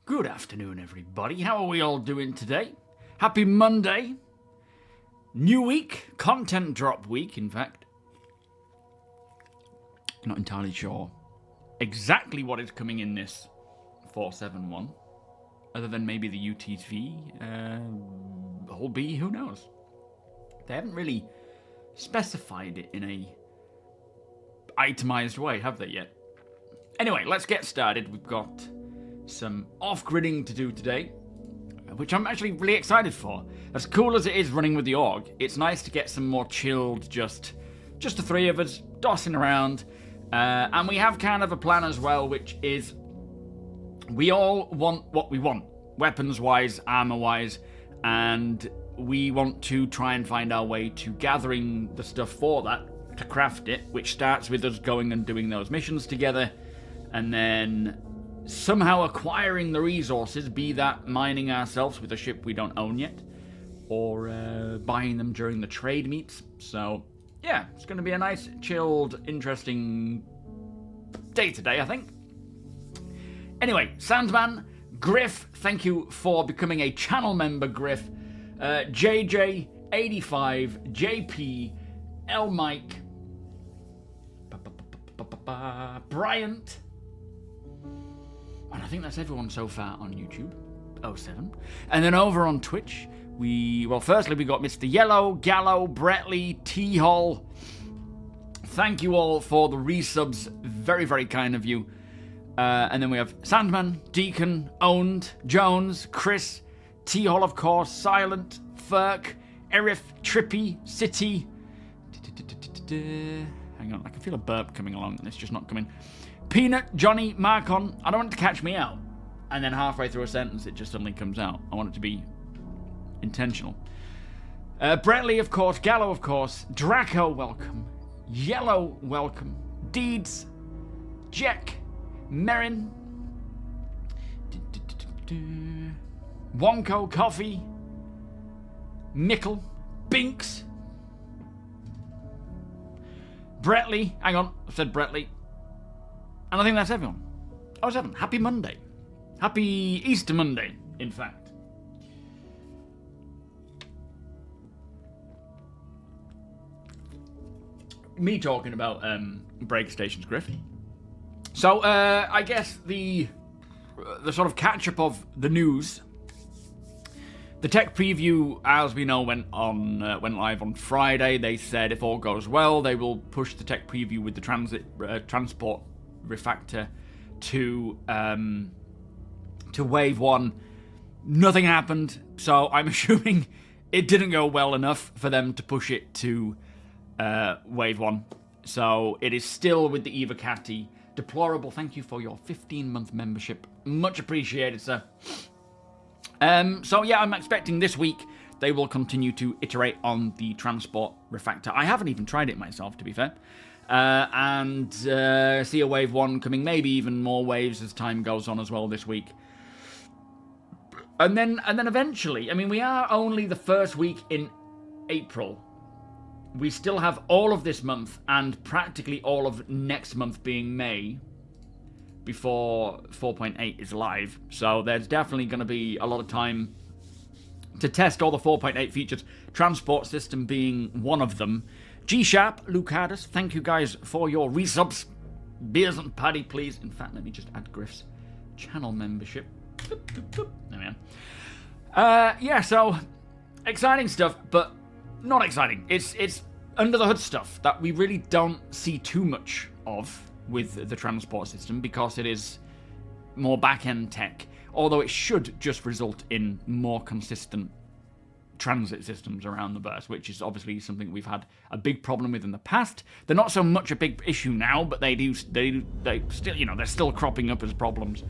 Good afternoon, everybody. How are we all doing today? Happy Monday. New week. Content drop week, in fact. Not entirely sure exactly what is coming in this 471. Other than maybe the UTV. Whole B, who knows? They haven't really specified it in a itemized way, have they yet? Anyway, let's get started. We've got some off-gridding to do today, which I'm actually really excited for. As cool as it is running with the org, it's nice to get some more chilled, just the three of us, dossing around. And we have kind of a plan as well, which is we all want what we want, weapons-wise, armor-wise, and we want to try and find our way to gathering the stuff for that, to craft it, which starts with us going and doing those missions together, and then somehow acquiring the resources, be that mining ourselves with a ship we don't own yet, or buying them during the trade meets. So, yeah, it's going to be a nice, chilled, interesting day today, I think. Anyway, Sandman, Griff, thank you for becoming a channel member, Griff. JJ85, JP, L Mike, Bryant, and I think that's everyone so far on YouTube. 07. And then over on Twitch, firstly we got Mr. Yellow, Gallo, Bretley, T-Hall. Thank you all for the resubs. Very, very kind of you. And then we have Sandman, Deacon, Owned, Jones, Chris, T-Hall, of course, Silent, Ferk, Erif, Trippy, City. Hang on, I can feel a burp coming along, and it's just not coming. Peanut, Johnny, Marcon. I don't want it to catch me out. And then halfway through a sentence, it just suddenly comes out. I want it to be intentional. Bretley, of course. Gallo, of course. Draco, welcome. Yellow, welcome. Deeds, Jack, Merrin, Wonko, Coffee, Mickle, Binks, Bretley. Hang on, I said Bretley. And I think that's everyone. 07. Happy Monday. Happy Easter Monday, in fact. Me talking about break stations, Griff. So, I guess the sort of catch-up of the news. The tech preview, as we know, went live on Friday. They said if all goes well, they will push the tech preview with the transport refactor to Wave 1. Nothing happened, so I'm assuming it didn't go well enough for them to push it to Wave 1. So it is still with the Eva Catty. Deplorable, thank you for your 15-month membership. Much appreciated, sir. So yeah, I'm expecting this week they will continue to iterate on the transport refactor. I haven't even tried it myself, to be fair. And see a Wave 1 coming, maybe even more waves as time goes on as well this week. And then eventually, I mean, we are only the first week in April. We still have all of this month and practically all of next month being May before 4.8 is live. So there's definitely going to be a lot of time to test all the 4.8 features, transport system being one of them. G-Sharp, Lucardus, thank you guys for your resubs. Beers and Paddy, please. In fact, let me just add Griff's channel membership. Boop, boop, boop. There we are. Yeah, so exciting stuff, but not exciting. It's under the hood stuff that we really don't see too much of with the transport system because it is more back-end tech, although it should just result in more consistent transit systems around the verse, which is obviously something we've had a big problem with in the past. They're not so much a big issue now, but they still, you know, they're still cropping up as problems.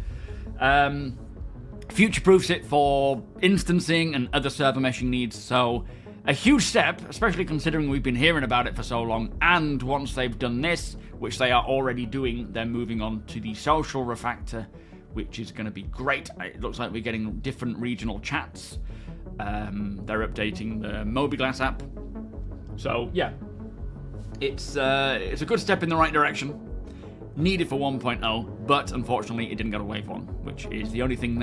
Future-proofs it for instancing and other server meshing needs, so a huge step, especially considering we've been hearing about it for so long, and once they've done this, which they are already doing, they're moving on to the social refactor, which is going to be great. It looks like we're getting different regional chats. They're updating the MobiGlass app. So, yeah. It's a good step in the right direction. needed for 1.0, but unfortunately it didn't get a Wave 1, which is the only thing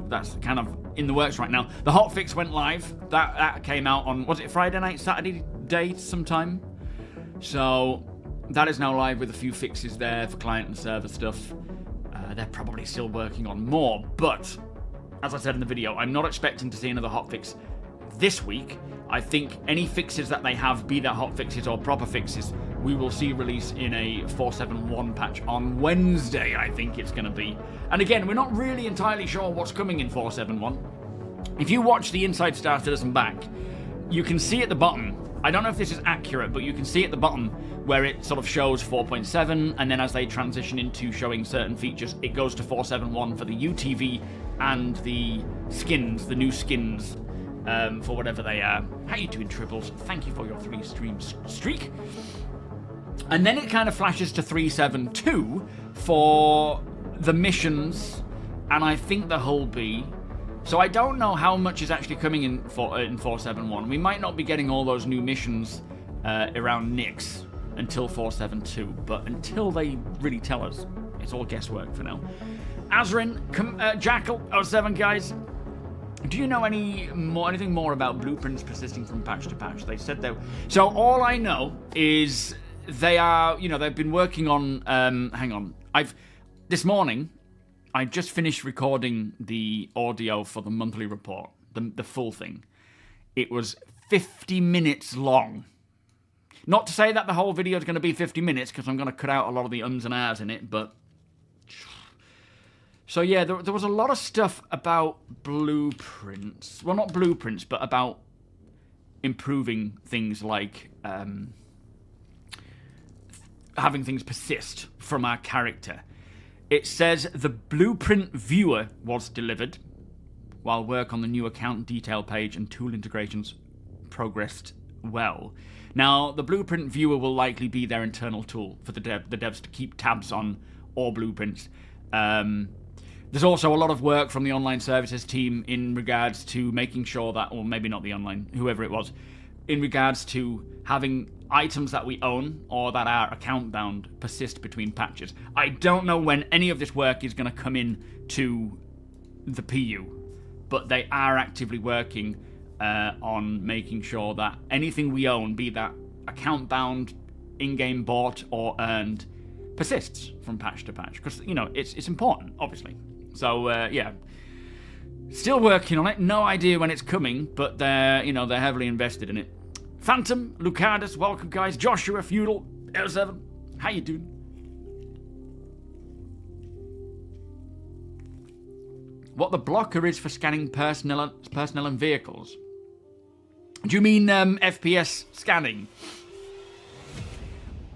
that's kind of in the works right now. The hotfix went live. That came out on, was it Friday night, Saturday day sometime? So that is now live with a few fixes there for client and server stuff. They're probably still working on more, but as I said in the video, I'm not expecting to see another hotfix this week. I think any fixes that they have, be that hotfixes or proper fixes, we will see release in a 4.7.1 patch on Wednesday, I think it's going to be. And again, we're not really entirely sure what's coming in 4.7.1. If you watch the Inside Star Citizen back, you can see at the bottom, I don't know if this is accurate, but you can see at the bottom where it sort of shows 4.7, and then as they transition into showing certain features, it goes to 4.7.1 for the UTV and the skins, the new skins, for whatever they are. How you doing, Tribbles? Thank you for your 3 streams streak. And then it kind of flashes to 3.7.2 for the missions, and I think the hull B. So I don't know how much is actually coming in 4.7.1. We might not be getting all those new missions around Nyx until 4.7.2, but until they really tell us, it's all guesswork for now. Azrin, Jackal, 07 guys. Do you know anything more about blueprints persisting from patch to patch? They said they. So all I know is they are, they've been working on. Hang on, this morning, I just finished recording the audio for the monthly report, the full thing. It was 50 minutes long. Not to say that the whole video is going to be 50 minutes, because I'm going to cut out a lot of the ums and ahs in it, but. So yeah, there was a lot of stuff about blueprints. Well, not blueprints, but about improving things like having things persist from our character. It says the blueprint viewer was delivered, while work on the new account detail page and tool integrations progressed well. Now, the blueprint viewer will likely be their internal tool for the devs to keep tabs on all blueprints. There's also a lot of work from the online services team in regards to making sure that, or maybe not the online, whoever it was, in regards to having items that we own or that are account bound persist between patches. I don't know when any of this work is going to come in to the PU, but they are actively working on making sure that anything we own, be that account bound, in-game bought or earned, persists from patch to patch, because it's important, obviously. So yeah, still working on it. No idea when it's coming, but they're heavily invested in it. Phantom, Lucardus, welcome guys. Joshua, Feudal, L7, how you doing? What the blocker is for scanning personnel and vehicles? Do you mean FPS scanning?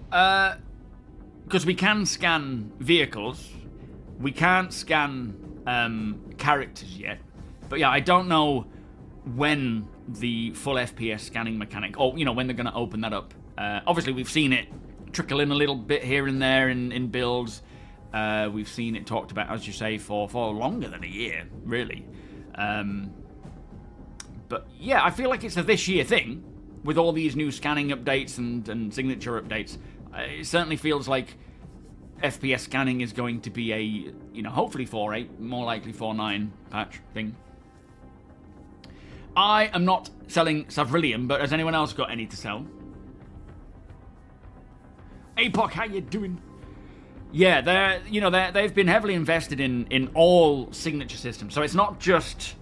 Because we can scan vehicles. We can't scan characters yet. But yeah, I don't know when the full FPS scanning mechanic, or when they're going to open that up. Obviously, we've seen it trickle in a little bit here and there in builds. We've seen it talked about, as you say, for longer than a year, really. But yeah, I feel like it's a this year thing with all these new scanning updates and signature updates. It certainly feels like FPS scanning is going to be a, hopefully 4.8, more likely 4.9 patch thing. I am not selling Savrillium, but has anyone else got any to sell? Apoc, how you doing? Yeah, they've been heavily invested in all signature systems. So it's not just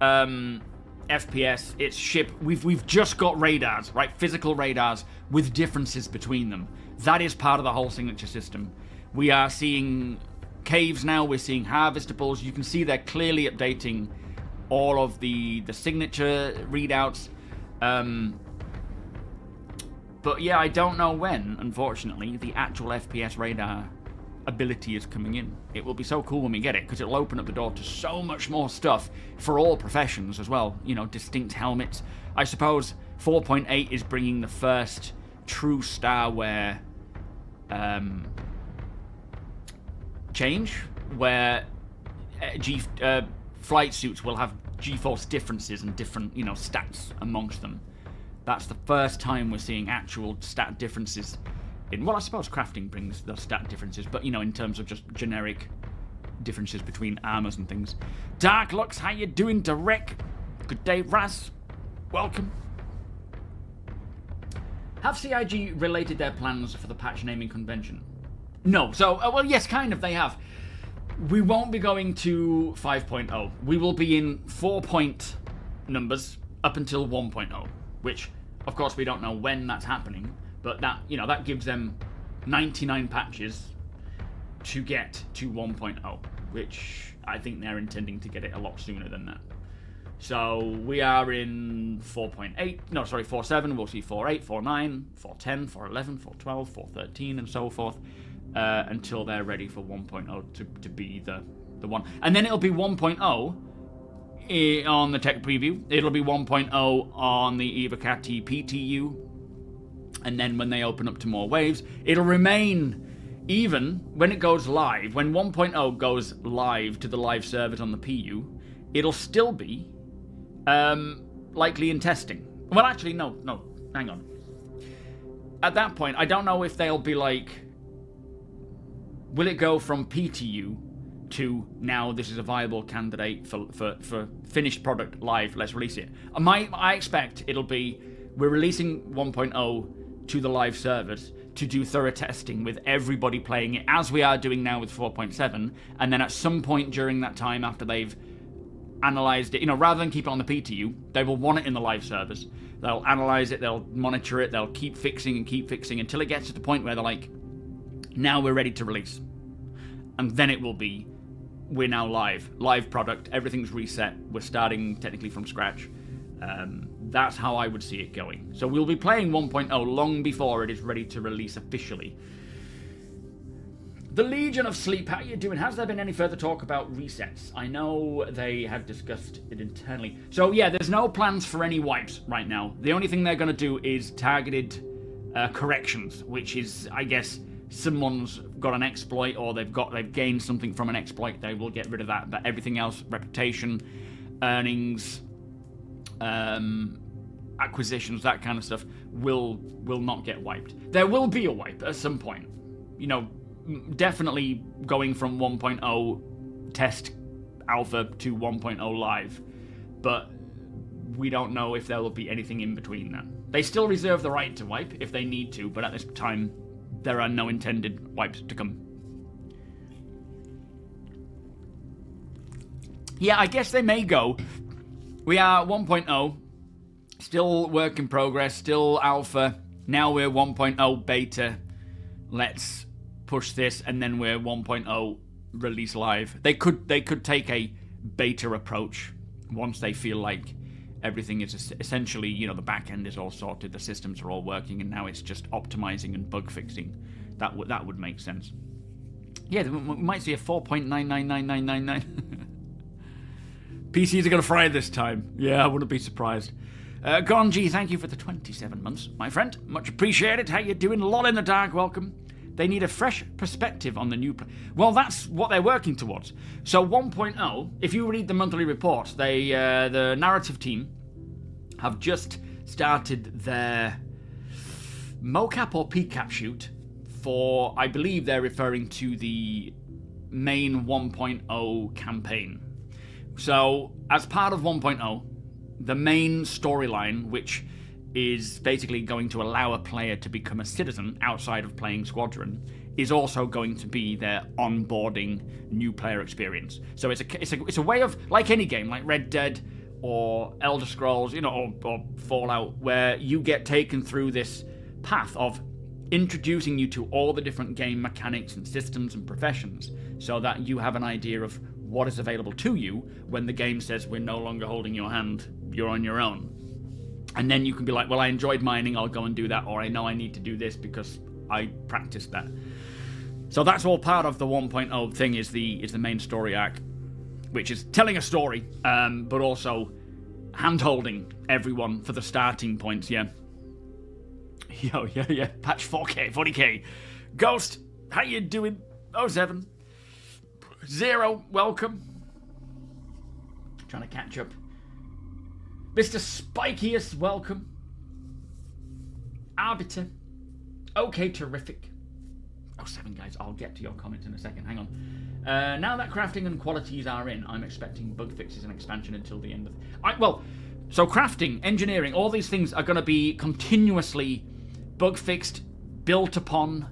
FPS, it's ship. We've just got radars, right? Physical radars with differences between them. That is part of the whole signature system. We are seeing caves now, we're seeing harvestables. You can see they're clearly updating all of the signature readouts. But yeah, I don't know when, unfortunately, the actual FPS radar ability is coming in. It will be so cool when we get it, because it'll open up the door to so much more stuff for all professions as well. Distinct helmets. I suppose 4.8 is bringing the first true Starware change, where flight suits will have G-force differences and different, stats amongst them. That's the first time we're seeing actual stat differences in. Well, I suppose crafting brings the stat differences, but, you know, in terms of just generic differences between armors and things. Dark Lux, how you doing? Derek, good day. Raz, welcome. Have CIG related their plans for the patch naming convention? No. So, well, yes, kind of, they have. We won't be going to 5.0. We will be in 4-point numbers up until 1.0, which, of course, we don't know when that's happening, but that, you know, that gives them 99 patches to get to 1.0, which I think they're intending to get it a lot sooner than that. So we are in 4.8, no, sorry, 4.7, we'll see 4.8, 4.9, 4.10, 4.11, 4.12, 4.13, and so forth, until they're ready for 1.0 to be the one. And then it'll be 1.0 on the tech preview, it'll be 1.0 on the Evocati PTU, and then when they open up to more waves, it'll remain even when it goes live. When 1.0 goes live to the live servers on the PU, it'll still be likely in testing. Well, actually, no, hang on. At that point, I don't know if they'll be like, will it go from PTU to now this is a viable candidate for finished product live, let's release it. I expect it'll be, we're releasing 1.0 to the live servers to do thorough testing with everybody playing it, as we are doing now with 4.7, and then at some point during that time, after they've analyzed it, you know, rather than keep it on the PTU, they will want it in the live servers. They'll analyze it, they'll monitor it, they'll keep fixing until it gets to the point where they're like, now we're ready to release. And then it will be, we're now live product, everything's reset, we're starting technically from scratch. That's how I would see it going. So we'll be playing 1.0 long before it is ready to release officially. The Legion of Sleep, how you doing? Has there been any further talk about resets? I know they had discussed it internally. So yeah, there's no plans for any wipes right now. The only thing they're going to do is targeted corrections, which is, I guess, someone's got an exploit or they've gained something from an exploit, they will get rid of that. But everything else, reputation, earnings, acquisitions, that kind of stuff, will not get wiped. There will be a wipe at some point. You know, definitely going from 1.0 test alpha to 1.0 live, but we don't know if there will be anything in between that. They still reserve the right to wipe if they need to, but at this time there are no intended wipes to come. Yeah, I guess they may go. We are 1.0, still work in progress, still alpha. Now we're 1.0 beta. Let's push this, and then we're 1.0 release live. They could take a beta approach once they feel like everything is essentially, you know, the back end is all sorted, the systems are all working, and now it's just optimizing and bug fixing. That would make sense. Yeah, we might see a 4.999999. PCs are going to fry this time. Yeah, I wouldn't be surprised. Gonji, thank you for the 27 months, my friend. Much appreciated. How you doing? Lol in the dark, welcome. They need a fresh perspective on the new... Well, that's what they're working towards. So 1.0, if you read the monthly reports, they the narrative team have just started their mocap or PCAP shoot for, I believe they're referring to the main 1.0 campaign. So, as part of 1.0, the main storyline, which is basically going to allow a player to become a citizen outside of playing Squadron, is also going to be their onboarding new player experience. So it's a way of, like any game, like Red Dead or Elder Scrolls, you know, or Fallout, where you get taken through this path of introducing you to all the different game mechanics and systems and professions, so that you have an idea of what is available to you when the game says we're no longer holding your hand, you're on your own. And then you can be like, well, I enjoyed mining, I'll go and do that, or I know I need to do this because I practiced that. So that's all part of the 1.0 thing, is the main story arc, which is telling a story, but also hand-holding everyone for the starting points, yeah. Yeah, patch 4K, 40K. Ghost, how you doing? 07. Zero, welcome. Trying to catch up. Mr. Spikiest, welcome. Arbiter. Okay, terrific. Oh, 7 guys, I'll get to your comments in a second. Hang on. Now that crafting and qualities are in, I'm expecting bug fixes and expansion until the end of... well, so crafting, engineering, all these things are going to be continuously bug fixed, built upon,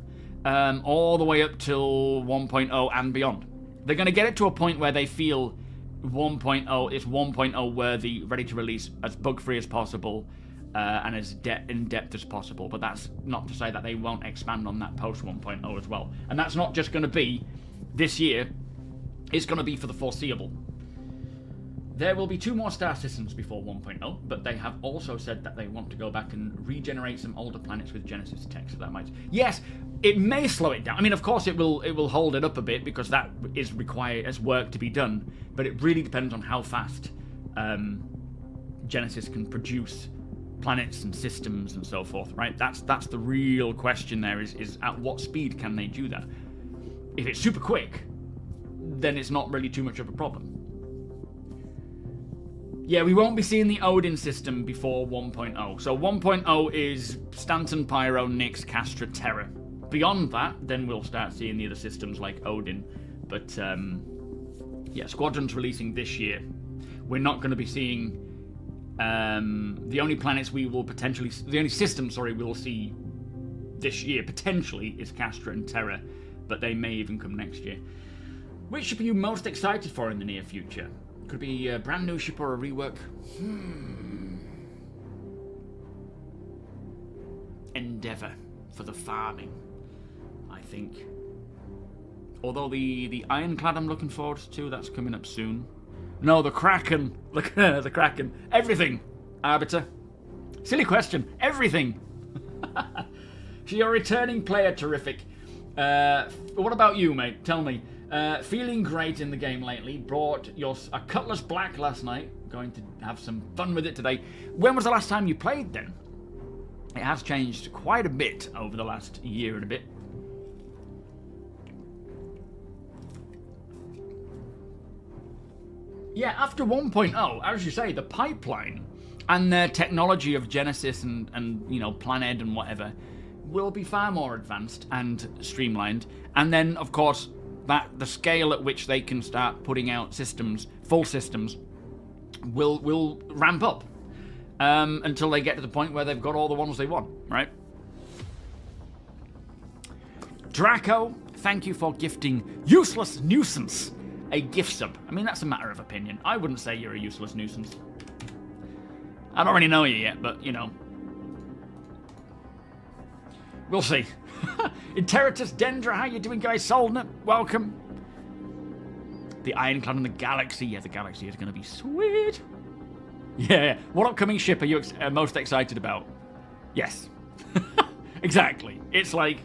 all the way up till 1.0 and beyond. They're going to get it to a point where they feel 1.0 is 1.0 worthy, ready to release as bug-free as possible, and as in-depth as possible. But that's not to say that they won't expand on that post 1.0 as well. And that's not just going to be this year, it's going to be for the foreseeable. There will be 2 more star systems before 1.0, but they have also said that they want to go back and regenerate some older planets with Genesis tech, so that might... Yes, it may slow it down. I mean, of course it will hold it up a bit, because that is required as work to be done, but it really depends on how fast Genesis can produce planets and systems and so forth, right? That's the real question there, is at what speed can they do that? If it's super quick, then it's not really too much of a problem. Yeah, we won't be seeing the Odin system before 1.0. So 1.0 is Stanton, Pyro, Nyx, Castra, Terra. Beyond that, then we'll start seeing the other systems like Odin. But, yeah, Squadron's releasing this year. We're not going to be seeing... the only planets we will potentially... The only system, sorry, we'll see this year, potentially, is Castra and Terra. But they may even come next year. Which ship are you most excited for in the near future? Could be a brand new ship or a rework. Endeavour for the farming, I think. Although the Ironclad I'm looking forward to, that's coming up soon. No, the Kraken. Look, the Kraken. Everything, Arbiter. Silly question. Everything. So you're a returning player, terrific. What about you, mate? Tell me. Feeling great in the game lately. Brought a Cutlass Black last night. Going to have some fun with it today. When was the last time you played then? It has changed quite a bit over the last year and a bit. Yeah, after 1.0, as you say, the pipeline and the technology of Genesis and you know, Planet and whatever will be far more advanced and streamlined. And then, of course, the scale at which they can start putting out systems, full systems, will ramp up until they get to the point where they've got all the ones they want, right? Draco, thank you for gifting Useless Nuisance a gift sub. I mean, that's a matter of opinion. I wouldn't say you're a useless nuisance. I don't really know you yet, but, you know. We'll see. Interitus Dendra, how you doing, guys? Solnut, welcome. The Ironclad and the Galaxy. Yeah, the Galaxy is going to be sweet. Yeah. What upcoming ship are you most excited about? Yes. Exactly. It's like...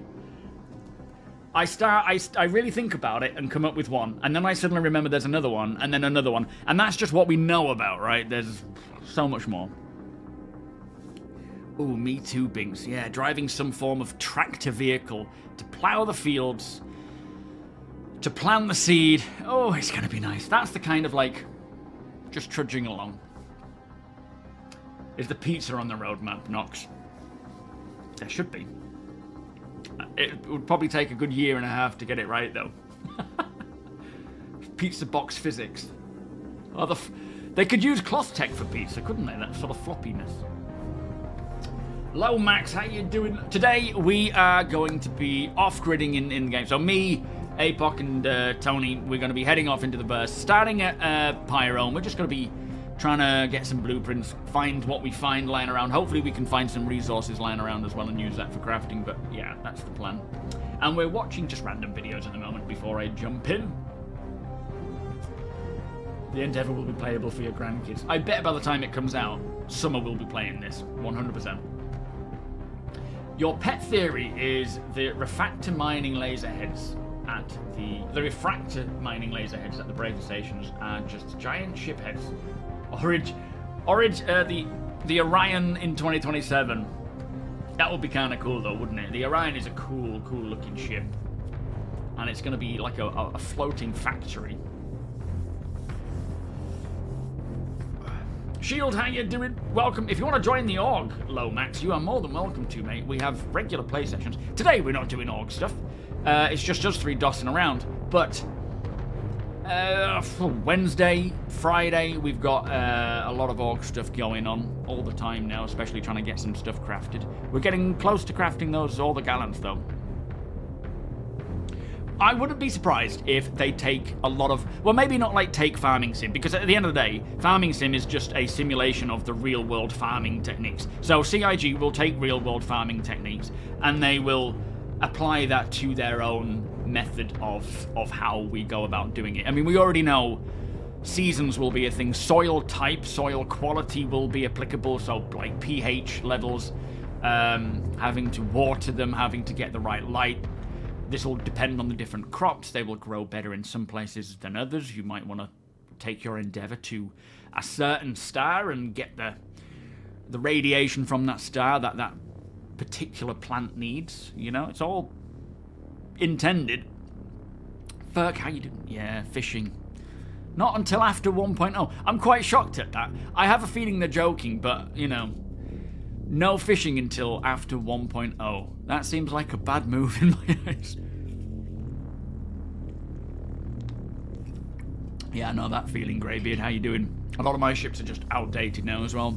I really think about it and come up with one, and then I suddenly remember there's another one, and then another one. And that's just what we know about, right? There's so much more. Ooh, me too, Binks. Yeah, driving some form of tractor vehicle to plough the fields, to plant the seed. Oh, it's going to be nice. That's the kind of, like, just trudging along. Is the pizza on the roadmap, Nox? There should be. It would probably take a good year and a half to get it right, though. Pizza box physics. Oh, they could use cloth tech for pizza, couldn't they? That sort of floppiness. Hello, Max. How you doing? Today, we are going to be off-gridding in game. So me, Apoc, and Tony, we're going to be heading off into the burst, starting at Pyro. We're just going to be trying to get some blueprints, find what we find lying around. Hopefully we can find some resources lying around as well and use that for crafting, but yeah, that's the plan. And we're watching just random videos at the moment before I jump in. The Endeavour will be playable for your grandkids. I bet by the time it comes out, Summer will be playing this, 100%. Your pet theory is the refractor mining laser heads at the refractor mining laser heads at the Braver stations are just giant ship heads. The Orion in 2027. That would be kind of cool, though, wouldn't it? The Orion is a cool looking ship, and it's going to be like a floating factory. Shield, how you doing? Welcome. If you want to join the org, Lomax, you are more than welcome to, mate. We have regular play sessions. Today we're not doing org stuff. It's just us three dossing around. But for Wednesday, Friday, we've got a lot of org stuff going on all the time now, especially trying to get some stuff crafted. We're getting close to crafting all the gallants, though. I wouldn't be surprised if they take a lot of... Well, maybe not like take farming sim, because at the end of the day, farming sim is just a simulation of the real-world farming techniques. So CIG will take real-world farming techniques, and they will apply that to their own method of how we go about doing it. I mean, we already know seasons will be a thing. Soil type, soil quality will be applicable, so like pH levels, having to water them, having to get the right light. This will depend on the different crops. They will grow better in some places than others. You might want to take your endeavor to a certain star and get the radiation from that star that particular plant needs. You know, it's all intended. Ferk, how you doing? Yeah, fishing. Not until after 1.0. I'm quite shocked at that. I have a feeling they're joking, but, you know, no fishing until after 1.0. That seems like a bad move in my eyes. Yeah, I know that feeling, Greybeard. How you doing? A lot of my ships are just outdated now as well.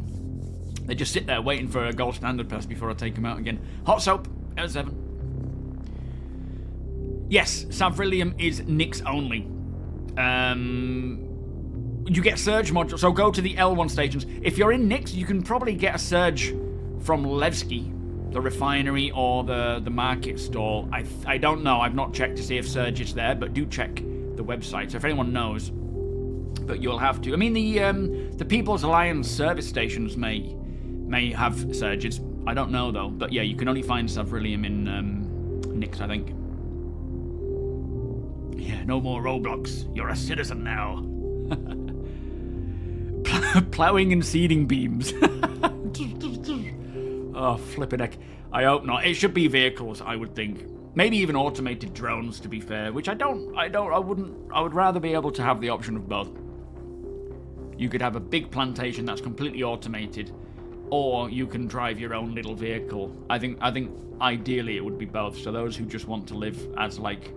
They just sit there waiting for a gold standard pass before I take them out again. Hot soap, L7. Yes, Savrillium is Nyx only. You get surge modules, so go to the L1 stations. If you're in Nyx, you can probably get a surge from Levski, the refinery, or the market stall. I don't know. I've not checked to see if surge is there, but do check the website. So if anyone knows, but you'll have to. I mean, the People's Alliance service stations may have surges. I don't know though. But yeah, you can only find Savrillium in Nyx, I think. Yeah, no more Roblox. You're a citizen now. Plowing and seeding beams. Oh, flippin' heck. I hope not. It should be vehicles, I would think. Maybe even automated drones, to be fair, which I would rather be able to have the option of both. You could have a big plantation that's completely automated, or you can drive your own little vehicle. I think ideally it would be both, so those who just want to live as, like,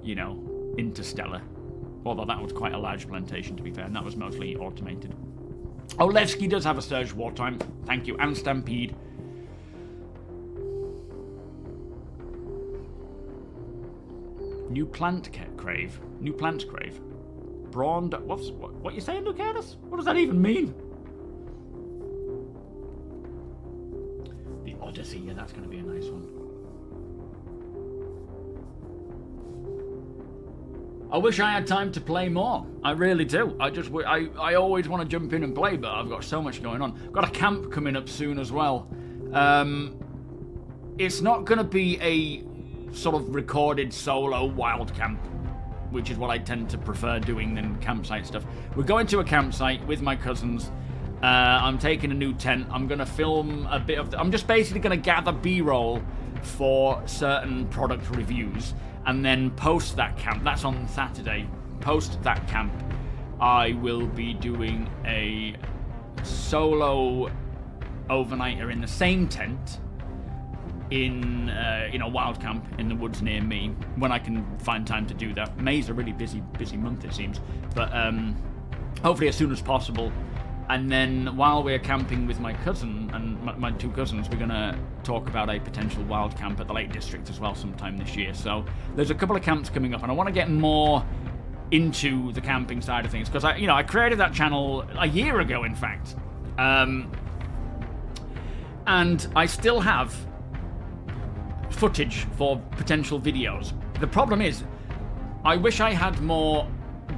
you know, interstellar. Although that was quite a large plantation, to be fair, and that was mostly automated. Oh, Levski does have a surge wartime. Thank you. And Stampede. New plant crave. New plant crave. Brawn. What you saying, Lucanus? What does that even mean? The Odyssey. Yeah, that's going to be a nice one. I wish I had time to play more. I really do. I always want to jump in and play, but I've got so much going on. Got a camp coming up soon as well. It's not going to be a sort of recorded solo wild camp, which is what I tend to prefer doing than campsite stuff. We're going to a campsite with my cousins. I'm taking a new tent. I'm going to film a bit of... I'm just basically going to gather B-roll for certain product reviews and then post that camp. That's on Saturday. Post that camp. I will be doing a solo overnighter in the same tent in a wild camp in the woods near me when I can find time to do that. May's a really busy month, it seems, but hopefully as soon as possible. And then while we're camping with my cousin and my two cousins, we're going to talk about a potential wild camp at the Lake District as well sometime this year. So there's a couple of camps coming up, and I want to get more into the camping side of things, because I created that channel a year ago, in fact, and I still have footage for potential videos. The problem is, I wish I had more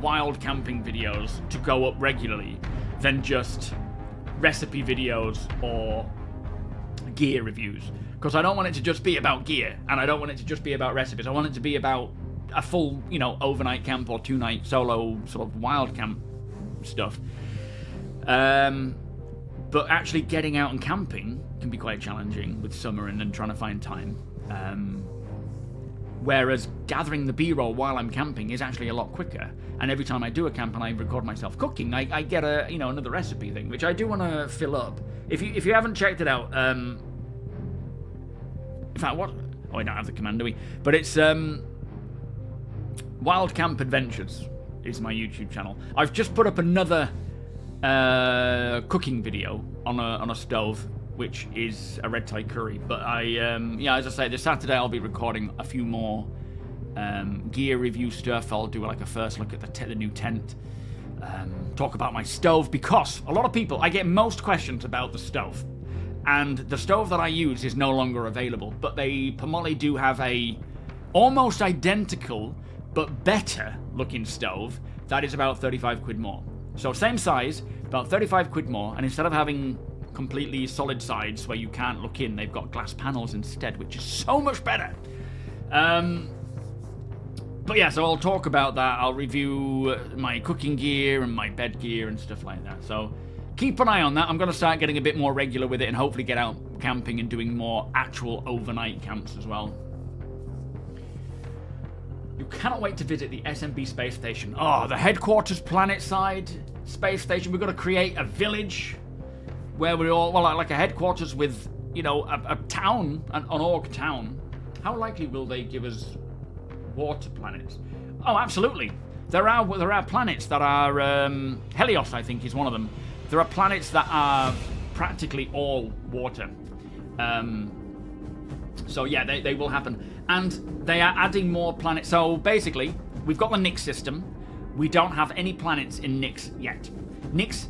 wild camping videos to go up regularly than just recipe videos or gear reviews, because I don't want it to just be about gear, and I don't want it to just be about recipes. I want it to be about a full, overnight camp or 2-night solo sort of wild camp stuff. But actually getting out and camping can be quite challenging with summer and then trying to find time. Whereas gathering the B-roll while I'm camping is actually a lot quicker. And every time I do a camp and I record myself cooking, I get a another recipe thing, which I do want to fill up. If you haven't checked it out, in fact, what? Oh, I don't have the command, do we? But it's Wild Camp Adventures is my YouTube channel. I've just put up another cooking video on a stove, which is a red Thai curry. But as I say, this Saturday I'll be recording a few more gear review stuff. I'll do like a first look at the new tent, talk about my stove, because a lot of people, I get most questions about the stove, and the stove that I use is no longer available, but PIMAX do have a almost identical but better looking stove that is about 35 quid more. So same size, about 35 quid more, and instead of having completely solid sides where you can't look in, they've got glass panels instead, which is so much better. But yeah, so I'll talk about that. I'll review my cooking gear and my bed gear and stuff like that. So keep an eye on that. I'm going to start getting a bit more regular with it and hopefully get out camping and doing more actual overnight camps as well. You cannot wait to visit the SMB space station. Oh, the headquarters planet-side space station. We're going to create a village where we're all, well, like a headquarters with, a town, an org town. How likely will they give us water planets? Oh, absolutely. There are planets that are Helios, I think, is one of them. There are planets that are practically all water. So yeah, they will happen. And they are adding more planets. So basically, we've got the Nyx system. We don't have any planets in Nyx yet. Nyx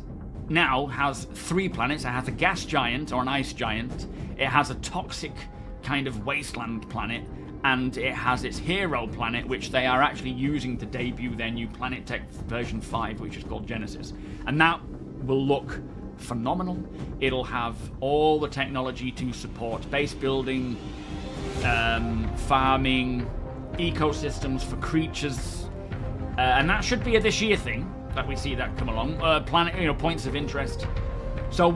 now has 3 planets. It has a gas giant or an ice giant. It has a toxic kind of wasteland planet. And it has its hero planet, which they are actually using to debut their new Planetech version 5, which is called Genesis. And that will look phenomenal. It'll have all the technology to support base building, farming, ecosystems for creatures, and that should be a this year thing that we see that come along. Planet, points of interest. So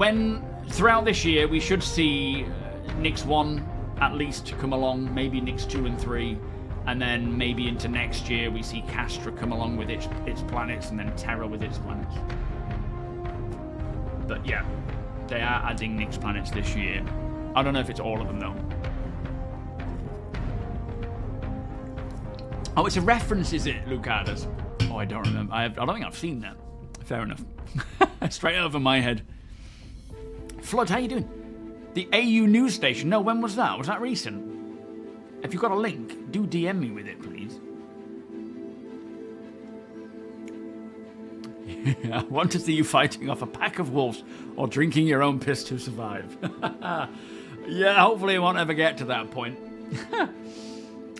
throughout this year we should see Nyx 1 at least come along, maybe Nyx 2 and 3, and then maybe into next year we see Castra come along with its planets, and then Terra with its planets. But yeah, they are adding Nyx planets this year. I don't know if it's all of them though. Oh, it's a reference, is it, Lucadas? Oh, I don't remember. I don't think I've seen that. Fair enough. Straight over my head. Flood, how you doing? The AU news station. No, when was that? Was that recent? If you've got a link, do DM me with it, please. I want to see you fighting off a pack of wolves or drinking your own piss to survive. Yeah, hopefully it won't ever get to that point.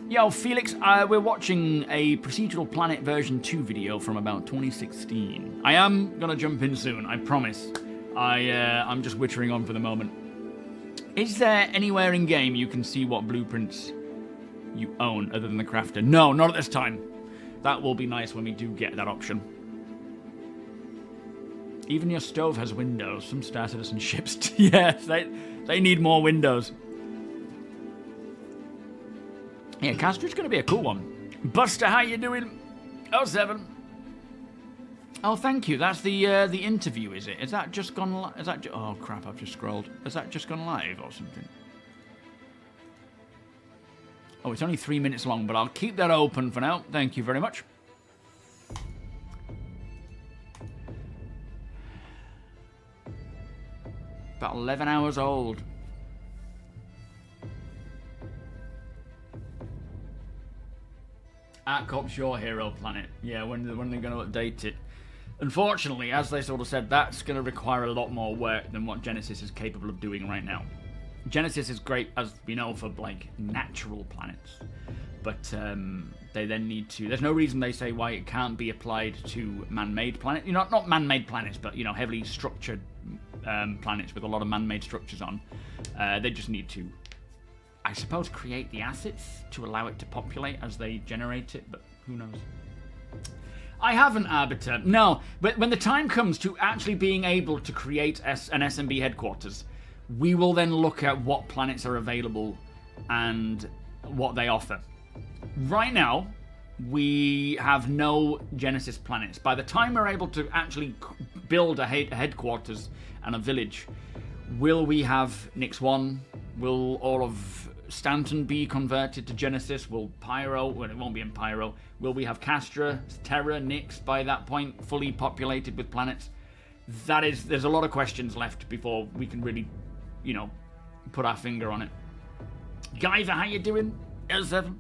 Yo, Felix, we're watching a Procedural Planet version 2 video from about 2016. I am going to jump in soon, I promise. I'm just wittering on for the moment. Is there anywhere in-game you can see what blueprints you own other than the crafter? No, not at this time. That will be nice when we do get that option. Even your stove has windows. Some starcitizen ships. Yes, they need more windows. Yeah, Castra's going to be a cool one. Buster, how you doing? 07. Oh, thank you. That's the interview, is it? Is that just gone live? Oh, crap, I've just scrolled. Has that just gone live or something? Oh, it's only 3 minutes long, but I'll keep that open for now. Thank you very much. About 11 hours old. Arcop's your hero planet. Yeah, when they're going to update it. Unfortunately, as they sort of said, that's going to require a lot more work than what Genesis is capable of doing right now. Genesis is great, as we know, for like natural planets, but they then need to. There's no reason they say why it can't be applied to man-made planets. Not man-made planets, but heavily structured planets with a lot of man-made structures on. They just need to, I suppose, create the assets to allow it to populate as they generate it, but who knows? I haven't, Arbiter. No, but when the time comes to actually being able to create an SMB headquarters, we will then look at what planets are available and what they offer. right now, we have no Genesis planets. By the time we're able to actually build a headquarters and a village, will we have Nyx 1? Will all of Stanton be converted to Genesis? Will Pyro? Well, it won't be in Pyro. Will we have Castra, Terra, Nyx by that point, fully populated with planets? There's a lot of questions left before we can really, you know, put our finger on it. Guyver, how you doing? L7.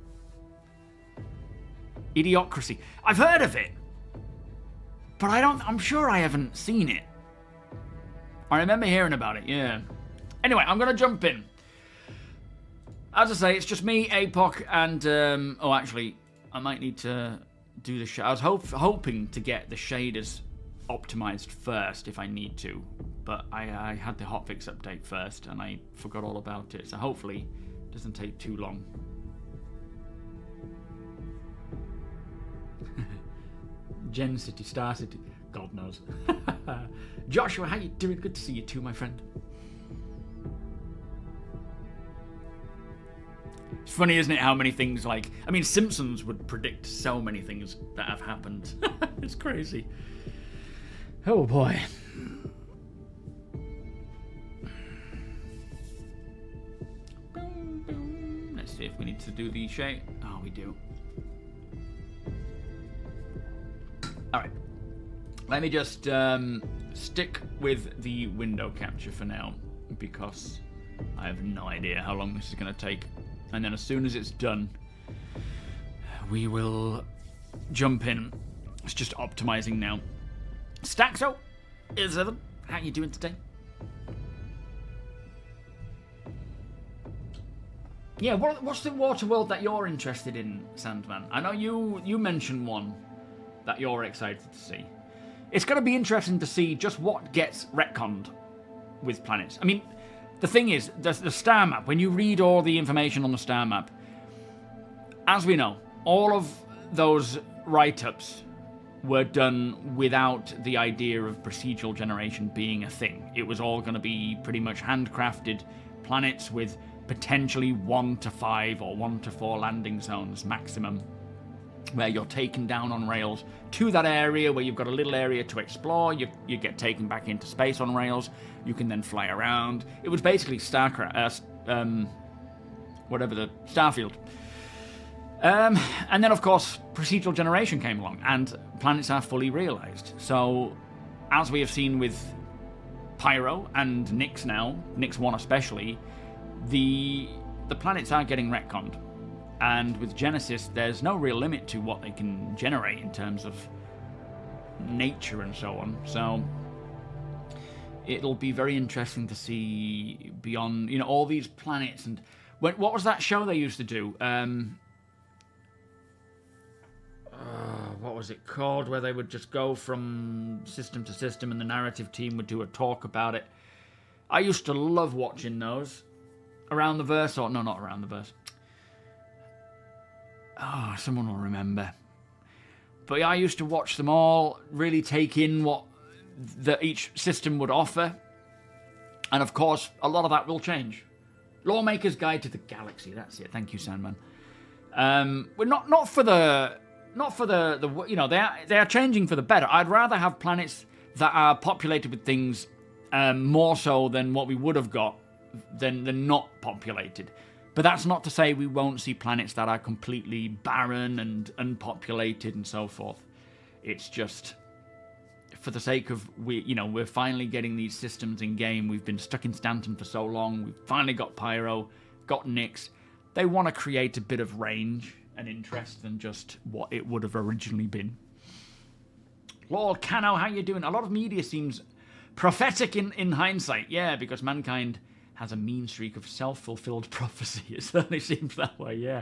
Idiocracy. I've heard of it, but I'm sure I haven't seen it. I remember hearing about it, yeah. Anyway, I'm going to jump in. As I say, it's just me, APOC, and... oh, actually, I might need to do the... I was hoping to get the shaders optimized first if I need to, but I had the hotfix update first, and I forgot all about it, so hopefully it doesn't take too long. Gen City, Star City, God knows. Joshua, how you doing? Good to see you too, my friend. It's funny, isn't it, how many things, like... I mean, Simpsons would predict so many things that have happened. It's crazy. Oh, boy. Let's see if we need to do the shade. Oh, we do. Alright. Let me just stick with the window capture for now, because I have no idea how long this is going to take. And then as soon as it's done, we will jump in. It's just optimizing now. Staxo, L7, how you doing today? Yeah, what's the water world that you're interested in, Sandman? I know you mentioned one that you're excited to see. It's going to be interesting to see just what gets retconned with planets. I mean, the thing is, the star map, when you read all the information on the star map, as we know, all of those write-ups were done without the idea of procedural generation being a thing. It was all going to be pretty much handcrafted planets with potentially 1 to 5 or 1 to 4 landing zones maximum, where you're taken down on rails to that area where you've got a little area to explore. You get taken back into space on rails. You can then fly around. It was basically Starfield. And then, of course, procedural generation came along, and planets are fully realized. So, as we have seen with Pyro and Nyx now, Nyx 1 especially, the planets are getting retconned. And with Genesis, there's no real limit to what they can generate in terms of nature and so on. So it'll be very interesting to see beyond, all these planets. And what was that show they used to do? What was it called? Where they would just go from system to system and the narrative team would do a talk about it. I used to love watching those. Around the Verse, or no, not Around the Verse. Oh, someone will remember. But yeah, I used to watch them all, really take in what each system would offer. And of course, a lot of that will change. Lawmaker's Guide to the Galaxy, that's it. Thank you, Sandman. We're not for the they are changing for the better. I'd rather have planets that are populated with things more so than what we would have got than not populated. But that's not to say we won't see planets that are completely barren and unpopulated and so forth. It's just for the sake of we're finally getting these systems in game. We've been stuck in Stanton for so long. We've finally got Pyro, got Nyx. They want to create a bit of range and interest than just what it would have originally been. Lord Cano, how you doing? A lot of media seems prophetic in hindsight. Yeah, because mankind has a mean streak of self-fulfilled prophecy. It certainly seems that way, yeah.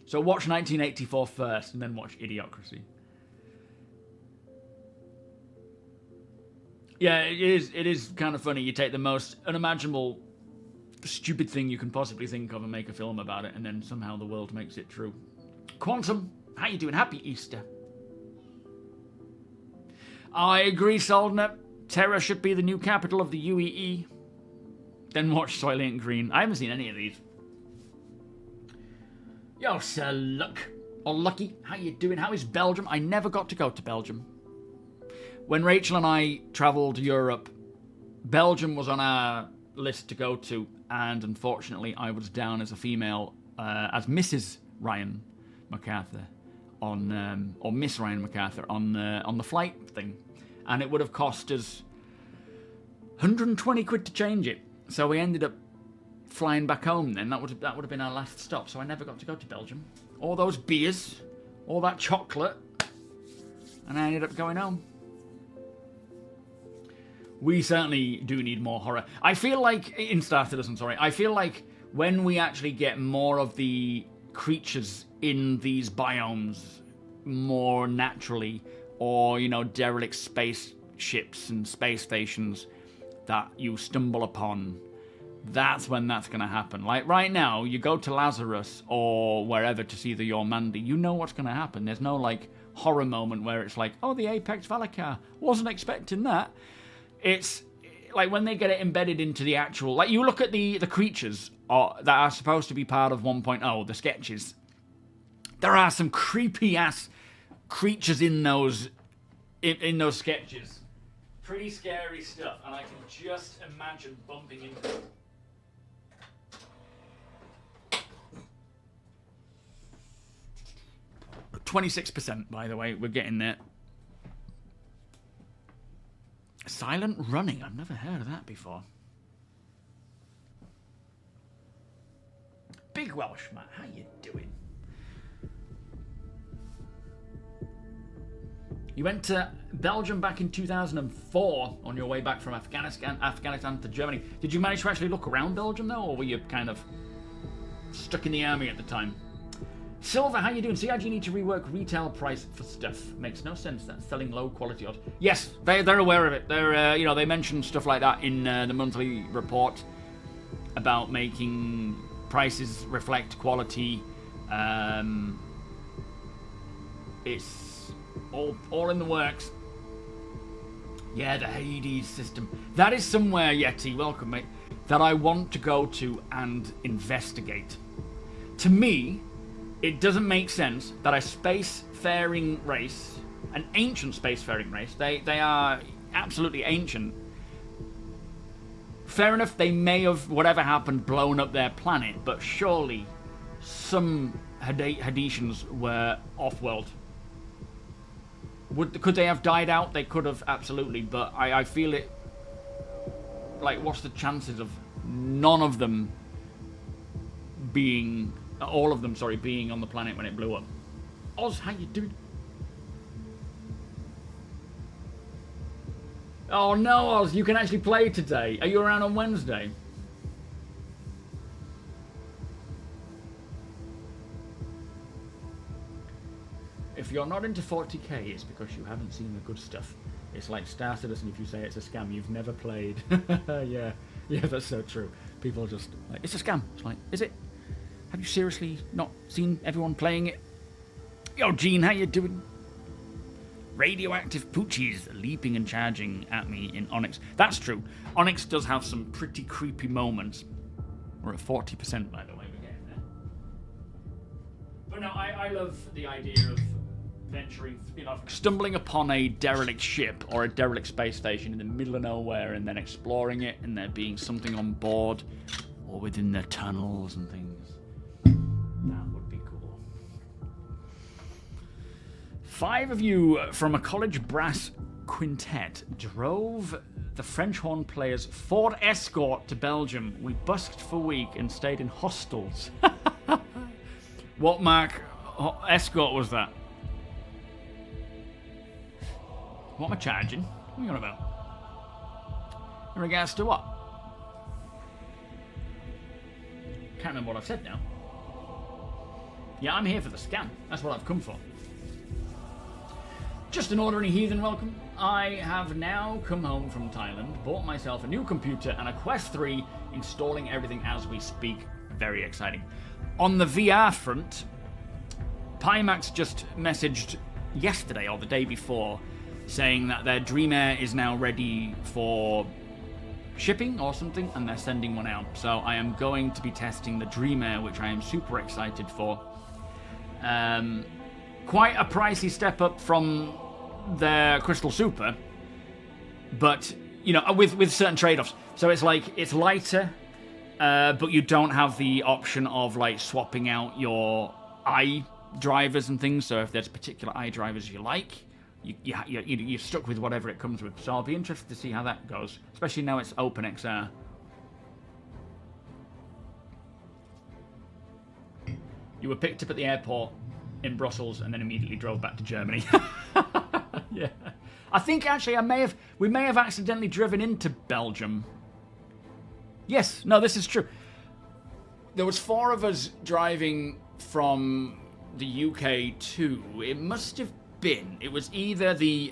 So watch 1984 first, and then watch Idiocracy. Yeah, it is kind of funny. You take the most unimaginable, stupid thing you can possibly think of and make a film about it, and then somehow the world makes it true. Quantum, how you doing? Happy Easter. I agree, Soldner. Terra should be the new capital of the UEE. Then watch Soylent Green. I haven't seen any of these. Yo, Sir Luck. Or Lucky, how you doing? How is Belgium? I never got to go to Belgium. When Rachel and I travelled Europe, Belgium was on our list to go to, and unfortunately I was down as a female, as Mrs. Ryan MacArthur, on or Miss Ryan MacArthur on the flight thing, and it would have cost us 120 quid to change it. So we ended up flying back home. Then that would have been our last stop. So I never got to go to Belgium. All those beers, all that chocolate, and I ended up going home. We certainly do need more horror. I feel like, in starcitizen, I feel like when we actually get more of the creatures in these biomes more naturally, or, you know, derelict spaceships and space stations that you stumble upon, that's when that's going to happen. Like, right now, you go to Lazarus or wherever to see the Yormandi, you know what's going to happen. There's no, like, horror moment where it's like, oh, the Apex Valakar, wasn't expecting that. It's like when they get it embedded into the actual... Like, you look at the creatures that are supposed to be part of 1.0, the sketches. There are some creepy-ass creatures in those sketches. Pretty scary stuff, and I can just imagine bumping into them. 26%, by the way, we're getting there. Silent running, I've never heard of that before. Big Welshman, how you doing? You went to Belgium back in 2004 on your way back from Afghanistan to Germany. Did you manage to actually look around Belgium though, or were you kind of stuck in the army at the time? Silver, how you doing? CIG need to rework retail price for stuff. Makes no sense. That's selling low quality odds. Yes, they're aware of it. They're you know, they mentioned stuff like that in the monthly report about making prices reflect quality. It's all in the works. Yeah, the Hades system. That is somewhere, Yeti, welcome mate, that I want to go to and investigate. To me, it doesn't make sense that a spacefaring race, an ancient spacefaring race, they are absolutely ancient. Fair enough, they may have, whatever happened, blown up their planet, but surely some Hadesians were off-world. Could they have died out? They could have, absolutely, but I feel it, like, what's the chances of none of them being... all of them, sorry, being on the planet when it blew up. Oz, how you doing? Oh no, Oz, you can actually play today. Are you around on Wednesday? If you're not into 40k, it's because you haven't seen the good stuff. It's like Star Citizen, if you say it's a scam, you've never played. Yeah, that's so true. People just, like, it's a scam. It's like, is it? Have you seriously not seen everyone playing it? Yo, Gene, how you doing? Radioactive poochies leaping and charging at me in Onyx. That's true. Onyx does have some pretty creepy moments. We're at 40%, by the way. We're getting there. But no, I love the idea of venturing, you know, stumbling upon a derelict ship or a derelict space station in the middle of nowhere and then exploring it and there being something on board or within the tunnels and things. That would be cool. 5 of you from a college brass quintet drove the French horn players' Ford Escort to Belgium. We busked for a week and stayed in hostels. What mark Escort was that? What am I charging? What are you on about? In regards to what? Can't remember what I've said now. Yeah, I'm here for the scam. That's what I've come for. Just an ordinary heathen welcome. I have now come home from Thailand, bought myself a new computer and a Quest 3, installing everything as we speak. Very exciting. On the VR front, PIMAX just messaged yesterday or the day before saying that their Dream Air is now ready for shipping or something, and they're sending one out. So I am going to be testing the Dream Air, which I am super excited for. Quite a pricey step up from their Crystal Super, but, you know, with certain trade-offs. So it's like, it's lighter, but you don't have the option of, like, swapping out your eye drivers and things. So if there's particular eye drivers you like, you're stuck with whatever it comes with. So I'll be interested to see how that goes, especially now it's OpenXR. You were picked up at the airport in Brussels and then immediately drove back to Germany. Yeah. I think actually we may have accidentally driven into Belgium. Yes, no, this is true. There was 4 of us driving from the UK to, it must have been, it was either the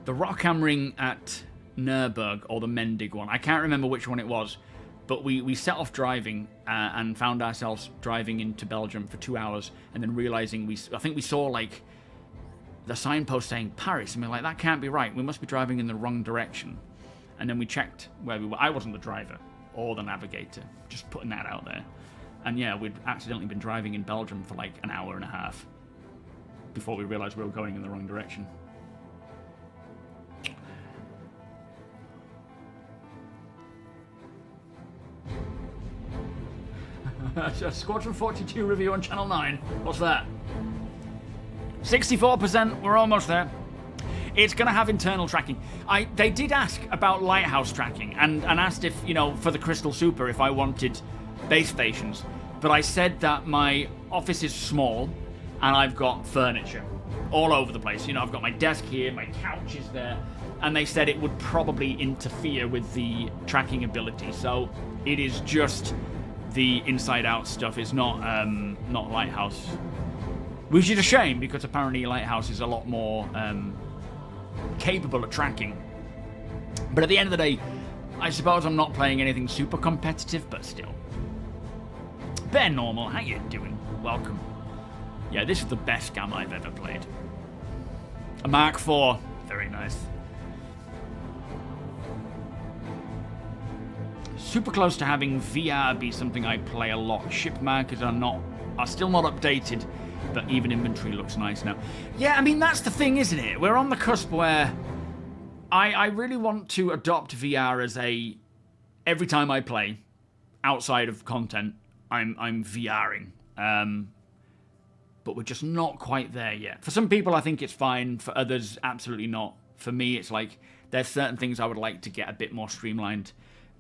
rock am ring at Nuremberg or the Mendig one. I can't remember which one it was. But we set off driving and found ourselves driving into Belgium for 2 hours, and then realizing I think we saw like the signpost saying Paris, and we're like, that can't be right. We must be driving in the wrong direction. And then we checked where we were. I wasn't the driver or the navigator, just putting that out there. And yeah, we'd accidentally been driving in Belgium for like an hour and a half before we realized we were going in the wrong direction. Squadron 42 review on Channel 9. What's that? 64%. We're almost there. It's going to have internal tracking. They did ask about lighthouse tracking and asked if, you know, for the Crystal Super, if I wanted base stations. But I said that my office is small and I've got furniture all over the place. You know, I've got my desk here, my couch is there. And they said it would probably interfere with the tracking ability. So it is just the inside-out stuff. Is not Lighthouse, which is a shame because apparently Lighthouse is a lot more capable at tracking. But at the end of the day, I suppose I'm not playing anything super competitive, but still. Bear Normal, how you doing? Welcome. Yeah, this is the best GAM I've ever played. A Mark IV, very nice. Super close to having VR be something I play a lot. Ship markers are still not updated, but even inventory looks nice now. Yeah, I mean, that's the thing, isn't it? We're on the cusp where I really want to adopt VR as every time I play, outside of content, I'm VRing. But we're just not quite there yet. For some people, I think it's fine. For others, absolutely not. For me, it's like there's certain things I would like to get a bit more streamlined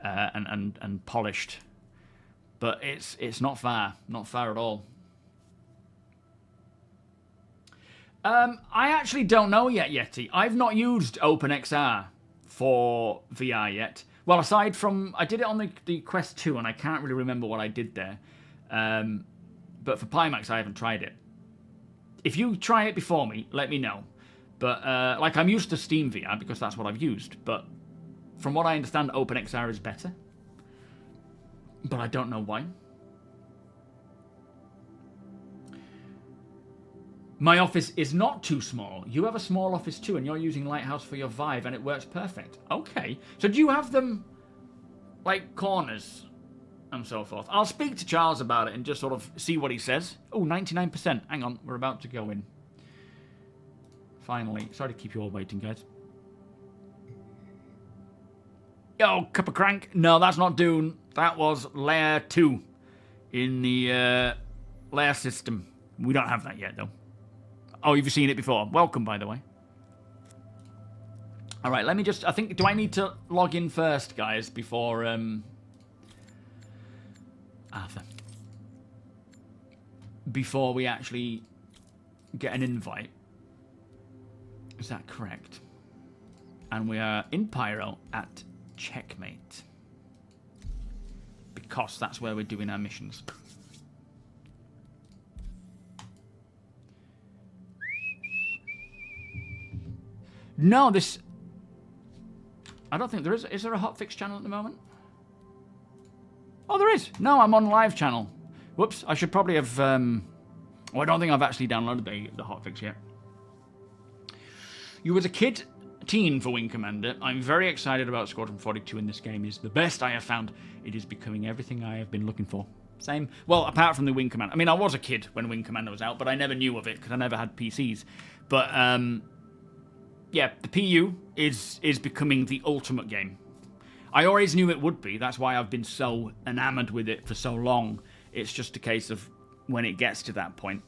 and polished. But it's not far at all. I actually don't know yet, Yeti. I've not used OpenXR for VR yet. Well, aside from, I did it on the Quest 2, and I can't really remember what I did there. But for PIMAX, I haven't tried it. If you try it before me, let me know. But, like, I'm used to Steam VR, because that's what I've used. But from what I understand, OpenXR is better. But I don't know why. My office is not too small. You have a small office too, and you're using Lighthouse for your Vive, and it works perfect. Okay. So do you have them, like, corners and so forth? I'll speak to Charles about it and just sort of see what he says. Oh, 99%. Hang on. We're about to go in. Finally. Sorry to keep you all waiting, guys. Yo, Cup of Crank. No, that's not Dune. That was Layer 2 in the Layer system. We don't have that yet, though. Oh, you've seen it before. Welcome, by the way. All right, let me just... I think... Do I need to log in first, guys, before... Arthur. Before we actually get an invite. Is that correct? And we are in Pyro at Checkmate. Because that's where we're doing our missions. No, this... I don't think there is. Is there a hotfix channel at the moment? Oh, there is. No, I'm on live channel. Whoops, I should probably have... Well, I don't think I've actually downloaded the hotfix yet. You was a teen for Wing Commander. I'm very excited about Squadron 42 in this game. It is the best I have found. It is becoming everything I have been looking for. Same. Well, apart from the Wing Commander. I mean, I was a kid when Wing Commander was out, but I never knew of it because I never had PCs. But, yeah, the PU is becoming the ultimate game. I always knew it would be. That's why I've been so enamored with it for so long. It's just a case of when it gets to that point.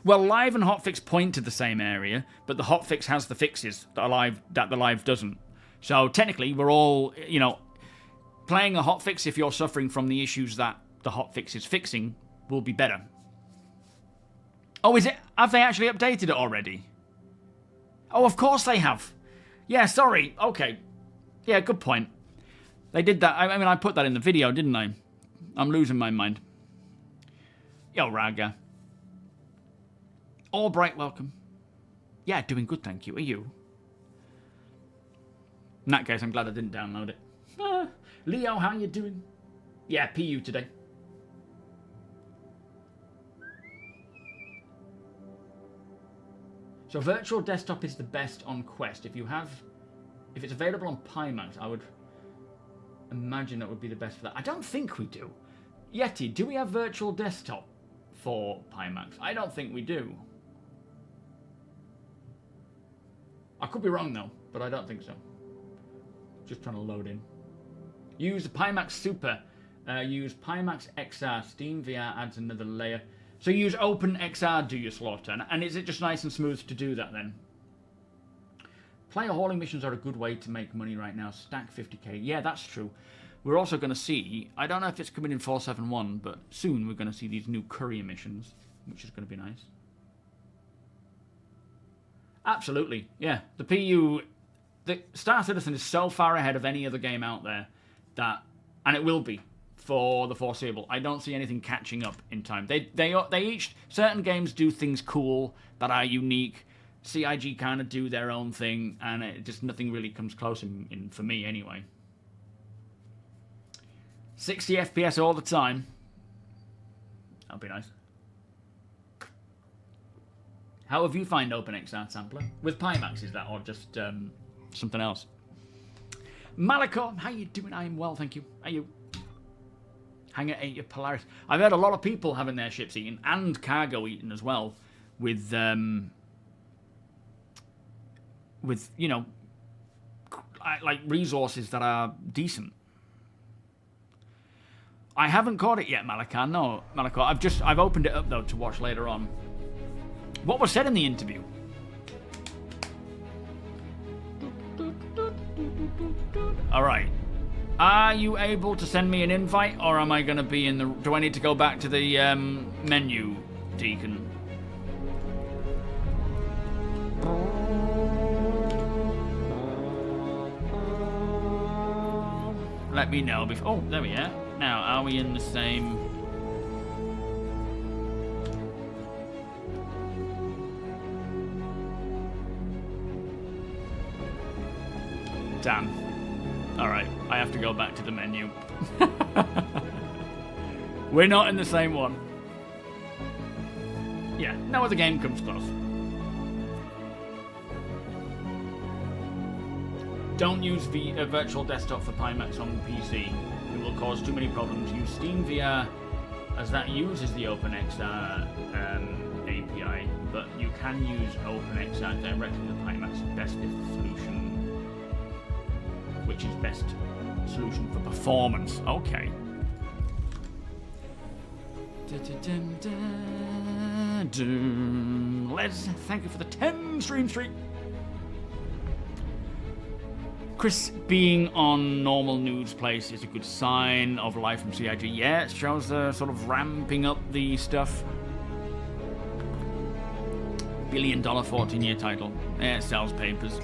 Well, Live and Hotfix point to the same area, but the Hotfix has the fixes that the Live doesn't. So technically, we're all, you know, playing a hotfix if you're suffering from the issues that the hotfix is fixing will be better. Oh, is it? Have they actually updated it already? Oh, of course they have. Yeah, sorry. Okay. Yeah, good point. They did that. I mean, I put that in the video, didn't I? I'm losing my mind. Yo, Raga. Albright, welcome. Yeah, doing good, thank you. Are you? In that case, I'm glad I didn't download it. Leo, how you doing? Yeah, PU today. So virtual desktop is the best on Quest. If it's available on PIMAX, I would imagine it would be the best for that. I don't think we do. Yeti, do we have virtual desktop for PIMAX? I don't think we do. I could be wrong though, but I don't think so. Just trying to load in. Use the PIMAX Super. Use PIMAX XR. Steam VR adds another layer. So use OpenXR, do you, Slaughter? And is it just nice and smooth to do that then? Player hauling missions are a good way to make money right now. Stack 50k. Yeah, that's true. We're also going to see, I don't know if it's coming in 471, but soon we're going to see these new courier missions, which is going to be nice. Absolutely, yeah. The PU, the Star Citizen is so far ahead of any other game out there that, and it will be for the foreseeable. I don't see anything catching up in time. They each, certain games do things cool that are unique. CIG kind of do their own thing, and it just nothing really comes close for me anyway. 60 FPS all the time. That'd be nice. How have you found OpenXR Sampler? With PIMAX, is that, or just something else? Malachor, how you doing? I am well, thank you. How you? Hangar 8 your Polaris. I've heard a lot of people having their ships eaten, and cargo eaten as well, with you know, like resources that are decent. I haven't caught it yet, Malachor. No, Malachor. I've opened it up though to watch later on. What was said in the interview? All right. Are you able to send me an invite, or am I going to be in the... Do I need to go back to the menu, Deacon? Let me know before... Oh, there we are. Now, are we in the same... Damn. Alright, I have to go back to the menu. We're not in the same one. Yeah, no other game comes close. Don't use virtual desktop for PIMAX on the PC. It will cause too many problems. Use Steam VR, as that uses the OpenXR API, but you can use OpenXR directly with PIMAX. Best solution. Which is best solution for performance. Okay. Let's thank you for the 10 stream streak. Chris being on normal news place is a good sign of life from CIG. Yeah, it shows the sort of ramping up the stuff. $1 billion 14-year title. Yeah, it sells papers.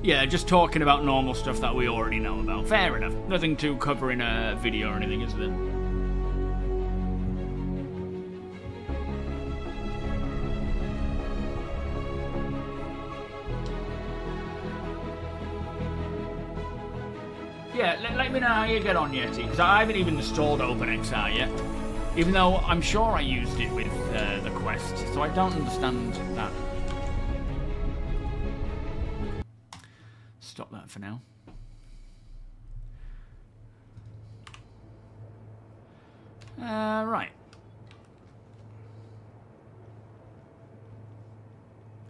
Yeah, just talking about normal stuff that we already know about. Fair enough. Nothing to cover in a video or anything, is there? Yeah, let me know how you get on, Yeti, because I haven't even installed OpenXR yet. Even though I'm sure I used it with the Quest, so I don't understand that. Stop that for now. Right.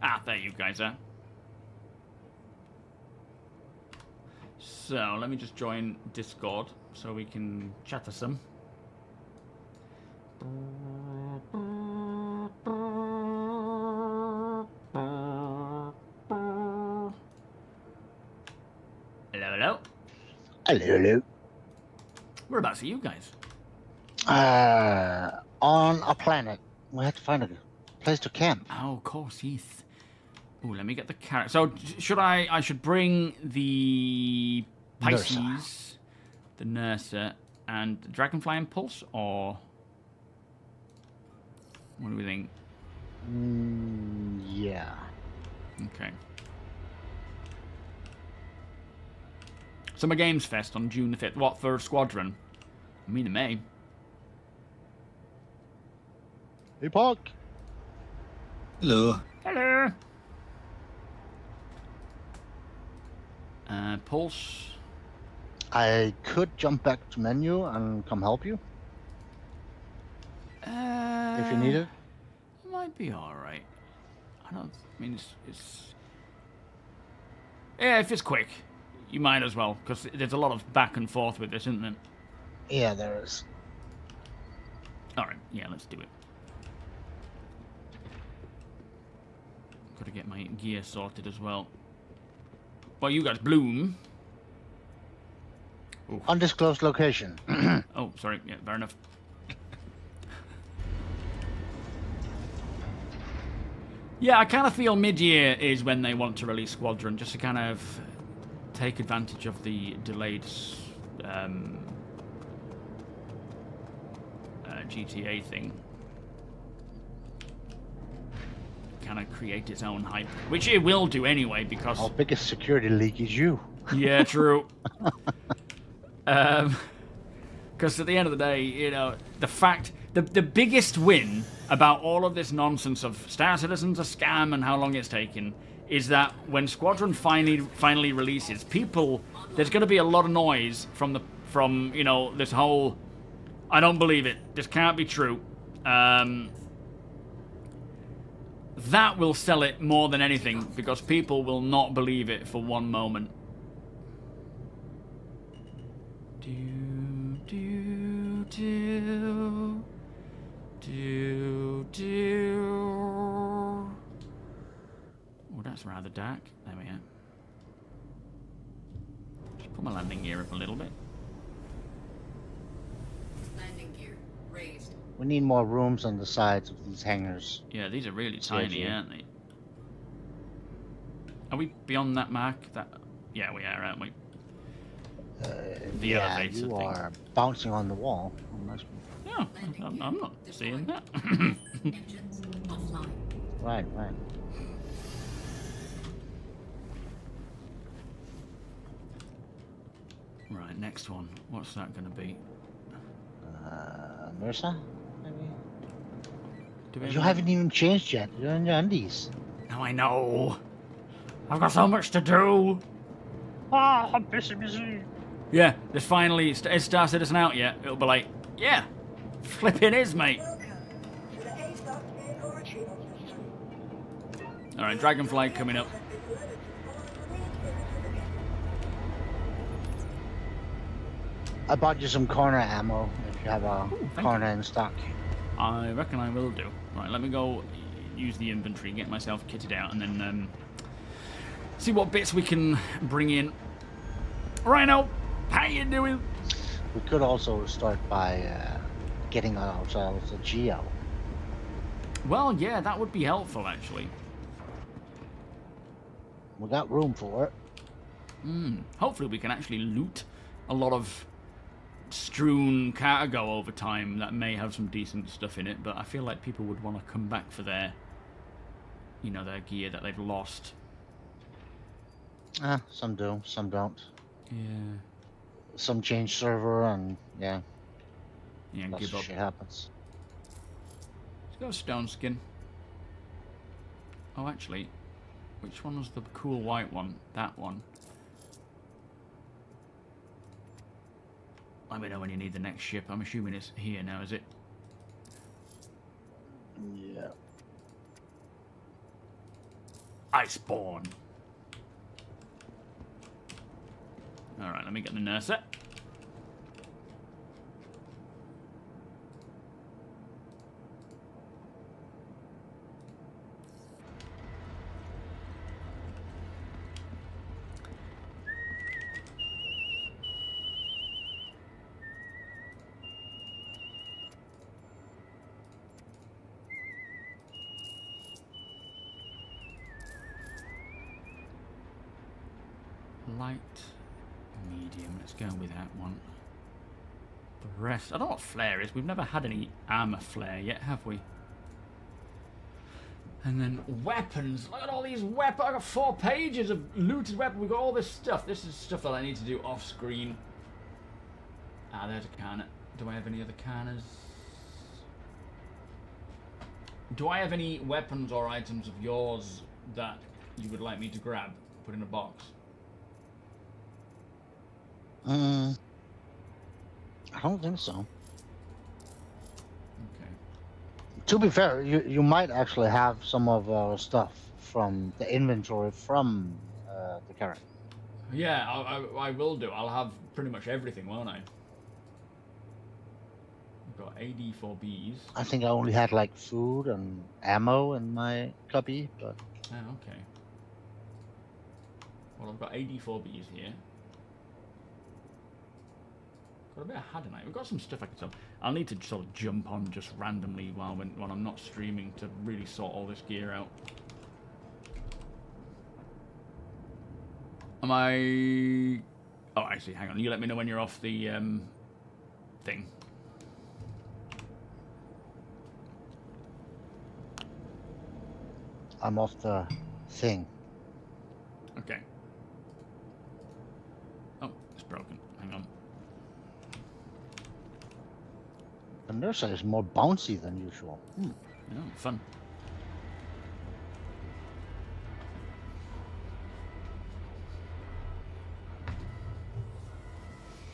Ah, there you guys are. So, let me just join Discord so we can chatter some. Hello, hello. Hello, hello. Whereabouts are you guys? On a planet. We have to find a place to camp. Oh, of course, Heath. Oh, let me get the character. So, should I should bring the Pisces, Nursa. the Nursa, and the Dragonfly Impulse, or what do we think? Yeah. Okay. Summer Games Fest on June the 5th. What, for Squadron? I mean, in May. Hey, Park. Hello. Hello. Pulse. I could jump back to menu and come help you if you need it. Might be alright. I mean, it's... Yeah, if it's quick, you might as well, because there's a lot of back and forth with this, isn't there? Yeah, there is. Alright, yeah, let's do it. Gotta get my gear sorted as well. Well, you guys, Bloom. Ooh. Undisclosed location. Oh, sorry, yeah, fair enough. Yeah, I kind of feel mid-year is when they want to release Squadron, just to kind of take advantage of the delayed GTA thing. Kind of create its own hype, which it will do anyway, because... Our biggest security leak is you. Yeah, true. Because at the end of the day, you know, the biggest win about all of this nonsense of Star Citizen's a scam and how long it's taken is that when Squadron finally releases, there's going to be a lot of noise from you know, this whole, I don't believe it, this can't be true. That will sell it more than anything, because people will not believe it for one moment. Oh, that's rather dark. There we are. Just put my landing gear up a little bit. Landing gear raised. We need more rooms on the sides of these hangars. Yeah, these are really CIG. tiny, aren't they? Are we beyond that mark? Yeah, we are, aren't we? The yeah, elevator you thing. are bouncing on the wall. No, I'm not seeing that. Engines offline. Right. Right, next one. What's that going to be? Nursa, maybe? Do we You haven't even changed yet. You're in your undies. Now I know. I've got so much to do. Ah, I'm busy. Yeah, there's finally... Is Star Citizen out yet? It'll be like, yeah, flipping is, mate. Alright, Dragonfly coming up. I bought you some corner ammo if you have a thank corner in stock. I reckon I will do. Right, let me go use the inventory, get myself kitted out, and then see what bits we can bring in. Rhino, how you doing? We could also start by getting ourselves a Geo. Well, yeah, that would be helpful, actually. We got room for it. Hopefully we can actually loot a lot of strewn cargo over time that may have some decent stuff in it, but I feel like people would want to come back for their, you know, their gear that they've lost. Some do, some don't. Yeah. Some change server and Yeah, lots give of up. shit happens. Let's go stone skin. Oh, actually, which one was the cool white one? That one. Let me know when you need the next ship. I'm assuming it's here now, is it? Yeah. Iceborne. Alright, let me get the nurser. Light, medium, let's go with that one. The rest, I don't know what flare is. We've never had any armor flare yet, have we? And then weapons. Look at all these weapons. I got 4 pages of looted weapons. We've got all this stuff. This is stuff that I need to do off screen. Ah, there's a cannon. Do I have any other cannons? Do I have any weapons or items of yours that you would like me to grab, put in a box? I don't think so. Okay. To be fair, you might actually have some of our stuff from the inventory from the current. Yeah, I will do. I'll have pretty much everything, won't I? I've got AD4Bs. I think I only had like food and ammo in my copy, but... Oh, okay. Well, I've got AD4Bs here. Got a bit of Hadonite. We've got some stuff I can sell. I'll need to sort of jump on just randomly while I'm not streaming to really sort all this gear out. Am I... Oh, actually, hang on. You let me know when you're off the thing. I'm off the thing. Okay. Oh, it's broken. Hang on. The nursery is more bouncy than usual. Yeah, fun.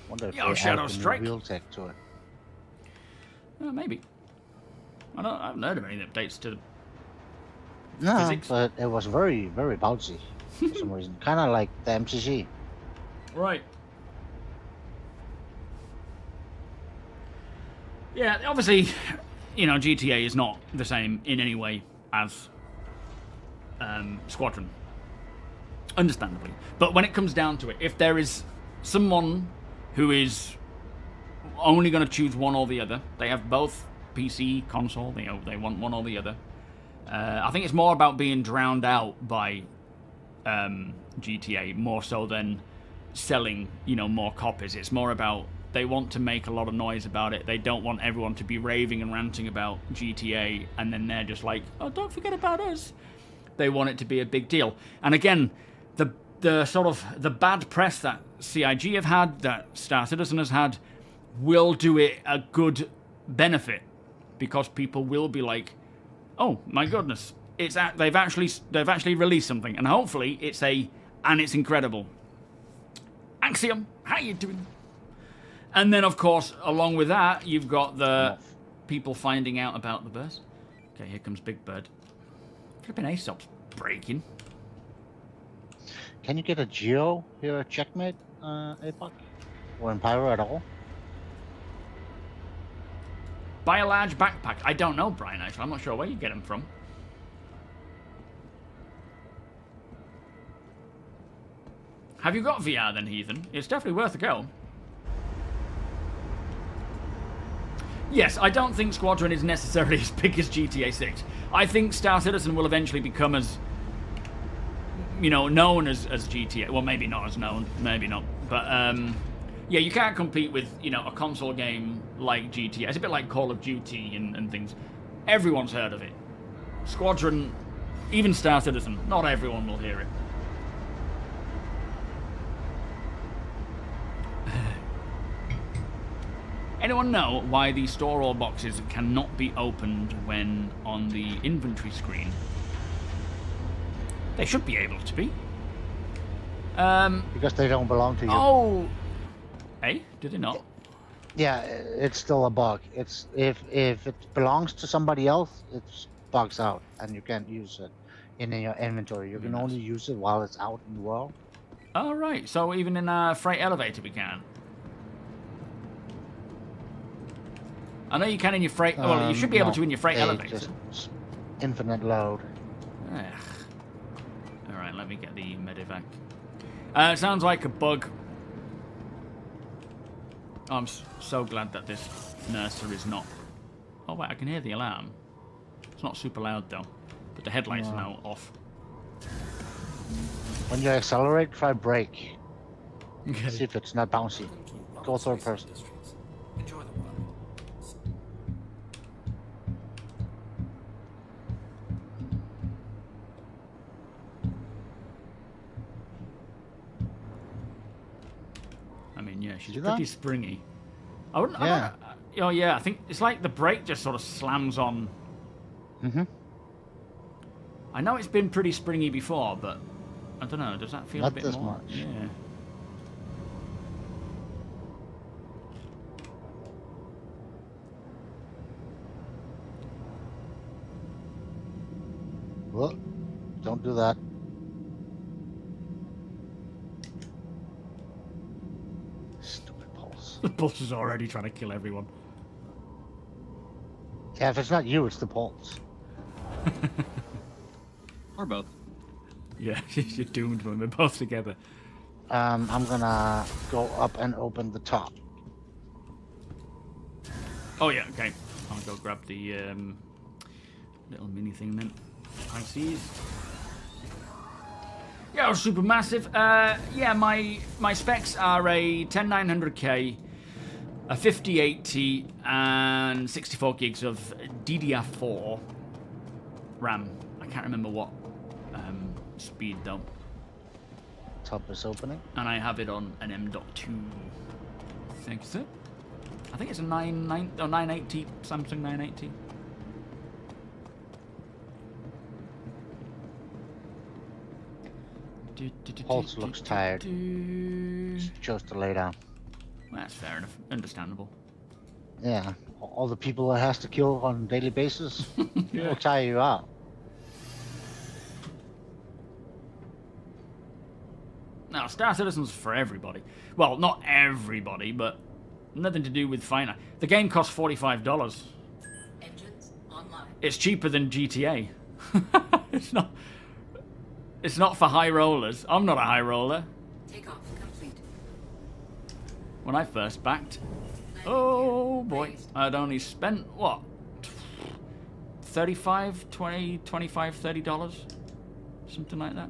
Wonder if Yo, they Shadow added the new Strike. wheel tech to it. Maybe. I haven't heard of any updates to No, physics. but it was very, very bouncy for some reason. Kind of like the MCC. Right. Yeah, obviously, you know, GTA is not the same in any way as Squadron. Understandably. But when it comes down to it, if there is someone who is only going to choose one or the other, they have both PC, console, they want one or the other. I think it's more about being drowned out by GTA, more so than selling, you know, more copies. It's more about they want to make a lot of noise about it. They don't want everyone to be raving and ranting about GTA, and then they're just like, oh, don't forget about us. They want it to be a big deal. And again, the sort of the bad press that CIG have had, that Star Citizen has had, will do it a good benefit, because people will be like, oh my goodness, they've actually released something, and hopefully it's incredible. Axiom, how you doing? And then, of course, along with that, you've got the people finding out about the burst. Okay, here comes Big Bird. Flipping Aesop's breaking. Can you get a Geo here at Checkmate, APOC? Or in Pyro at all? Buy a large backpack. I don't know, Brian, actually. I'm not sure where you get them from. Have you got VR then, Heathen? It's definitely worth a go. Yes, I don't think Squadron is necessarily as big as GTA 6. I think Star Citizen will eventually become as, you know, known as GTA. Well, maybe not as known, maybe not. But, yeah, you can't compete with, you know, a console game like GTA. It's a bit like Call of Duty and things. Everyone's heard of it. Squadron, even Star Citizen, not everyone will hear it. Anyone know why the store all boxes cannot be opened when on the inventory screen? They should be able to be. Because they don't belong to you. Oh! Hey, did they not? Yeah, it's still a bug. It's if it belongs to somebody else, it bugs out, and you can't use it in your inventory. You can only use it while it's out in the world. Oh, right. So even in a freight elevator we can. I know you can in your freight... well, you should be able No, to in your freight they elevator. just infinite load. Ugh. Alright, let me get the medevac. It sounds like a bug. Oh, I'm so glad that this nursery is not... Oh, wait, I can hear the alarm. It's not super loud, though. But the headlights are now off. When you accelerate, try brake. Okay. See if it's not bouncy. Go third person. Enjoy the ride. I mean, yeah, she's See pretty that? springy. I wouldn't... I Yeah. don't, oh, yeah, I think it's like the brake just sort of slams on. Mm-hmm. I know it's been pretty springy before, but I don't know. Does that feel Not a bit this more? much. Yeah. Well, don't do that. Stupid pulse. The pulse is already trying to kill everyone. Yeah, if it's not you, it's the pulse. Or both. Yeah, you're doomed when we're both together. I'm gonna go up and open the top. Oh yeah, okay. I'll go grab the little mini thing then. I see. Yeah, super massive. Yeah, my specs are a 10900K, a 5080, and 64 gigs of DDR4 RAM. I can't remember what speed though. Top is opening. And I have it on an M.2. Thank you, sir. I think it's a 980, Samsung 980. Pulse looks tired. Chose to lay down. That's fair enough. Understandable. Yeah, all the people it has to kill on a daily basis will tire you out. Now, Star Citizen's for everybody. Well, not everybody, but nothing to do with finance. The game costs $45. Engines online. It's cheaper than GTA. It's not. It's not for high rollers. I'm not a high roller. Takeoff complete. When I first backed, Landing oh gear boy, raised. I'd only spent what? 35, 20, 25, $30? Something like that.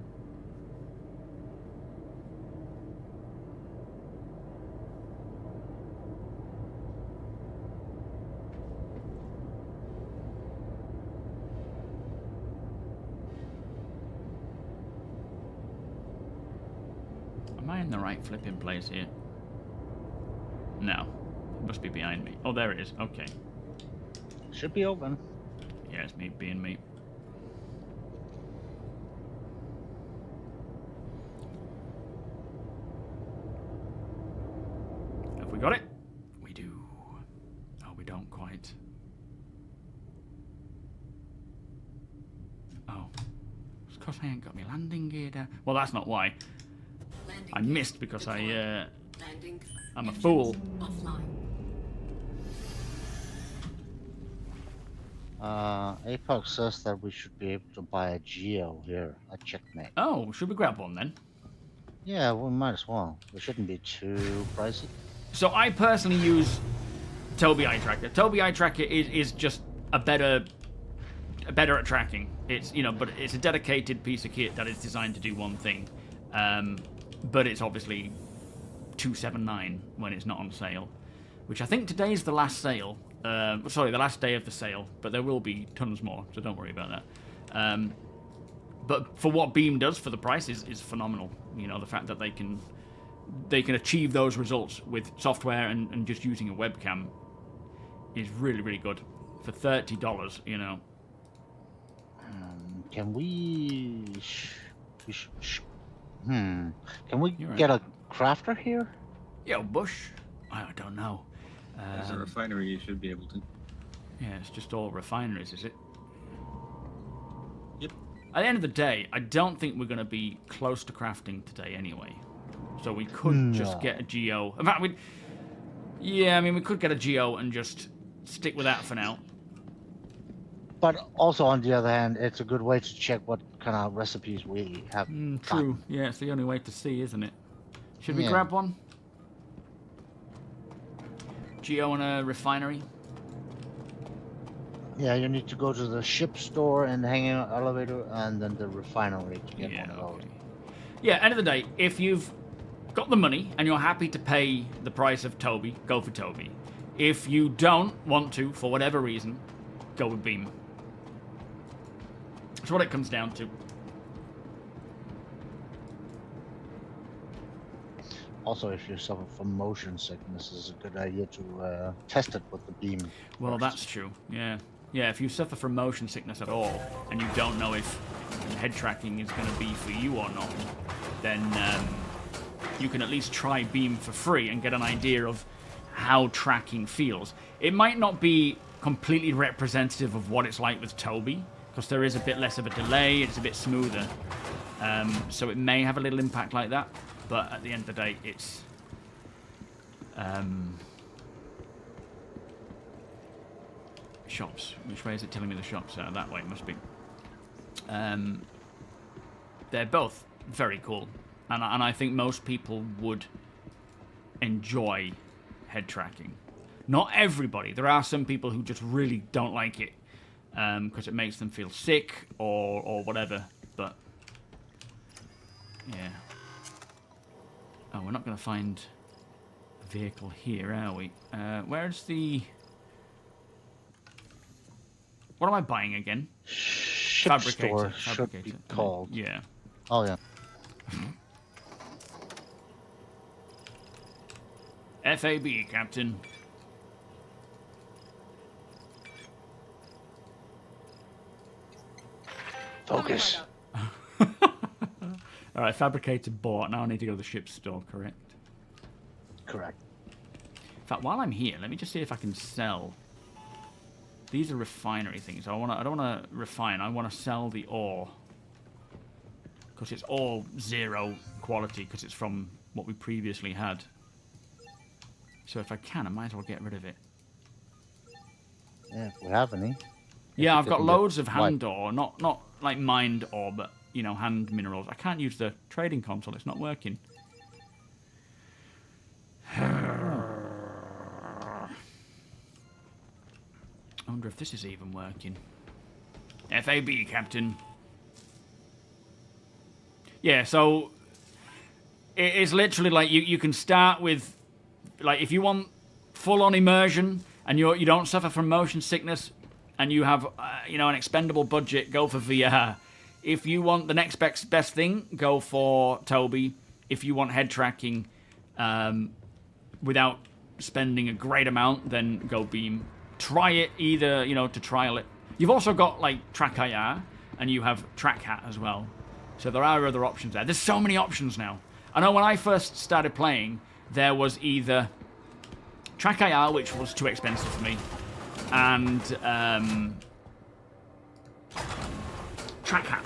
Am I in the right flipping place here? No. It must be behind me. Oh, there it is. Okay. Should be open. Yeah, it's me being me. Have we got it? We do. Oh, we don't quite. Oh. It's because I ain't got my landing gear down. Well, that's not why. Landing I gear missed because deployed. Landing. I'm a Engines fool. Offline. Apex says that we should be able to buy a Geo here, a checkmate. Oh, should we grab one then? Yeah, we might as well. It shouldn't be too pricey. So I personally use TOBII eye tracker. TOBII eye tracker is just better at tracking. It's but it's a dedicated piece of kit that is designed to do one thing. But it's obviously $279 when it's not on sale, which I think today's the last sale. Sorry, the last day of the sale, but there will be tons more, so don't worry about that. But for what Beam does for the price is phenomenal. The fact that they can achieve those results with software and just using a webcam is really, really good. For $30, Can we? Can we You're right. get a crafter here? Yo, Bush. I don't know. As a refinery, you should be able to. Yeah, it's just all refineries, is it? Yep. At the end of the day, I don't think we're going to be close to crafting today anyway. So we could just get a geo. In fact, yeah, I mean, we could get a geo and just stick with that for now. But also, on the other hand, it's a good way to check what kind of recipes we have. True. Yeah, it's the only way to see, isn't it? Should we Yeah. grab one? Geo and a refinery? Yeah, you need to go to the ship store and the hanging elevator, and then the refinery to get Yeah, one of those. okay. Yeah, end of the day, if you've got the money and you're happy to pay the price of TOBII, go for TOBII. If you don't want to, for whatever reason, go with Beam. That's what it comes down to. Also, if you suffer from motion sickness, it's a good idea to test it with the beam. Well, first. that's true, yeah. Yeah, if you suffer from motion sickness at all, and you don't know if head tracking is going to be for you or not, then you can at least try Beam for free and get an idea of how tracking feels. It might not be completely representative of what it's like with TOBII, because there is a bit less of a delay, it's a bit smoother. So it may have a little impact like that, but at the end of the day, it's... shops. Which way is it telling me the shops are? That way it must be. They're both very cool. And I think most people would enjoy head tracking. Not everybody. There are some people who just really don't like it because it makes them feel sick or whatever. But, yeah. Oh, we're not going to find a vehicle here, are we? Where's the... What am I buying again? Ship store should be called. Yeah. Oh, yeah. FAB, Captain. Focus. Alright, fabricator bought. Now I need to go to the ship store, correct? Correct. In fact, while I'm here, let me just see if I can sell. These are refinery things. I don't want to refine. I want to sell the ore. Because it's all 0 quality, because it's from what we previously had. So if I can, I might as well get rid of it. Yeah, if we have any. Yeah, I've got can loads get of hand ore. Not like mined ore, but, you know, hand minerals. I can't use the trading console. It's not working. I wonder if this is even working. FAB, Captain. Yeah, so it's literally like you can start with, like, if you want full-on immersion and you don't suffer from motion sickness and you have, you know, an expendable budget, go for VR. If you want the next best thing, go for TOBII. If you want head tracking without spending a great amount, then go Beam. Try it either, you know, to trial it. You've also got, like, Track IR, and you have Track Hat as well. So there are other options there. There's so many options now. I know when I first started playing, there was either Track IR, which was too expensive for me, and Track Hat,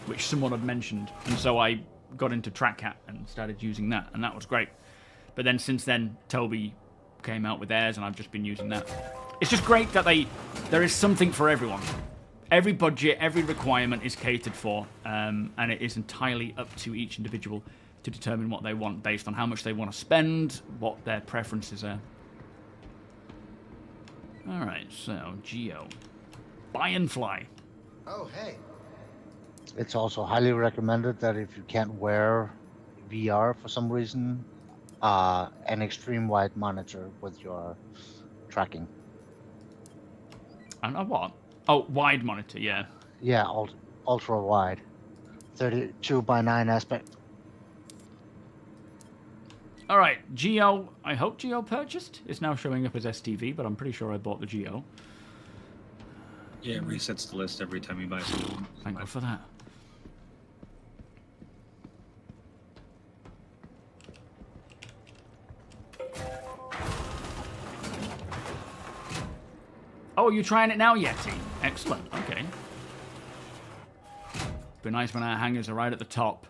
which someone had mentioned. And so I got into Track Hat and started using that, and that was great. But then since then, TOBII came out with theirs, and I've just been using that. It's just great that there is something for everyone. Every budget, every requirement is catered for, and it is entirely up to each individual to determine what they want based on how much they want to spend, what their preferences are. Alright, so, Geo. Buy and fly. Oh, hey. It's also highly recommended that if you can't wear VR for some reason, an extreme wide monitor with your tracking. And a what? Oh, wide monitor, yeah. Yeah, ultra wide. 32:9 aspect. Alright, Geo. I hope Geo purchased. It's now showing up as STV, but I'm pretty sure I bought the Geo. Yeah, it resets the list every time you buy something. Thank God for that. Oh, are you trying it now, Yeti? Excellent. Okay. Be nice when our hangars are right at the top.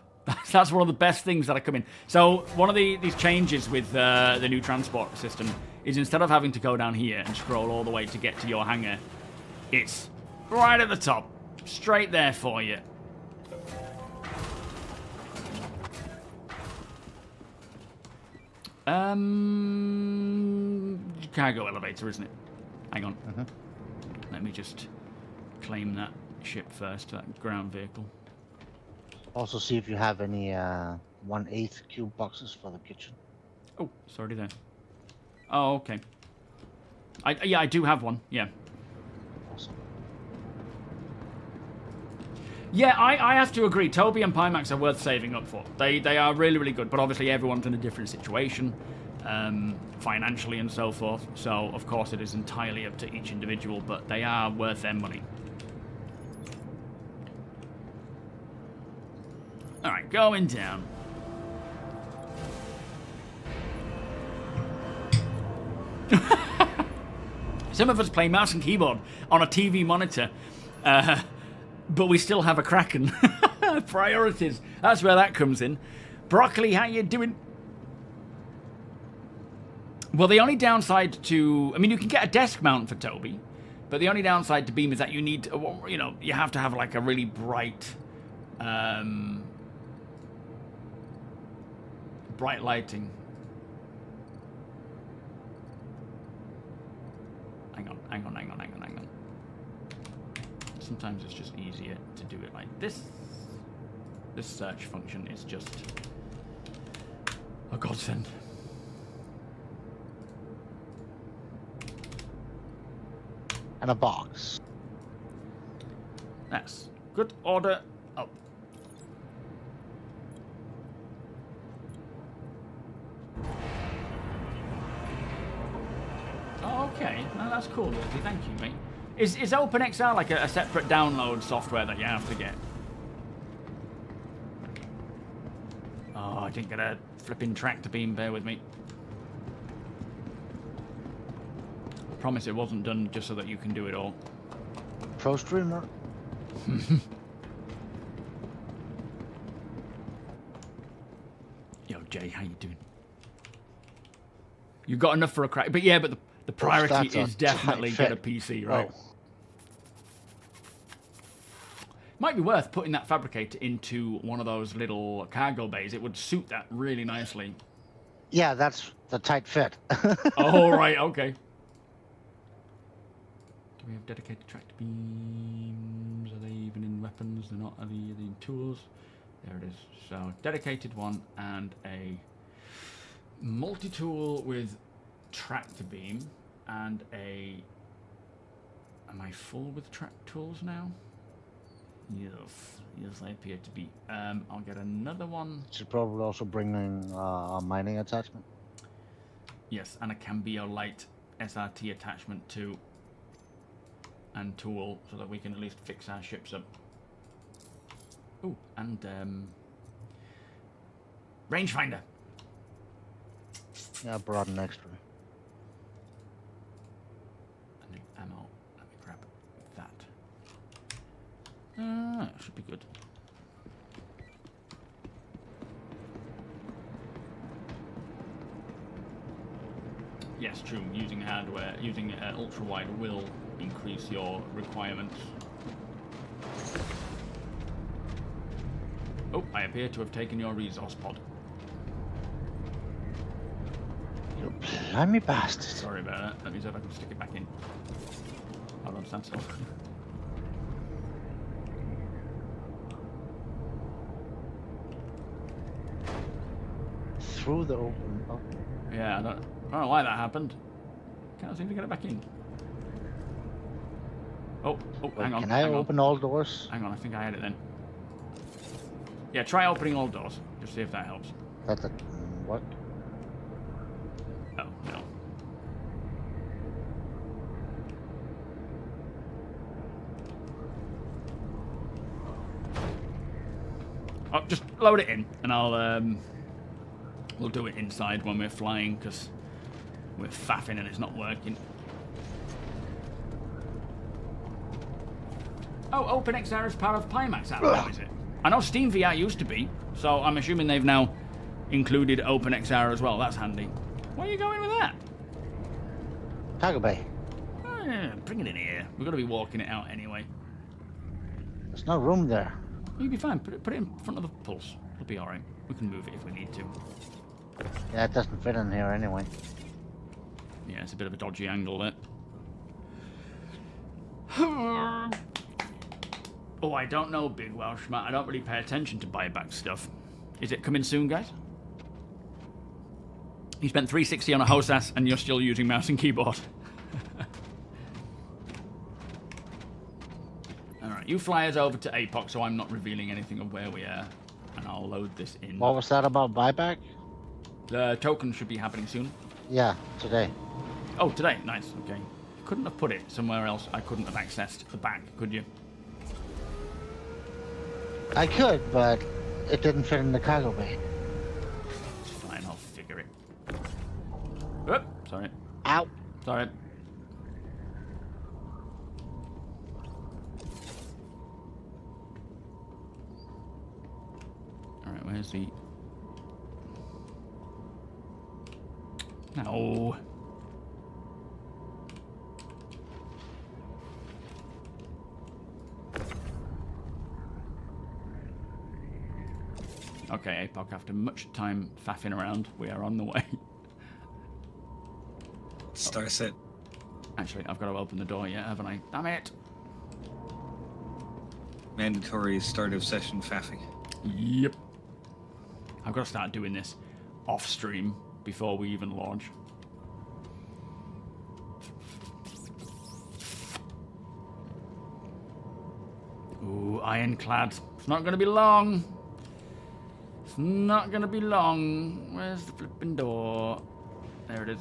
That's one of the best things that are coming. So one of these changes with the new transport system is instead of having to go down here and scroll all the way to get to your hangar, it's right at the top, straight there for you. Cargo elevator, isn't it? Hang on. Let me just claim that ship first, that ground vehicle. Also see if you have any 1/8 cube boxes for the kitchen. Oh, it's already there. Oh, okay. Yeah, I do have one. Yeah. Awesome. Yeah, I have to agree. TOBII and PIMAX are worth saving up for. They are really, really good. But obviously, everyone's in a different situation, financially and so forth. So, of course, it is entirely up to each individual. But they are worth their money. All right, going down. Some of us play mouse and keyboard on a TV monitor, but we still have a Kraken. Priorities. That's where that comes in. Broccoli, how you doing? Well, the only downside to... I mean, you can get a desk mount for TOBII, but the only downside to Beam is that you need... You know, you have to have, like, a really bright... bright lighting. Hang on. Sometimes it's just easier to do it like this. This search function is just a godsend. And a box. That's good. Order up. Oh, okay. No, that's cool, Lizzie. Thank you, mate. Is OpenXR like a separate download software that you have to get? Oh, I didn't get a flipping tractor beam. Bear with me. I promise it wasn't done just so that you can do it all. Pro streamer. Yo, Jay, how you doing? You got enough for a crack, but yeah, but the priority is definitely get a PC, right? Oh. Might be worth putting that fabricator into one of those little cargo bays. It would suit that really nicely. Yeah, that's the tight fit. Oh, right, okay. Do we have dedicated tractor beams? Are they even in weapons? They're not. Are they in tools? There it is. So, dedicated one and a multi-tool with tractor beam and a... Am I full with track tools now? Yes, I appear to be. I'll get another one. Should probably also bring in a mining attachment. Yes, and a Cambio light SRT attachment too. And tool, so that we can at least fix our ships up. Oh, and rangefinder. Yeah, I brought an extra. And the ammo. Let me grab that. That should be good. Yes, true. Using hardware, using ultra wide will increase your requirements. Oh, I appear to have taken your resource pod. You blimey bastard. Sorry about that. Let me see if I can stick it back in. Hold on, stand still. Through the open. Oh. Yeah, I don't know why that happened. Can't seem to get it back in. Oh, Wait, hang on. can I open all doors? Hang on, I think I had it then. Yeah, try opening all doors. Just see if that helps. That's a what? Oh, no. Oh, just load it in, and we'll do it inside when we're flying, because we're faffing and it's not working. Oh, OpenXR is part of PIMAX app now, is it? I know Steam VR used to be, so I'm assuming they've now included OpenXR as well. That's handy. Where are you going with that? Cargo bay. Oh, yeah, bring it in here. We're going to be walking it out anyway. There's no room there. You'll be fine. Put it in front of the pulse. It'll be alright. We can move it if we need to. Yeah, it doesn't fit in here anyway. Yeah, it's a bit of a dodgy angle there. Oh, I don't know, Big Welshman. I don't really pay attention to buyback stuff. Is it coming soon, guys? You spent $360 on a hostess and you're still using mouse and keyboard. Alright, you fly us over to APOC so I'm not revealing anything of where we are. And I'll load this in. What was that about buyback? The token should be happening soon. Yeah, today. Oh, today. Nice. Okay. You couldn't have put it somewhere else. I couldn't have accessed the back, could you? I could, but it didn't fit in the cargo bay. It's fine. I'll figure it. Oh, sorry. Ow. Sorry. Alright, where's the... No. Okay, APOC, after much time faffing around, we are on the way. Star set. Actually, I've got to open the door yet, haven't I? Damn it! Mandatory start of session faffing. Yep. I've got to start doing this off stream before we even launch. Ooh, ironclad. It's not going to be long. It's not going to be long. Where's the flipping door? There it is.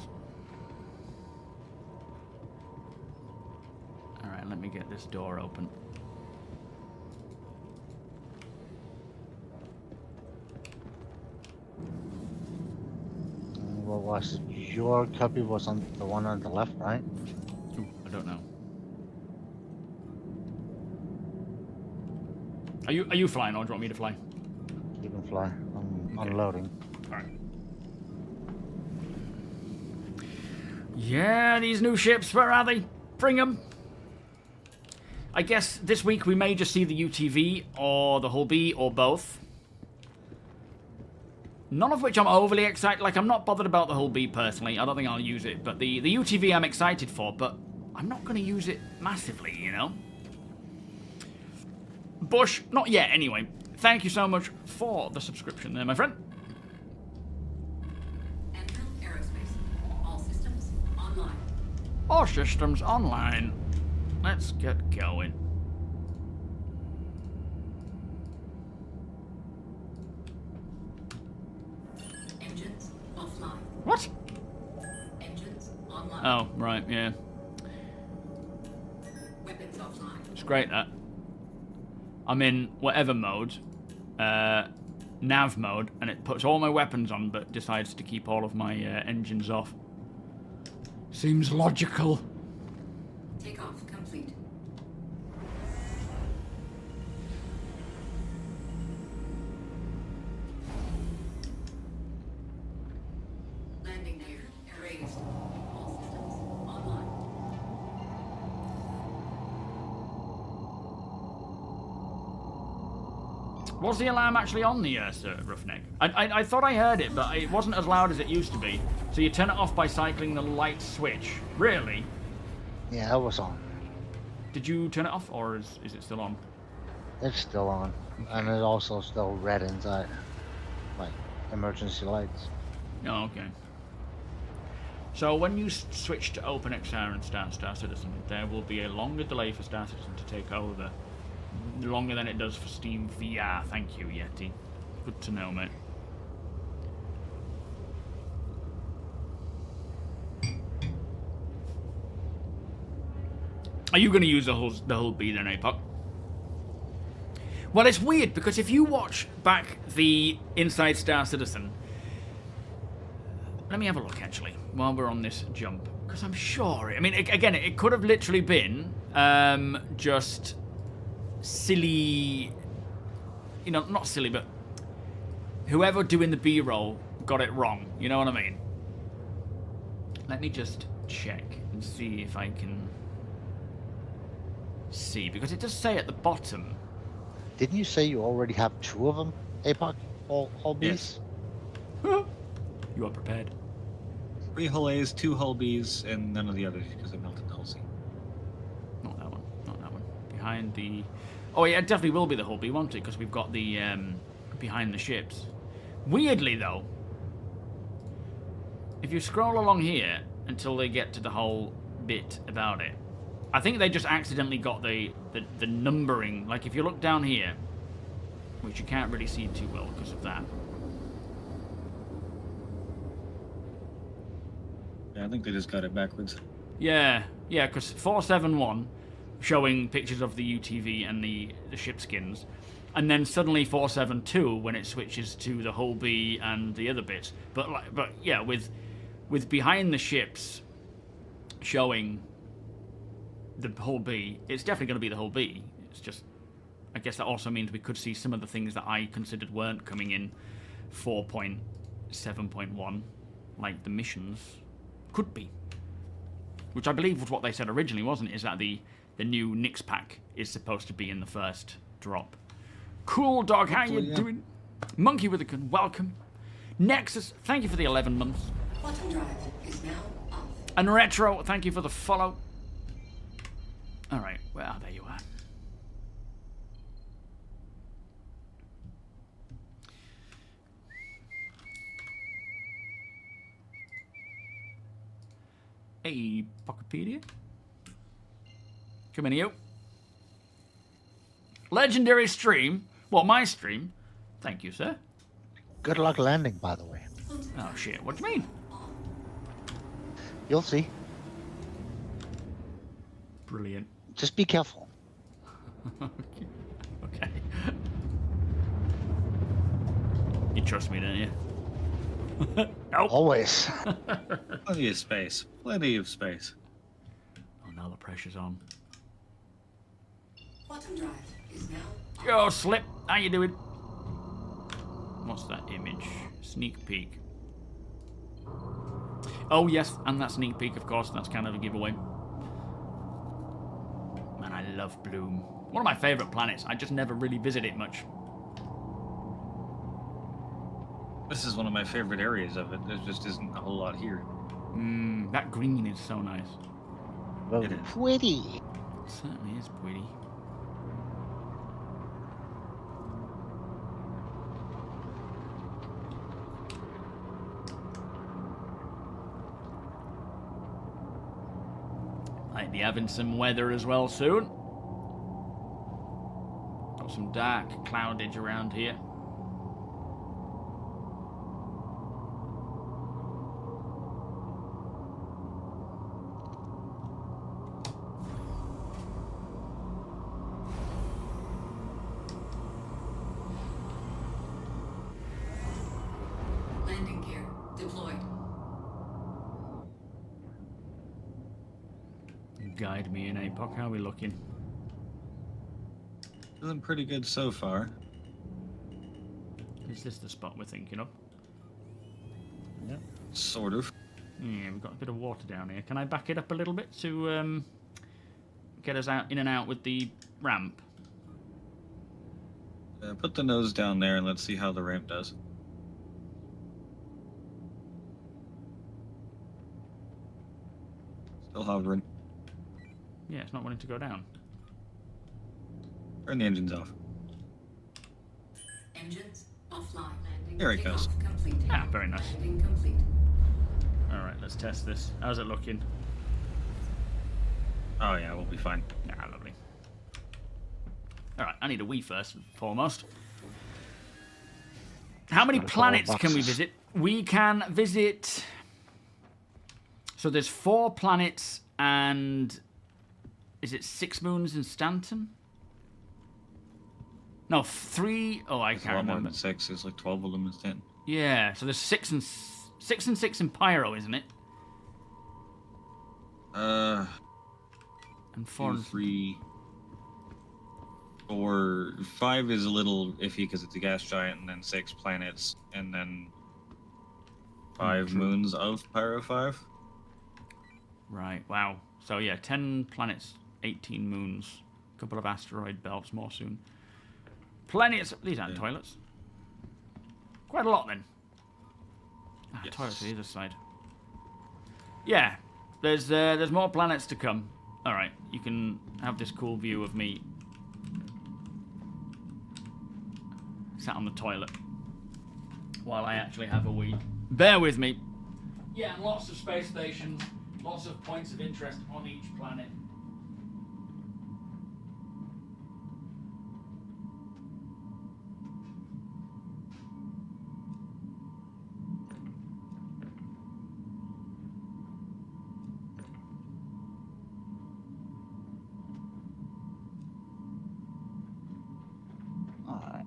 Alright, let me get this door open. What was it? Your copy was on the one on the left, right? Ooh, I don't know. Are you flying, or do you want me to fly? You can fly. I'm Okay. unloading. Alright. Yeah, these new ships, where are they? Bring them. I guess this week we may just see the UTV or the Hull B or both. None of which I'm overly excited. Like, I'm not bothered about the Hull B personally. I don't think I'll use it. But the UTV I'm excited for, but I'm not going to use it massively, you know? Bush, not yet anyway. Thank you so much for the subscription there, my friend. Enfield Aerospace. All systems online. All systems online. Let's get going. Engines offline. What? Engines online. Oh, right, yeah. Weapons offline. It's great, that. I'm in whatever mode, nav mode, and it puts all my weapons on, but decides to keep all of my engines off. Seems logical. Takeoff complete. Landing gear erased. All systems online. Was the alarm actually on the Roughneck? I thought I heard it, but it wasn't as loud as it used to be. So you turn it off by cycling the light switch. Really? Yeah, it was on. Did you turn it off, or is it still on? It's still on. And it's also still red inside. Like emergency lights. Oh, okay. So when you switch to OpenXR and start Star Citizen, there will be a longer delay for Star Citizen to take over. Longer than it does for Steam VR. Thank you, Yeti. Good to know, mate. Are you going to use the whole B then, APOC? Well, it's weird, because if you watch back the Inside Star Citizen... Let me have a look, actually, while we're on this jump. Because I'm sure... I mean, again, it could have literally been just silly, not silly, but whoever doing the B-roll got it wrong. You know what I mean? Let me just check and see if I can see, because it does say at the bottom. Didn't you say you already have 2 of them, APOC? All Yes. You are prepared. 3 hull A's, 2 hull B's, and none of the others because I melted the hull C. Not that one. Not that one. Behind the... Oh, yeah, it definitely will be the hull B, won't it? Because we've got the behind the ships. Weirdly, though, if you scroll along here until they get to the whole bit about it, I think they just accidentally got the numbering. Like, if you look down here, which you can't really see too well because of that. Yeah, I think they just got it backwards. Yeah, because 471 showing pictures of the UTV and the ship skins, and then suddenly 472 when it switches to the hull B and the other bits. But yeah, with behind the ships showing the hull B, it's definitely going to be the hull B. It's just, I guess that also means we could see some of the things that I considered weren't coming in 4.7.1, like the missions. Could be. Which I believe was what they said originally, wasn't it? Is that the new Nix pack is supposed to be in the first drop. Cool Dog, how you doing? Monkey with a gun, welcome. Nexus, thank you for the 11 months. Quantum drive is now off. And Retro, thank you for the follow. Alright, well, there you are. Hey, Pocketpedia. Come in here. Legendary stream. Well, my stream. Thank you, sir. Good luck landing, by the way. Oh, shit. What do you mean? You'll see. Brilliant. Just be careful. Okay. You trust me, don't you? Nope. Always. Plenty of space. Plenty of space. Oh, now the pressure's on. Quantum drive is now off. Yo, Slip. How you doing? What's that image? Sneak peek. Oh, yes, and that sneak peek, of course. That's kind of a giveaway. Man, I love Bloom. One of my favourite planets. I just never really visit it much. This is one of my favorite areas of it. There just isn't a whole lot here. That green is so nice. Well, It is. pretty. It certainly is pretty. Might be having some weather as well soon. Got some dark cloudage around here. Landing gear deployed. Guide me in APOC. How are we looking? Doing pretty good so far. Is this the spot we're thinking of? Yeah. Sort of. Yeah, we've got a bit of water down here. Can I back it up a little bit to get us out in and out with the ramp? Put the nose down there and let's see how the ramp does. Still hovering. Yeah, it's not wanting to go down. Turn the engines off. Engines offline. Landing There it goes. takeoff complete. Ah, very nice. Landing complete. Alright, let's test this. How's it looking? Oh yeah, we'll be fine. Ah, lovely. Alright, I need a wee first and foremost. How many Gotta planets follow can we boxes. visit? We can visit... So there's 4 planets and... Is it 6 moons in Stanton? No, 3... Oh, I It's a can't lot more remember. than 6. There's like 12 of them instead. Yeah, so there's 6 and 6 in Pyro, isn't it? And 4 2, and 3, Or 5 is a little iffy because it's a gas giant, and then 6 planets, and then 5 true. moons of Pyro 5. Right, wow. So yeah, 10 planets, 18 moons, a couple of asteroid belts, more soon. Plenty of... These aren't toilets. Quite a lot, then. Yes. Toilets to the other side. Yeah, there's more planets to come. Alright, you can have this cool view of me sat on the toilet while I actually have a wee. Bear with me. Yeah, and lots of space stations, lots of points of interest on each planet. Alright.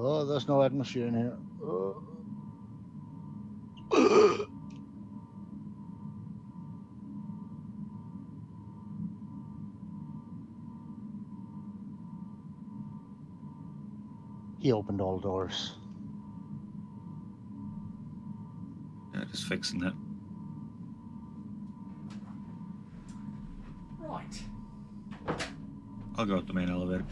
Oh, there's no atmosphere in here. Oh. He opened all doors. Yeah, just fixing that. Right. I'll go up the main elevator.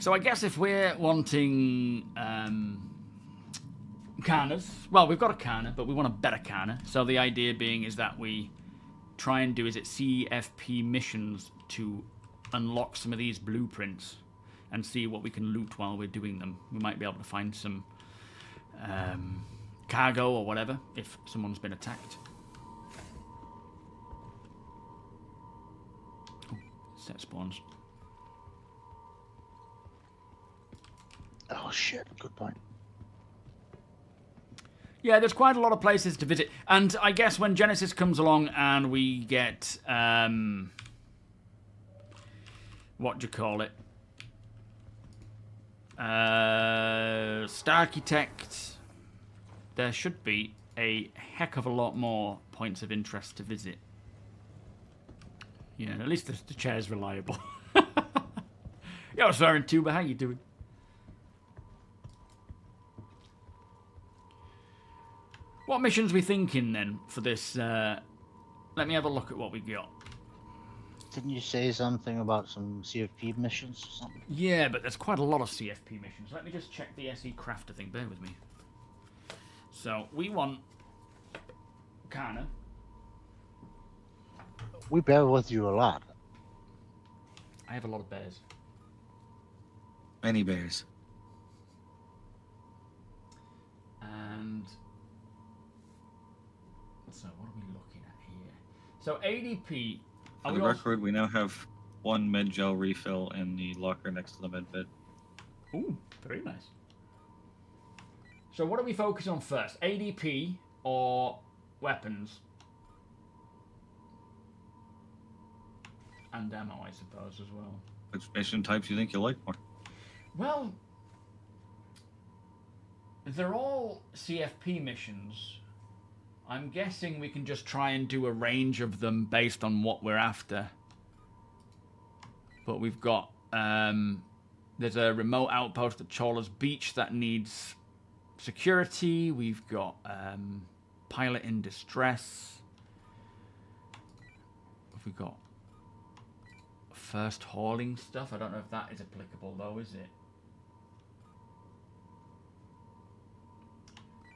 So I guess if we're wanting Karnas, well, we've got a Karna, but we want a better Karna. So the idea being is that we try and do, is it CFP missions to unlock some of these blueprints and see what we can loot while we're doing them. We might be able to find some cargo or whatever if someone's been attacked. Oh, set spawns. Oh shit, good point. Yeah, there's quite a lot of places to visit. And I guess when Genesis comes along and we get, what do you call it? Starcitizen, there should be a heck of a lot more points of interest to visit. Yeah, at least the chair's reliable. Yo, Swearing Tuba, how you doing? What missions we thinking then for this? Let me have a look at what we got. Didn't you say something about some CFP missions or something? Yeah, but there's quite a lot of CFP missions. Let me just check the SE Crafter thing. Bear with me. So we want Karna. We bear with you a lot. I have a lot of bears. Many bears. And so what are we looking at here? So ADP. For the record, we now have 1 med gel refill in the locker next to the med bed. Ooh, very nice. So what do we focus on first? ADP or weapons? And ammo, I suppose, as well. Which mission types you think you like more? Well, they're all CFP missions. I'm guessing we can just try and do a range of them based on what we're after. But we've got... there's a remote outpost at Chola's Beach that needs security. We've got pilot in distress. We've got first hauling stuff. I don't know if that is applicable though, is it?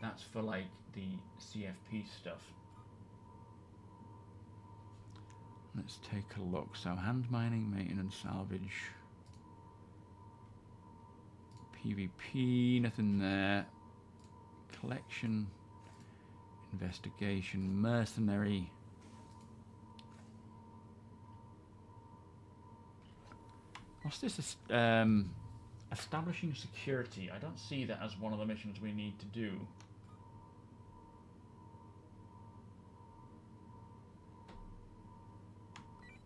That's for like the CFP stuff. Let's take a look. So hand mining, maintenance, salvage, PvP, nothing there. Collection, investigation, mercenary. What's this? Establishing security. I don't see that as one of the missions we need to do.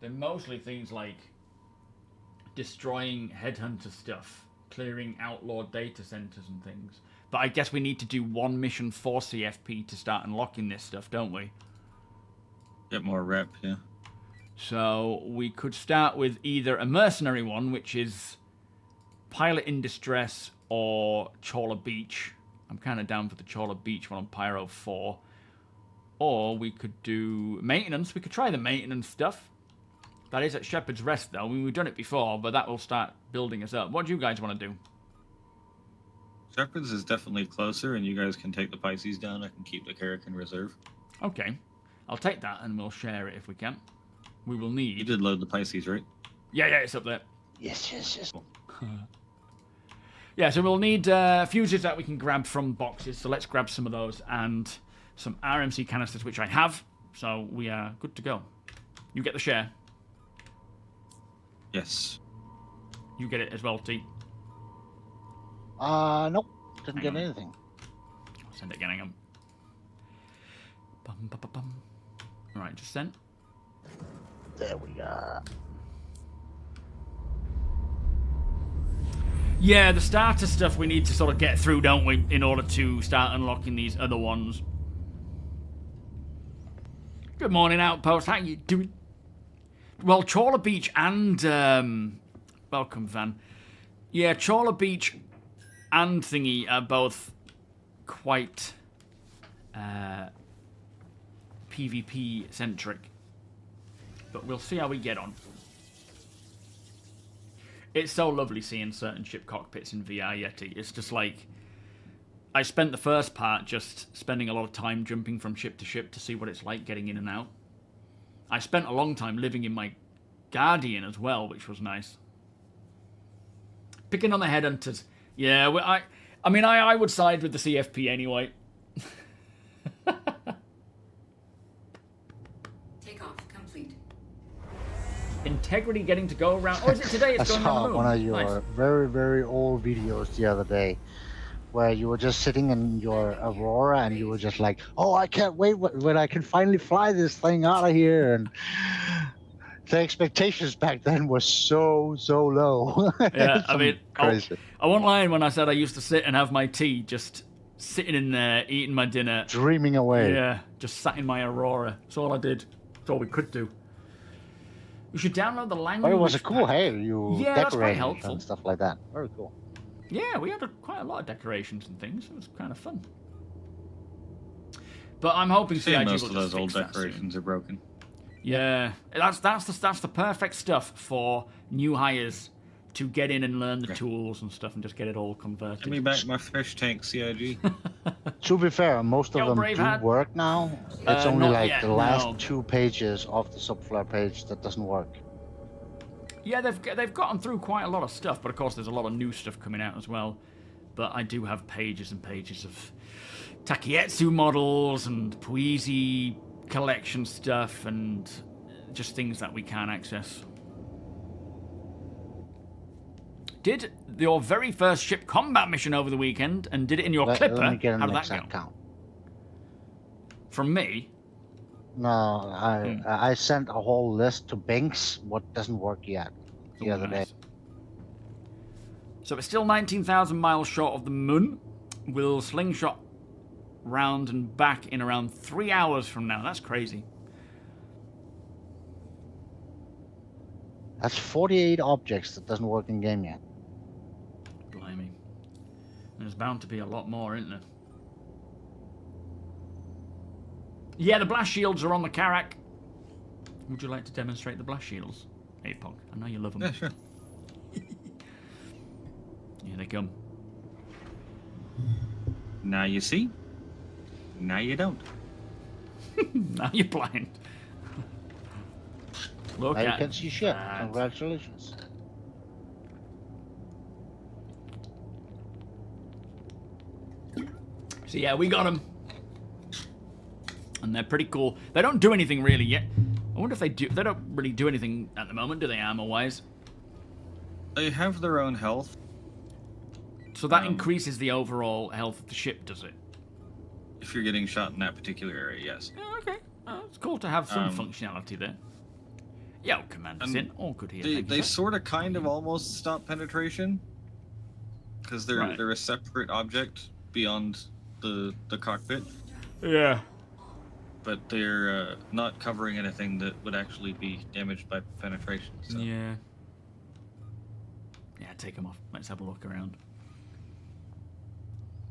They're mostly things like destroying headhunter stuff, clearing outlaw data centers and things. But I guess we need to do one mission for CFP to start unlocking this stuff, don't we? Get more rep, yeah. So we could start with either a mercenary one, which is Pilot in Distress or Chawla Beach. I'm kind of down for the Chawla Beach one on Pyro 4. Or we could do maintenance. We could try the maintenance stuff. That is at Shepherd's Rest, though. I mean, we've done it before, but that will start building us up. What do you guys want to do? Shepherd's is definitely closer, and you guys can take the Pisces down. I can keep the Carrick in reserve. Okay. I'll take that, and we'll share it if we can. We will need... You did load the Pisces, right? Yeah, it's up there. Yes. Yeah, so we'll need fuses that we can grab from boxes. So let's grab some of those and some RMC canisters, which I have. So we are good to go. You get the share. Yes. You get it as well, T. Nope. Didn't Hang get on. anything. I'll send it again, hang on. Bum, bum, bum, bum. Alright, just sent. There we go. Yeah, the starter stuff we need to sort of get through, don't we, in order to start unlocking these other ones. Good morning, Outpost. How you doing? Well, Chawla Beach and... welcome, Van. Yeah, Chawla Beach and Thingy are both quite PvP-centric. But we'll see how we get on. It's so lovely seeing certain ship cockpits in VR, Yeti. It's just like... I spent the first part just spending a lot of time jumping from ship to ship to see what it's like getting in and out. I spent a long time living in my Guardian as well, which was nice. Picking on the headhunters. Yeah, well, I mean, I would side with the CFP anyway. Takeoff complete. Integrity getting to go around. Oh, is it today? I It's going around saw the moon. one of your Nice. very, very old videos the other day where you were just sitting in your Aurora and you were just like, oh, I can't wait when I can finally fly this thing out of here. And the expectations back then were so low. Yeah, I mean, crazy. I won't lie when I said I used to sit and have my tea, just sitting in there, eating my dinner. Dreaming away. Yeah, just sat in my Aurora. That's all I did. That's all we could do. We should download the language. But it was a cool pack. hair. You Yeah, that's quite decorated helpful. and stuff like that. Very cool. Yeah, we had quite a lot of decorations and things. It was kind of fun. But I'm hoping See, CIG will most of just those fix old that soon. decorations are broken. Yeah, that's the perfect stuff for new hires to get in and learn the tools and stuff and just get it all converted. Give me back my fish tank, CIG. To be fair, most of Yo, them Braveheart. do work now. It's only not like yet, the last no. 2 pages of the subflare page that doesn't work. Yeah, they've gotten through quite a lot of stuff, but of course there's a lot of new stuff coming out as well. But I do have pages and pages of Takietsu models and Puisi collection stuff and just things that we can access. Did your very first ship combat mission over the weekend and did it in your Clipper? Let me get How an did that exact go? count. From me? No, I sent a whole list to Binks. What doesn't work yet? The Oh, other day. nice. So it's still 19,000 miles short of the moon. We'll slingshot round and back in around 3 hours from now. That's crazy. That's 48 objects that doesn't work in game yet. Blimey. There's bound to be a lot more, isn't there? Yeah, the blast shields are on the Carrack. Would you like to demonstrate the blast shields, APOC? I know you love them. Yeah, sure. Here they come. Now you see. Now you don't. Now you're blind. Look Now you at can see shit. that. Congratulations. So yeah, we got them. And they're pretty cool. They don't do anything really yet. I wonder if they do. They don't really do anything at the moment, do they, armor-wise? They have their own health. So that increases the overall health of the ship, does it? If you're getting shot in that particular area, yes. Yeah, okay. It's cool to have some Um, functionality there. Yeah, Commander's in. All good here. thank you, They sir. sort of, kind of, almost stop penetration because Right. they're a separate object beyond the cockpit, Yeah. but they're not covering anything that would actually be damaged by penetration. So. Yeah. Yeah, take them off. Let's have a look around.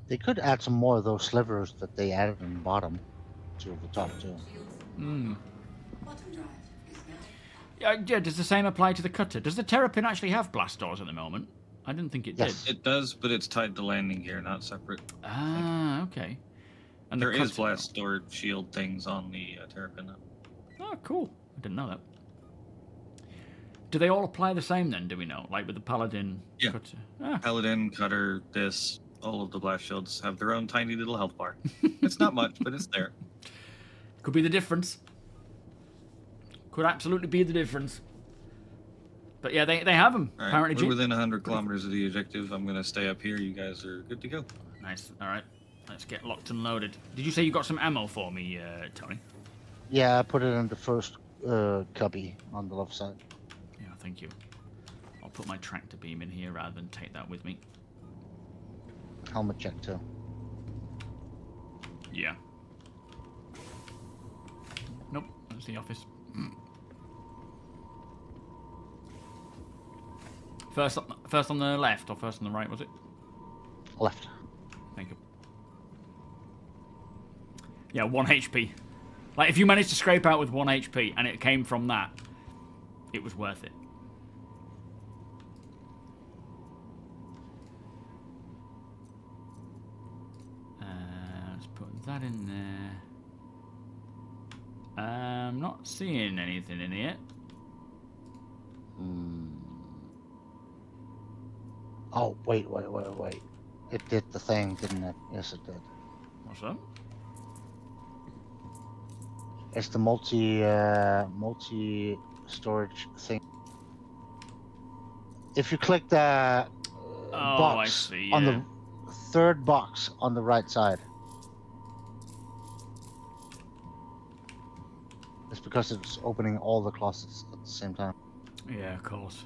They could add some more of those slivers that they added in the bottom to the top too. Shields. Hmm. Bottom drive is now. Yeah, does the same apply to the cutter? Does the Terrapin actually have blast doors at the moment? I didn't think it Yes. did. It does, but it's tied to landing gear, not separate. Ah, okay. And There the is cutter- blast door shield things on the Terrapin. Oh, cool. I didn't know that. Do they all apply the same then, do we know? Like with the Paladin Yeah. cutter? Ah, Paladin, Cutter, this, all of the blast shields have their own tiny little health bar. It's not much, but it's there. could be the difference. Could absolutely be the difference. But yeah, they have them. All right, Apparently, we're Jim. within 100 kilometers of the objective. I'm going to stay up here. You guys are good to go. Nice. All right. Let's get locked and loaded. Did you say you got some ammo for me, Tony? Yeah, I put it in the first cubby on the left side. Yeah, thank you. I'll put my tractor beam in here rather than take that with me. Helmet check too. Yeah. Nope, that's the office. First on the left or first on the right, was it? Left. Thank you. Yeah, 1 HP. Like, if you managed to scrape out with 1 HP and it came from that, it was worth it. Let's put that in there. I'm not seeing anything in here. Oh, wait. It did the thing, didn't it? Yes, it did. What's that? It's the multi storage thing. If you click the Oh, box I see, on yeah. the third box on the right side, it's because it's opening all the closets at the same time. Yeah, of course.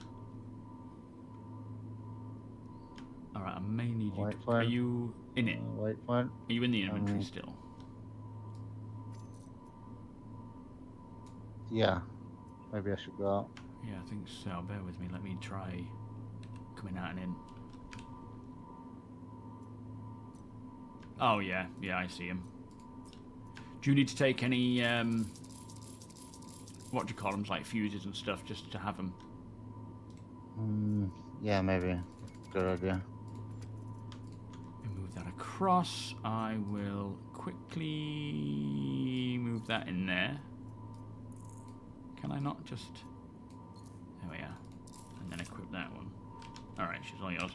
Alright, I may need you Wait to... for Are it. you in it? Wait, what? Are you in the inventory Um, still? Yeah. Maybe I should go out. Yeah, I think so. Bear with me. Let me try coming out and in. Oh, yeah. Yeah, I see him. Do you need to take any, what do you call them? Like fuses and stuff, just to have them? Yeah, maybe. Good idea. Let me move that across. I will quickly move that in there. Can I not just... There we are. And then equip that one. Alright, she's all yours.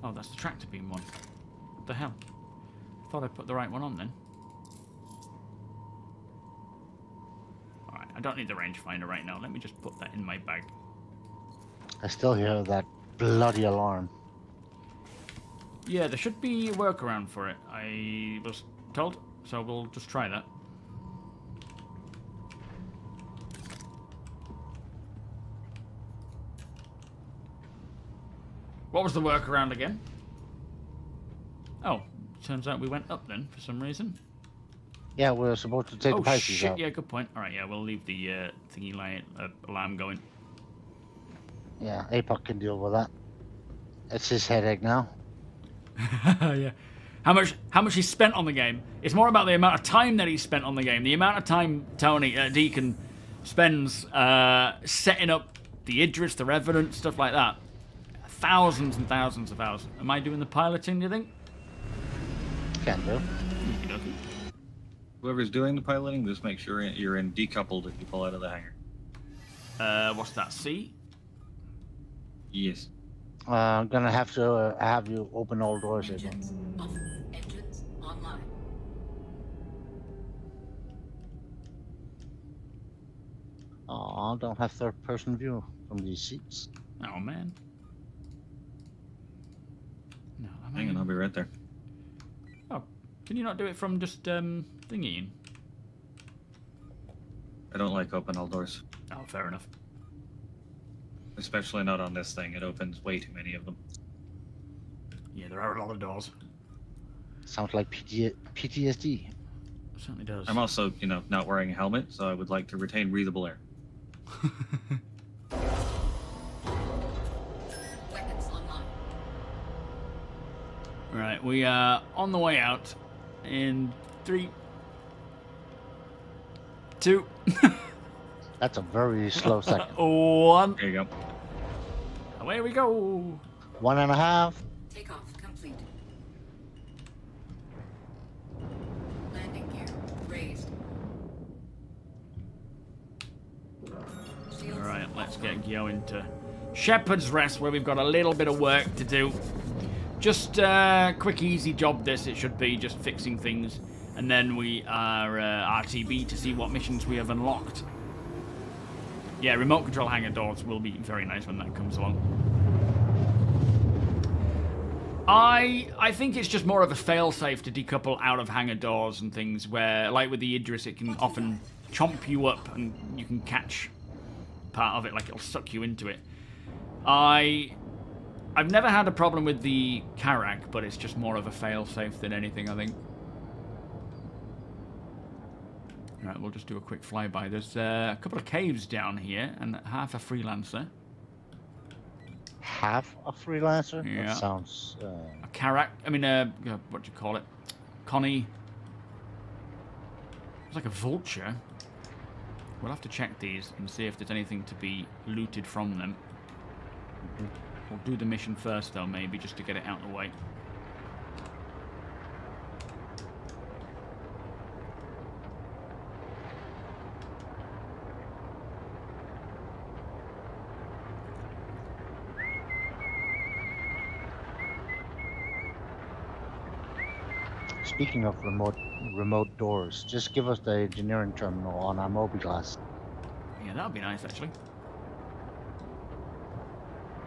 Oh, that's the tractor beam one. What the hell? I thought I put the right one on then. Alright, I don't need the rangefinder right now. Let me just put that in my bag. I still hear that bloody alarm. Yeah, there should be a workaround for it. I was told, so we'll just try that. What was the workaround again? Oh, turns out we went up then for some reason. Yeah, we're supposed to take Oh the pipes shit! out. Yeah, good point. All right, yeah, we'll leave the thingy alarm going. Yeah, APOC can deal with that. It's his headache now. Yeah. How much he spent on the game? It's more about the amount of time that he spent on the game. The amount of time Tony Deacon spends setting up the Idris, the Revenant, stuff like that. Thousands and thousands of hours. Am I doing the piloting, do you think? Can do. Okey-dokey. Whoever's doing the piloting, just make sure you're in decoupled if you pull out of the hangar. What's that? C? Yes. I'm gonna have to have you open all doors again. Engines off. Engines online. Oh, I don't have third-person view from these seats. Oh man. No, Hang on, I'll be right there. Oh, Can you not do it from just thingying? I don't like open all doors. Oh, fair enough. Especially not on this thing. It opens way too many of them. Yeah, there are a lot of doors. Sounds like PTSD. It certainly does. I'm also, you know, not wearing a helmet, so I would like to retain breathable air. Weapons online. Right, we are on the way out in 3, 2, That's a very slow second. 1. There you go. Away we go. 1.5. Takeoff complete. Landing gear raised. Shields Alright, let's offline. get going to Shepherd's Rest, where we've got a little bit of work to do. Just a quick, easy job this, it should be, just fixing things. And then we are RTB to see what missions we have unlocked. Yeah, remote control hangar doors will be very nice when that comes along. I think it's just more of a failsafe to decouple out of hangar doors and things where, like with the Idris, it can often chomp you up and you can catch part of it, like it'll suck you into it. I've never had a problem with the Karak, but it's just more of a failsafe than anything, I think. Alright, we'll just do a quick flyby. There's a couple of caves down here and half a freelancer. Half a freelancer? Yeah. That sounds... A Karak, I mean, what do you call it? Connie. It's like a vulture. We'll have to check these and see if there's anything to be looted from them. We'll do the mission first, though, maybe, just to get it out of the way. Speaking of remote doors, just give us the engineering terminal on our MobiGlass. Yeah, that would be nice, actually.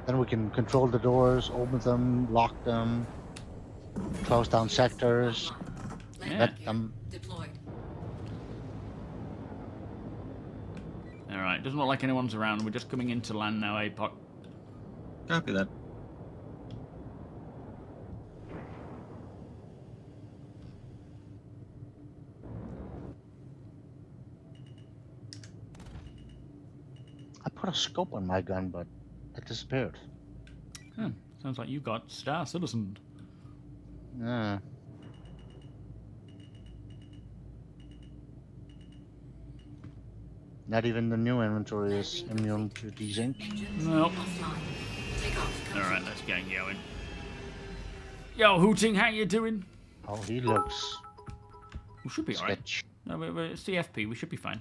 Then we can control the doors, open them, lock them, close down sectors. Landing Yeah. gear them. deployed. Alright, doesn't look like anyone's around. We're just coming into land now, APOC. Copy that. I put a scope on my gun, but it disappeared. Huh, sounds like you got Star Citizen. Yeah. Not even the new inventory is immune to desync. Engines Nope. offline. Takeoff complete. Alright, let's get going. Yo, Hooting, how you doing? Oh, he looks We should be alright. sketch. No, we're CFP, we should be fine.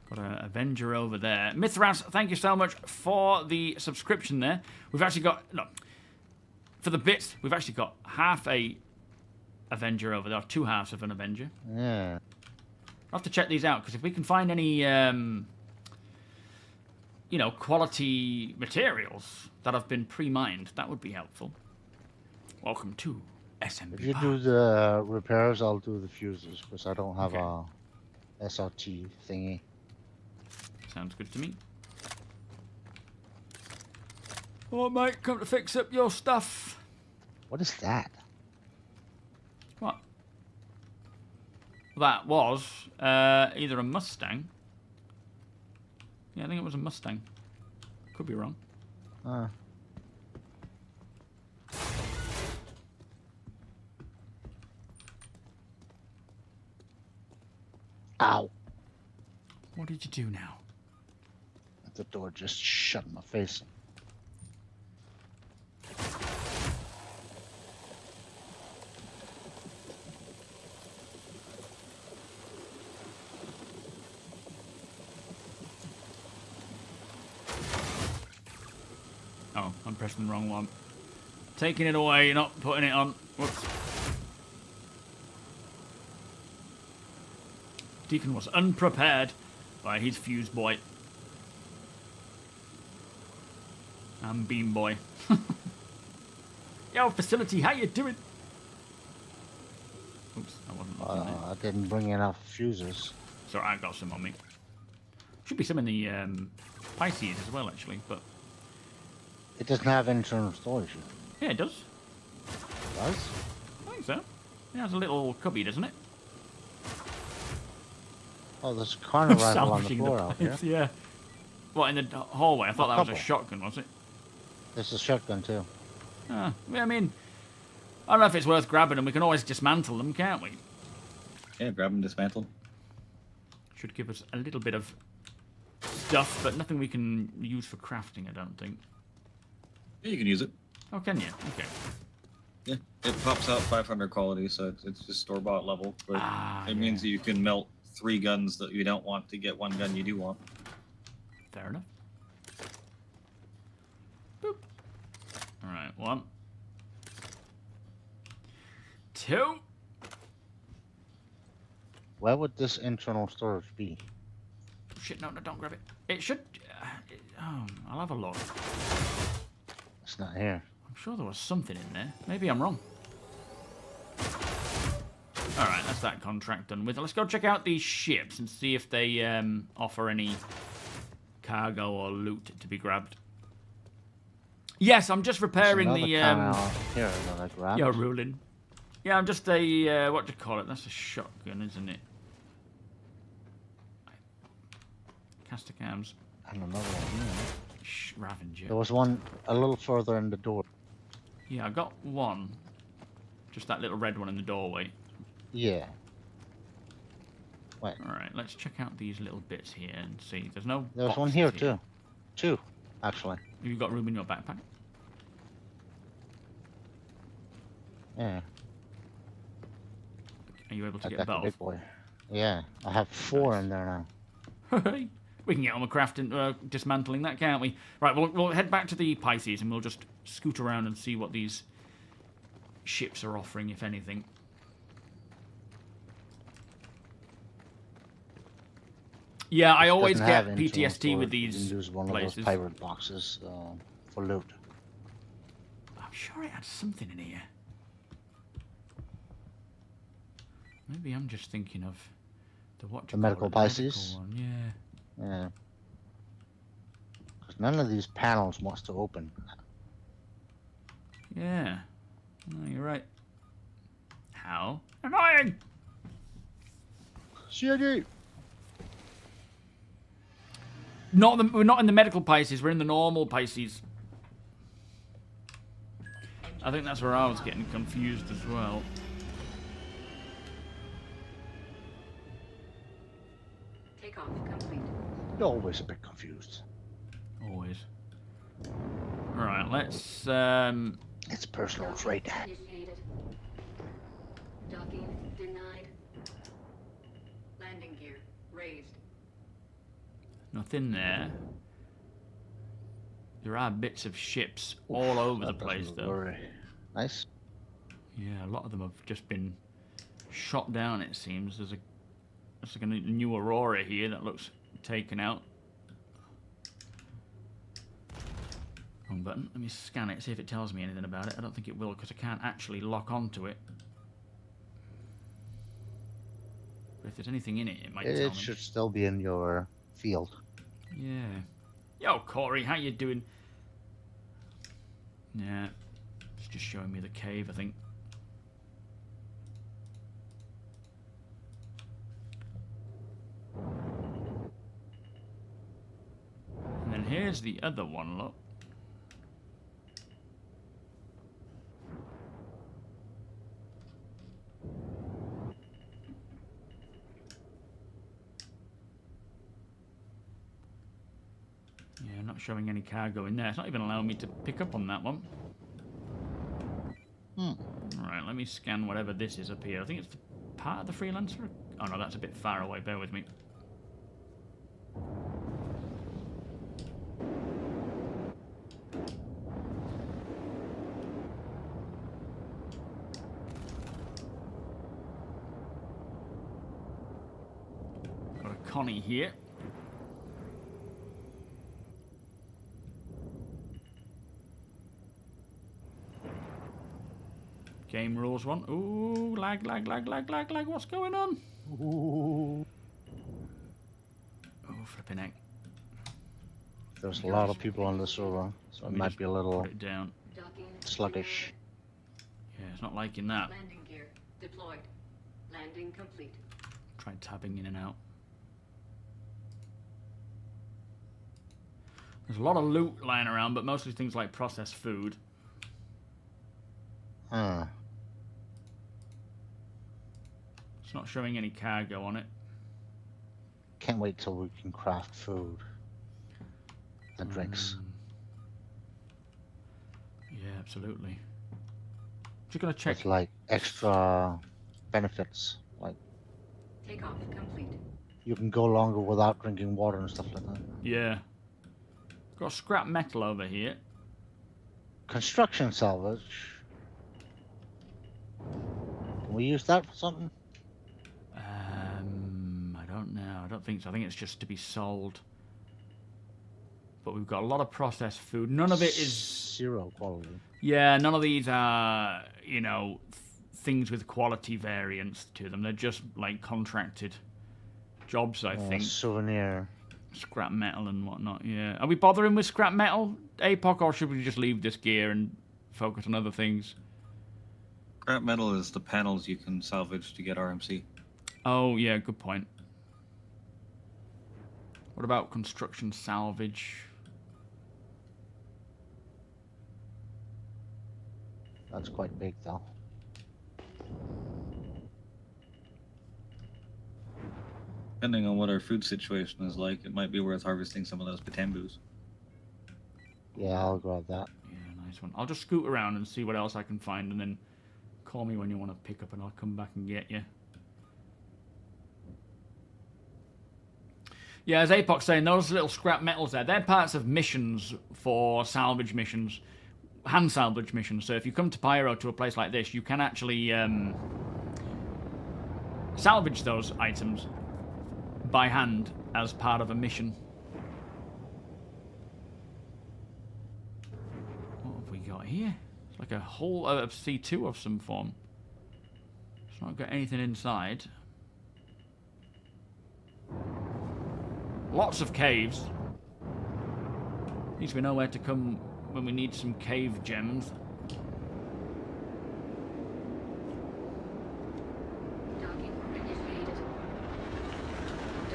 Got an Avenger over there. Mithras, thank you so much for the subscription there. We've actually got, look, for the bits, we've actually got half a Avenger over there, or two halves of an Avenger. Yeah. I'll have to check these out, because if we can find any, you know, quality materials that have been pre-mined, that would be helpful. Welcome to SMB. If you do the repairs, I'll do the fuses, because I don't have Okay. a SRT thingy. Sounds good to me. Oh, mate, come to fix up your stuff. What is that? What? That was either a Mustang. Yeah, I think it was a Mustang. Could be wrong. Ow! What did you do now? The door just shut in my face. Oh, I'm pressing the wrong one. Taking it away, not putting it on. Whoops. Deacon was unprepared by his fuse boy. And beam boy. Yo, facility, how you doing? Oops, I wasn't looking there. I didn't bring enough fuses. Sorry, I got some on me. Should be some in the Pisces as well, actually, but... It doesn't have internal storage. Yeah, it does. It does? I think so. It has a little cubby, doesn't it? Oh, there's a corner rifle on the Salvaging floor out here. pipes, yeah. What, in the hallway? I thought that was a couple. shotgun, was it? There's a shotgun too. Ah, well, I mean, I don't know if it's worth grabbing them. We can always dismantle them, can't we? Yeah, grab and dismantle. Should give us a little bit of stuff, but nothing we can use for crafting, I don't think. Yeah, you can use it. Oh, can you? Okay. Yeah, it pops out 500 quality, so it's just store-bought level. But it means that you can melt 3 guns that you don't want to get 1 gun you do want. Fair enough. Boop. Alright, 1. 2. Where would this internal storage be? Shit, no, don't grab it. It should... I'll have a look. It's not here. I'm sure there was something in there. Maybe I'm wrong. Alright, that's that contract done with. Let's go check out these ships and see if they offer any cargo or loot to be grabbed. Yes, I'm just repairing There's the... another cannon here that I grabbed. You're ruling. Yeah, I'm just a... what do you call it? That's a shotgun, isn't it? Caster cams. And another one here. Ravager. There was one a little further in the door. Yeah, I got one. Just that little red one in the doorway. Yeah. Wait. Alright, let's check out these little bits here and see. There's no There's one boxes here too. 2, actually. Have you got room in your backpack? Yeah. Are you able to I get got the both? big boy. Yeah, I have 4 in there now. We can get on with crafting, dismantling that, can't we? Right, we'll head back to the Pisces and we'll just scoot around and see what these ships are offering, if anything. Yeah, I always Doesn't get have internal PTSD with storage. You these can use one places. of those pirate boxes for loot. I'm sure it had something in here. Maybe I'm just thinking of the medical Pisces? One. Yeah. Yeah. Because none of these panels wants to open. Yeah. No, you're right. How annoying! CD. We're not in the medical Pisces. We're in the normal Pisces. I think that's where I was getting confused as well. Takeoff complete. You're always a bit confused. Always. Alright, let's It's personal trait. Initiated. Docking denied. Landing gear raised. nothing there. There are bits of ships all over the That place doesn't though. worry. Nice. Yeah, a lot of them have just been shot down, it seems. There's like a new Aurora here that looks taken out. Wrong button. Let me scan it, see if it tells me anything about it. I don't think it will, because I can't actually lock onto it. But if there's anything in it, it might tell It me. should still be in your field. Yeah. Yo, Corey, how you doing? Yeah. It's just showing me the cave, I think. And then here's the other one, look. Yeah, not showing any cargo in there. It's not even allowing me to pick up on that one. Alright, let me scan whatever this is up here. I think it's the part of the freelancer. Oh no, that's a bit far away. Bear with me. Got a Connie here. Game rules one. Ooh, lag. What's going on? Ooh. Oh, flipping heck. There's a lot of people on the server, so Let it me might just be a little put it down. sluggish. Yeah, it's not liking that. Landing gear deployed. Landing complete. Try tabbing in and out. There's a lot of loot lying around, but mostly things like processed food. Huh. It's not showing any cargo on it. Can't wait till we can craft food and drinks. Yeah, absolutely. Just gonna check. With like extra benefits, like Takeoff complete. you can go longer without drinking water and stuff like that. Yeah. Got scrap metal over here. Construction salvage. Can we use that for something? I don't know. I don't think so. I think it's just to be sold. But we've got a lot of processed food. None of it is... 0 quality. Yeah, none of these are, you know, things with quality variance to them. They're just, like, contracted jobs, I think. Souvenir. Scrap metal and whatnot, yeah. Are we bothering with scrap metal, APOC, or should we just leave this gear and focus on other things? Scrap metal is the panels you can salvage to get RMC. Oh, yeah, good point. What about construction salvage? That's quite big though. Depending on what our food situation is like, it might be worth harvesting some of those potambus. Yeah, I'll grab that. Yeah, nice one. I'll just scoot around and see what else I can find, and then call me when you want to pick up, and I'll come back and get you. Yeah, as APOC's saying, those little scrap metals there, they're parts of missions for salvage missions, hand salvage missions. So if you come to Pyro to a place like this, you can actually salvage those items by hand as part of a mission. What have we got here? It's like a whole C2 of some form. It's not got anything inside. Lots of caves. At least we know where to come when we need some cave gems. Docking initiated.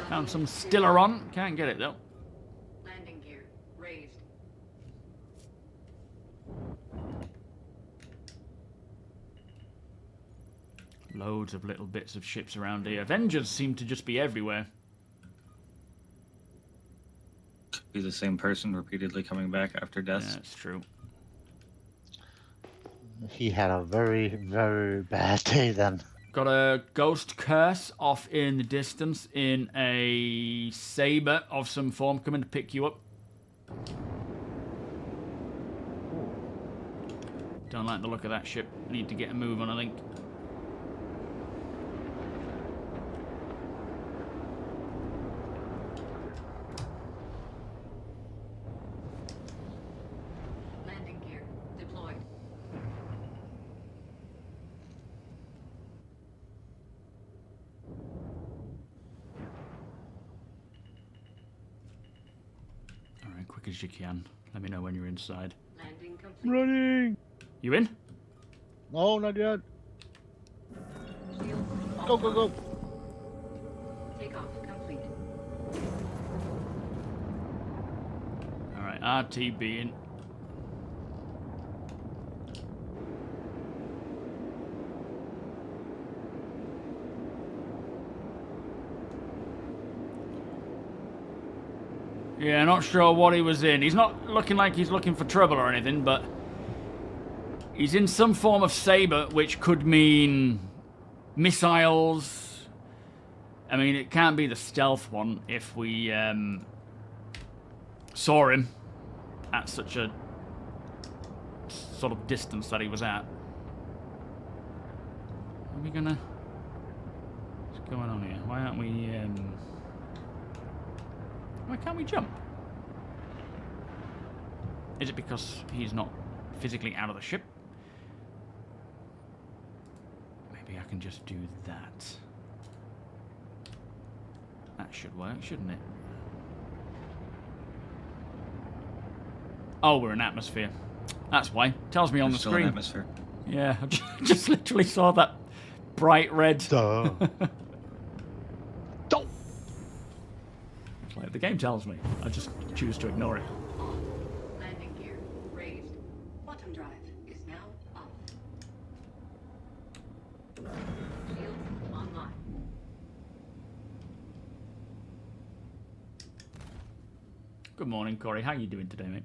Found some Stileron. Can't get it though. Landing gear raised. Loads of little bits of ships around here. Avengers seem to just be everywhere. Be the same person repeatedly coming back after death. Yeah, it's true. He had a very, very bad day then. Got a ghost curse off in the distance in a saber of some form coming to pick you up. Don't like the look of that ship. Need to get a move on, I think. Landing gear deployed. Alright, quick as you can. Let me know when you're inside. Landing complete. Running! You in? No, not yet. Shields Go, go, go. Takeoff complete. Alright, RTB in. Yeah, not sure what he was in. He's not looking like he's looking for trouble or anything, but he's in some form of saber, which could mean missiles. I mean, it can't be the stealth one if we saw him at such a sort of distance that he was at. Are we gonna... What's going on here? Why aren't we... Why can't we jump? Is it because he's not physically out of the ship? can just do that. That should work, shouldn't it? Oh, we're in atmosphere. That's why. Tells me on the Still in screen. atmosphere. Yeah, I just literally saw that bright red. Duh. Don't. It's like the game tells me. I just choose to ignore it. Landing gear raised. Quantum drive is now off. Shields online. Good morning, Corey. How are you doing today, mate?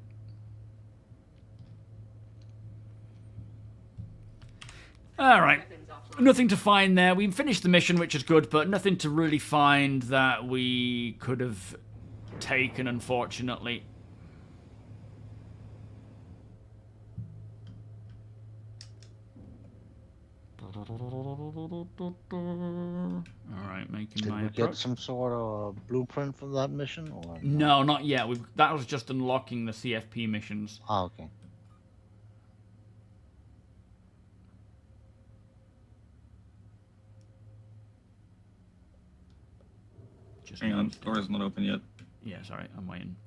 All right. Weapons offline. Nothing to find there. We finished the mission, which is good, but nothing to really find that we could have taken, unfortunately. All right, making Did my we approach. get some sort of blueprint for that mission? Or No, not yet. That was just unlocking the CFP missions. Oh, okay. Just Hang on, noticed it. door isn't open yet. Yeah, sorry, I'm waiting.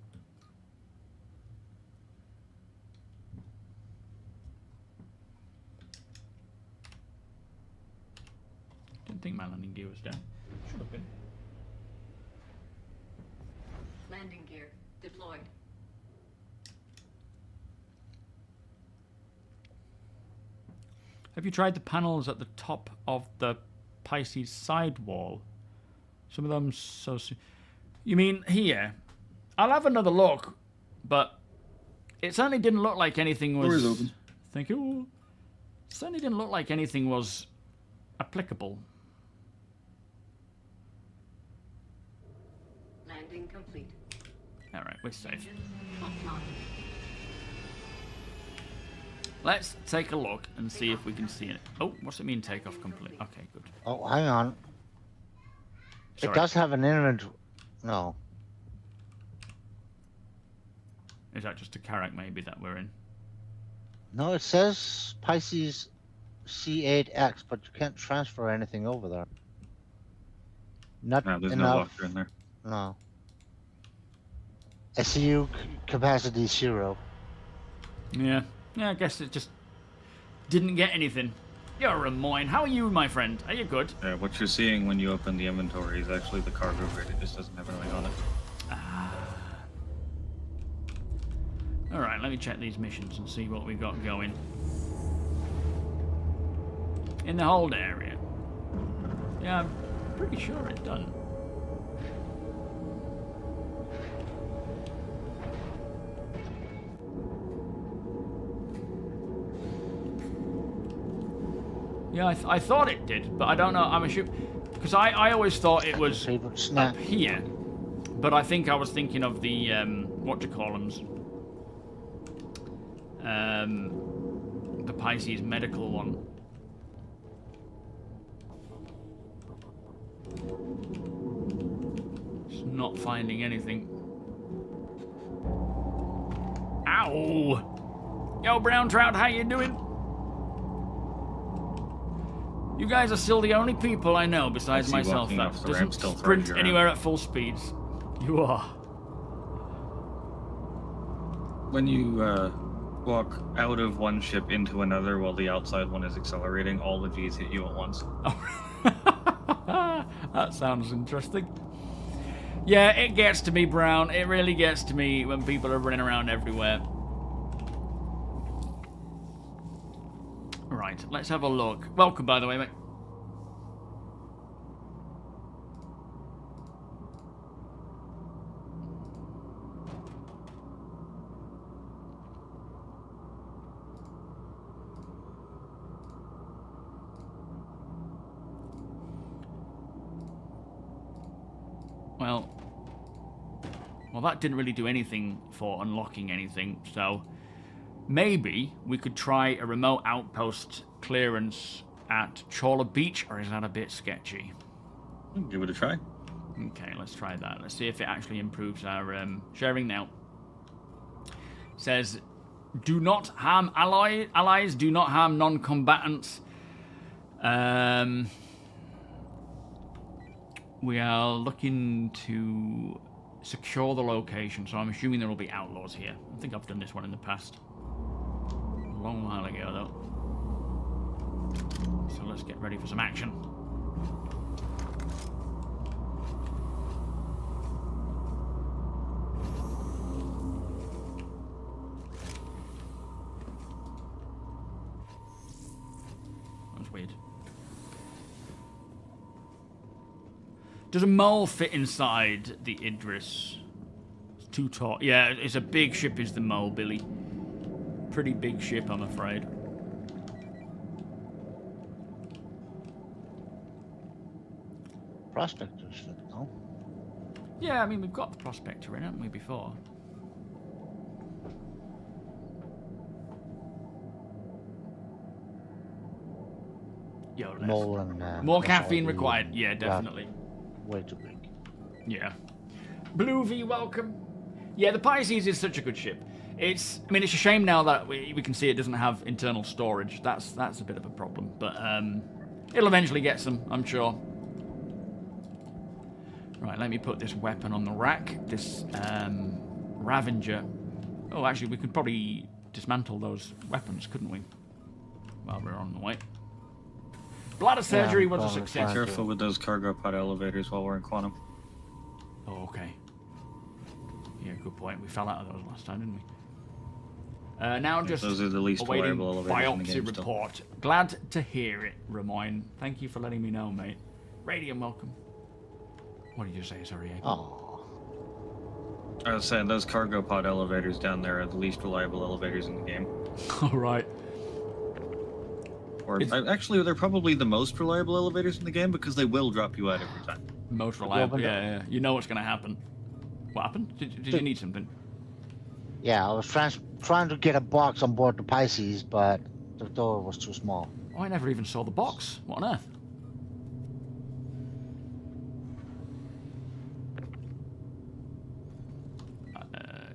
Didn't think my landing gear was down. Should have been. Landing gear deployed. Have you tried the panels at the top of the Pisces sidewall? Some of them so... You mean here? I'll have another look, but it certainly didn't look like anything was... Door is open. Thank you. Certainly didn't look like anything was applicable. Landing complete. All right, we're safe. Engines offline. Let's take a look and see if we can see it. Oh, what's it mean takeoff complete? Okay, good. Oh, hang on. Sorry. It does have an inventory. No. Is that just a Karak maybe that we're in? No, it says Pisces C8X, but you can't transfer anything over there. Not No, there's no enough. locker in there. No. SCU capacity 0. Yeah. Yeah, I guess it just didn't get anything. You're a Moyne. How are you, my friend? Are you good? What you're seeing when you open the inventory is actually the cargo crate. It just doesn't have anything on it. All right, let me check these missions and see what we got going. In the hold area. Yeah, I'm pretty sure it's done. Yeah, I thought it did, but I don't know. I'm assuming because I always thought it was Favorite snack. up here, but I think I was thinking of the whatchamacallums, the Pisces medical one. Just not finding anything. Ow! Yo, Brown Trout, how you doing? You guys are still the only people I know besides I see myself walking that off the doesn't ramp still sprint throws you anywhere at full speeds. You are. When you walk out of one ship into another while the outside one is accelerating, all the G's hit you at once. Oh. That sounds interesting. Yeah, it gets to me, Brown. It really gets to me when people are running around everywhere. Right, let's have a look. Welcome, by the way, mate. Well, that didn't really do anything for unlocking anything, so maybe we could try a remote outpost clearance at Chawla Beach, or is that a bit sketchy? Give it a try. Okay, let's try that. Let's see if it actually improves our sharing now. Says, do not harm allies, do not harm non-combatants. We are looking to secure the location, so I'm assuming there will be outlaws here. I think I've done this one in the past. A long while ago, though. So let's get ready for some action. That's weird. Does a mole fit inside the Idris? It's too tall. Yeah, it's a big ship is the mole, Billy. Pretty big ship, I'm afraid. Prospectors fit, no? Yeah, I mean, we've got the Prospector in, haven't we, before? Yo, let's... Mole and More that's caffeine all the- required. Yeah, definitely. Way too big. Yeah. Blue V, welcome. Yeah, the Pisces is such a good ship. It's, I mean, it's a shame now that we can see it doesn't have internal storage. That's a bit of a problem, but it'll eventually get some, I'm sure. Right, let me put this weapon on the rack. This Ravenger. Oh, actually, we could probably dismantle those weapons, couldn't we? While we're on the way. Bladder surgery was a probably success. fine. Careful with those cargo pod elevators while we're in quantum. Oh, okay. Yeah, good point. We fell out of those last time, didn't we? Now just Those are the least awaiting reliable elevators in the biopsy game still. report. Glad to hear it, Ramoyne. Thank you for letting me know, mate. Radium, welcome. What did you say? Sorry, April. Oh. I was saying those cargo pod elevators down there are the least reliable elevators in the game. All right. Or actually, they're probably the most reliable elevators in the game because they will drop you out every time. Most reliable. but- Yeah. You know what's going to happen. What happened? Did you need something? Yeah, I was trying to get a box on board the Pisces, but the door was too small. Oh, I never even saw the box. What on earth?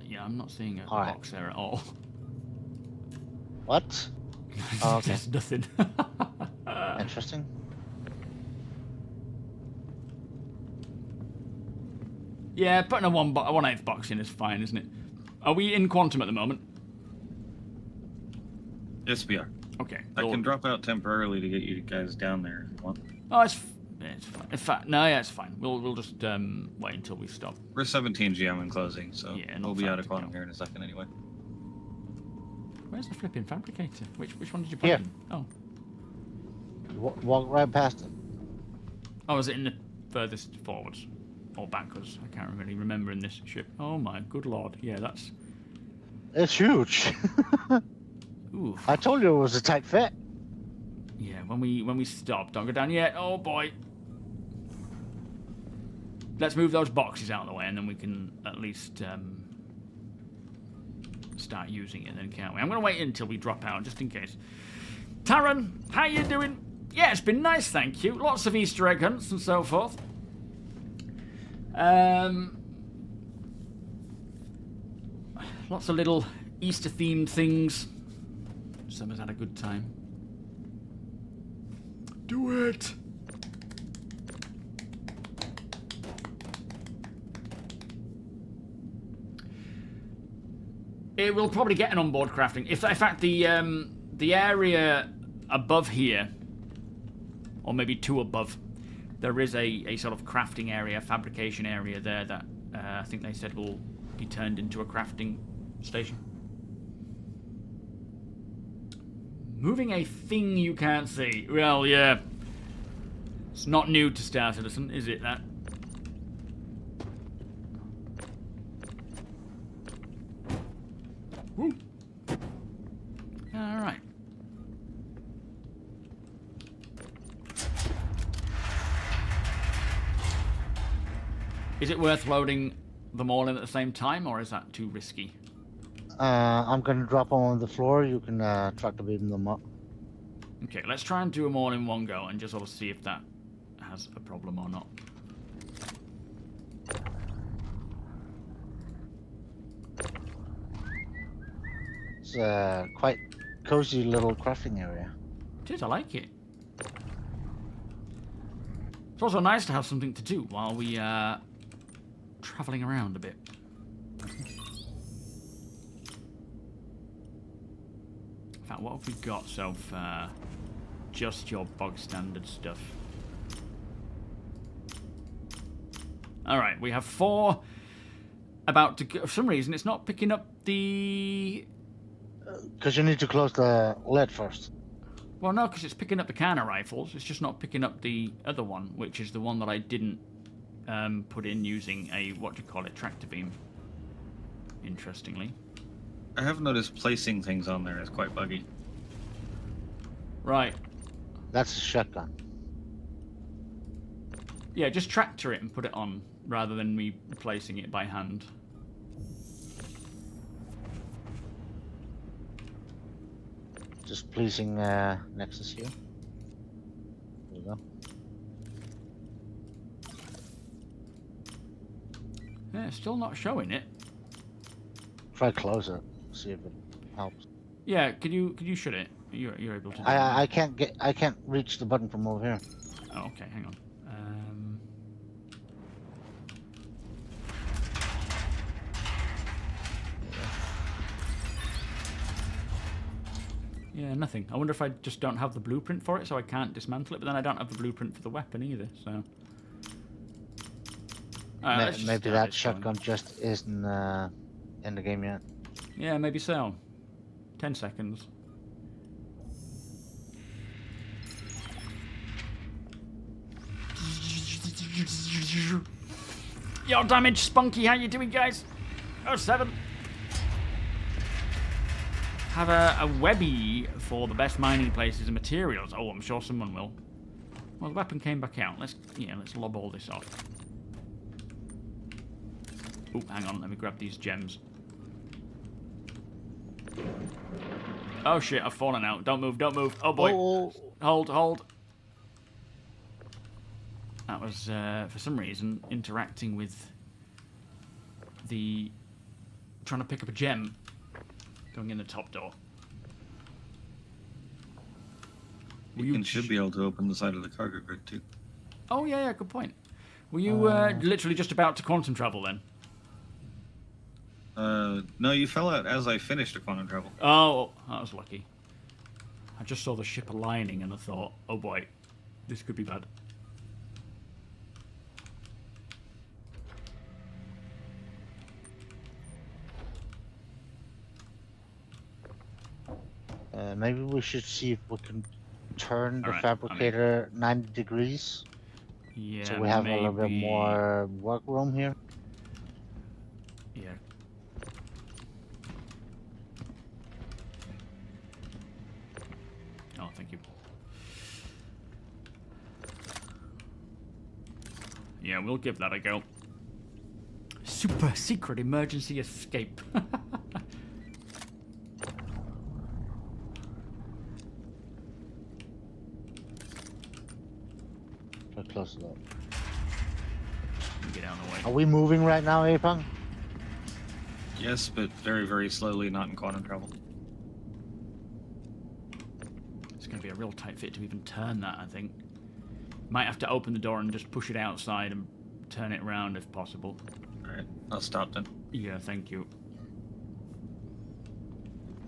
Yeah, I'm not seeing a All right. box there at all. What? Oh, okay. There's nothing. Interesting. Yeah, putting a 1/8 box in is fine, isn't it? Are we in quantum at the moment? Yes, we are. Okay. I cool. can drop out temporarily to get you guys down there if you want. Oh, it's fine. In fact, no, yeah, it's fine. We'll just wait until we stop. We're 17 GM in closing, so Yeah, not we'll be far out of to quantum go. here in a second anyway. Where's the flipping fabricator? Which one did you put Here. in? Oh. Walk right past it. Oh, is it in the furthest forwards? Or backwards? I can't really remember in this ship. Oh my good lord. Yeah, that's... It's huge. Oof. I told you it was a tight fit. Yeah, when we stop, don't go down yet. Oh boy. Let's move those boxes out of the way and then we can at least start using it then, can't we? I'm going to wait until we drop out just in case. Taran, how you doing? Yeah, it's been nice, thank you. Lots of Easter egg hunts and so forth. Lots of little Easter themed things. Summer's had a good time. Do it! It will probably get an onboard crafting. In fact, the area above here, or maybe two above, there is a sort of crafting area, fabrication area there that I think they said will be turned into a crafting station. Moving a thing you can't see. Well, yeah. It's not new to Star Citizen, is it, that? Woo. Alright. Is it worth loading them all in at the same time, or is that too risky? I'm gonna drop them on the floor. You can try to beam them up. Okay, let's try and do them all in one go and just sort of see if that has a problem or not. It's quite cozy little crafting area. It is, I like it. It's also nice to have something to do while we are traveling around a bit. In fact, what have we got so far? Just your bog standard stuff. Alright, we have 4 about to go. For some reason, it's not picking up the... Because you need to close the lid first. Well, no, because it's picking up the cannon rifles. It's just not picking up the other one, which is the one that I didn't put in using a, tractor beam. Interestingly. I have noticed placing things on there is quite buggy. Right. That's a shotgun. Yeah, just tractor it and put it on, rather than me placing it by hand. Just pleasing Nexus here. There you go. Yeah, still not showing it. Try close it. See if it helps. Yeah, can you shut it? You're able to. Do I can't reach the button from over here. Oh, okay, hang on. Yeah, nothing. I wonder if I just don't have the blueprint for it, so I can't dismantle it. But then I don't have the blueprint for the weapon either. So Maybe that shotgun just isn't in the game yet. Yeah, maybe so. 10 seconds. Yo, damage, Spunky, how you doing, guys? 07. Have a webby for the best mining places and materials. Oh, I'm sure someone will. Well, the weapon came back out. Let's lob all this off. Oh, hang on, let me grab these gems. Oh shit, I've fallen out. Don't move, don't move. Oh boy. Oh. Hold. That was, for some reason, interacting with the... trying to pick up a gem. Going in the top door. You should be able to open the side of the cargo grid too. Oh yeah, good point. Were you literally just about to quantum travel then? No, you fell out as I finished a quantum travel. Oh, that was lucky. I just saw the ship aligning and I thought, oh boy, this could be bad. Maybe we should see if we can turn the Alright, fabricator 90 degrees. Yeah, So we have a little bit maybe- more work room here. Yeah. Oh, thank you. Yeah, we'll give that a go. Super secret emergency escape. Try to close it up. Get out of the way. Are we moving right now, Apang? Yes, but very, very slowly, not in quantum travel. It's going to be a real tight fit to even turn that, I think. Might have to open the door and just push it outside and turn it around if possible. Alright, I'll stop then. Yeah, thank you.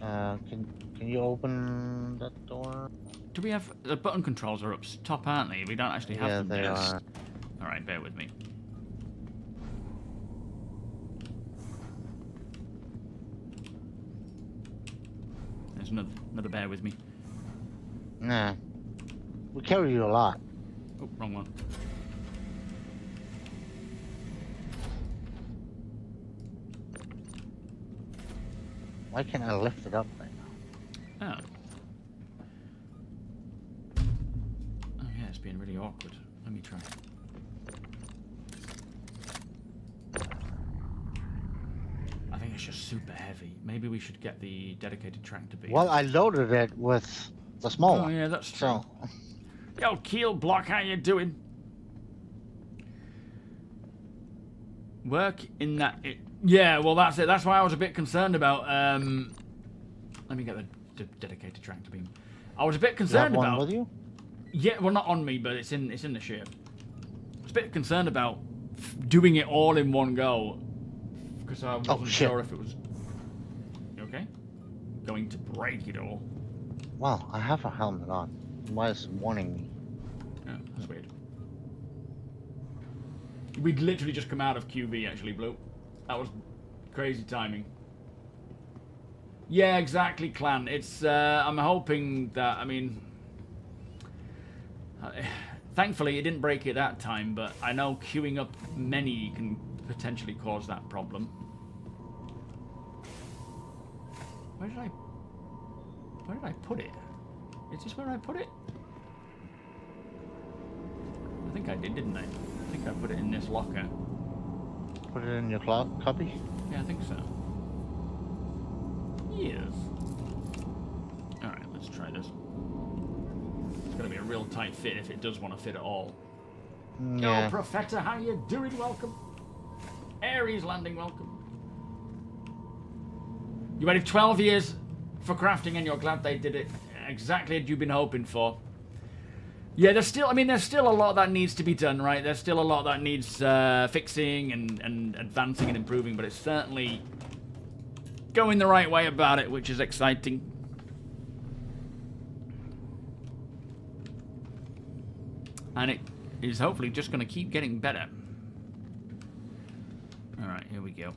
Can you open that door? Do we have... The button controls are up top, aren't they? We don't actually have Yeah, them they down. are. Alright, bear with me. There's another bear with me. Nah. We carry you a lot. Oh, wrong one. Why can't I lift it up right now? Oh. Oh yeah, it's being really awkward. Let me try. I think it's just super heavy. Maybe we should get the dedicated tractor beam. Well, I loaded it with the small Oh one. yeah, that's true. So, Yo, Keel Block, how you doing? Work in that... Yeah, well, that's it. That's why I was a bit concerned about... Let me get the dedicated tractor beam. I was a bit you have concerned one about... with you? Yeah, well, not on me, but it's in the ship. bit concerned about doing it all in one go because I wasn't sure if it was. You okay? Going to break it all. Well, I have a helmet on. Why is it warning me? Yeah, that's weird. We'd literally just come out of QV, actually, Blue. That was crazy timing. Yeah, exactly, Clan. It's, I'm hoping that, I mean... thankfully, it didn't break it that time, but I know queuing up many can potentially cause that problem. Where did I put it? Is this where I put it? I think I did, didn't I? I think I put it in this locker. Put it in your cloud copy? Yeah, I think so. Yes. Alright, let's try this. It's gonna be a real tight fit if it does want to fit at all. Yeah. Yo, Professor, how you doing? Welcome. Ares landing, welcome. You waited 12 years for crafting and you're glad they did it exactly as you've been hoping for. Yeah, there's still a lot that needs to be done, right? There's still a lot that needs fixing and advancing and improving, but it's certainly going the right way about it, which is exciting. And it is hopefully just going to keep getting better. Alright, here we go.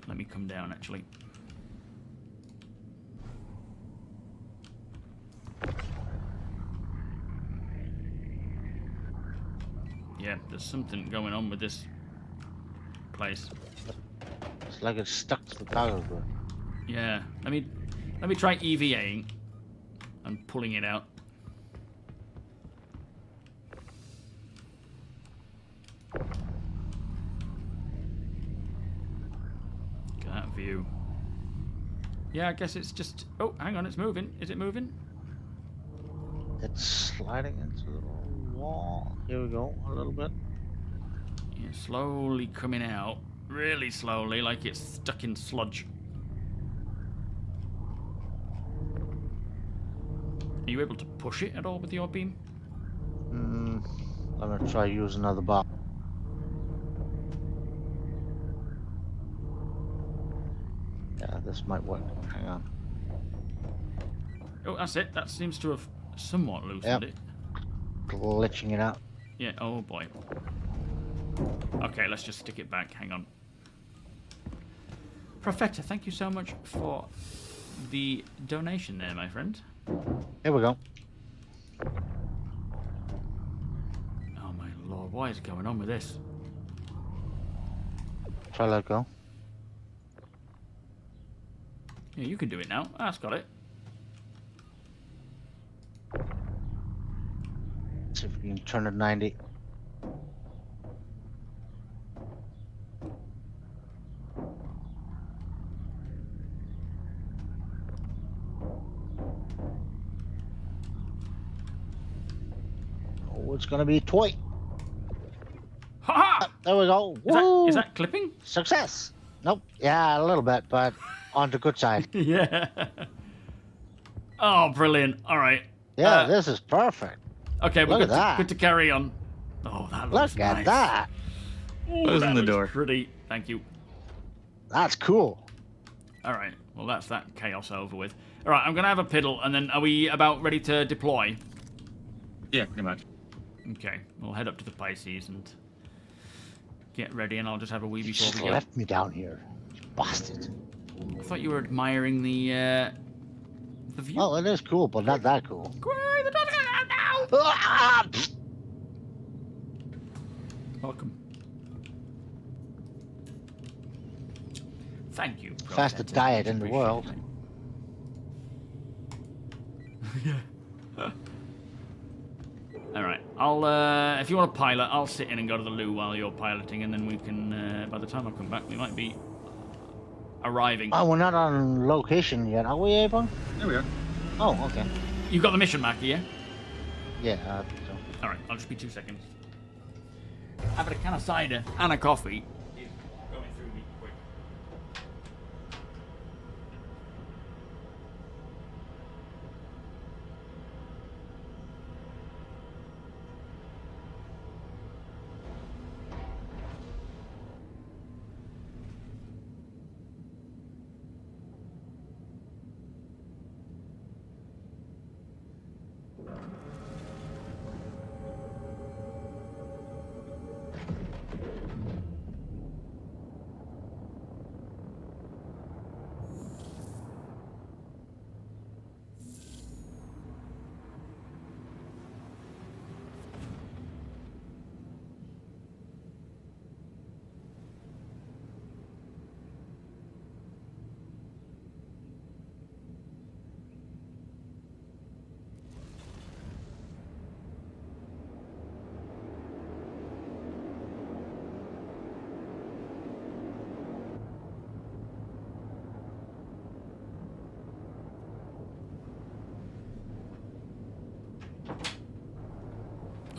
Let me come down, actually. Yeah, there's something going on with this place. It's like it's stuck to the cargo grid. Yeah, let me try EVAing and pulling it out. Look at that view. Yeah, I guess it's just... Oh, hang on, it's moving. Is it moving? It's sliding into the wall. Here we go, a little bit. Yeah, slowly coming out. Really slowly, like it's stuck in sludge. Are you able to push it at all with your beam? I'm gonna try use another bar. Yeah, this might work. Hang on. Oh, that's it. That seems to have somewhat loosened it. Glitching it out. Yeah, oh boy. Okay, let's just stick it back. Hang on. Profeta, thank you so much for the donation there, my friend. Here we go. Oh my lord, what is going on with this? Try let go. Yeah, you can do it now. Ah, that's got it. See if we can turn it 90. Oh, it's gonna be toy. Ha ha! There we go. Woo! Is that clipping? Success. Nope. Yeah, a little bit, but on the good side. Yeah. Oh, brilliant. All right. Yeah, this is perfect. Okay, we're Look at that. good to carry on. Oh, that looks Look nice. at that. Ooh, Closing that the looks door. Pretty. Thank you. That's cool. All right. Well, that's that chaos over with. All right, I'm gonna have a piddle, and then are we about ready to deploy? Yeah, pretty much. Okay, we'll head up to the Pisces and get ready, and I'll just have a wee You before just we go. left me down here. You bastard. I thought you were admiring the view. Oh, it is cool, but not that cool. Great, the door's going out now. Ah! Welcome. Thank you. Fastest diet in the world. Yeah. All right. I'll if you want to pilot, I'll sit in and go to the loo while you're piloting, and then we can. By the time I come back, we might be arriving. Oh, we're not on location yet, are we, Avon? There we are. Oh, okay. You got the mission, Mackie, yeah? Yeah, I think so. All right. I'll just be 2 seconds. Having a can of cider and a coffee is going through me quick.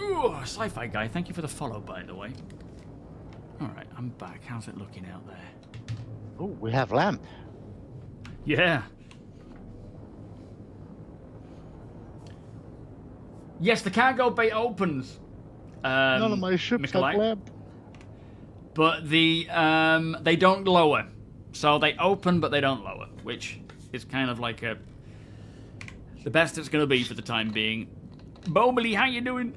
Ooh, sci-fi guy, thank you for the follow, by the way. Alright, I'm back. How's it looking out there? Oh, we have lamp. Yeah. Yes, the cargo bay opens. None of my ships have Mikolai. lamp. But the they don't lower. So they open, but they don't lower, which is kind of like the best it's going to be for the time being. Bobily, how you doing?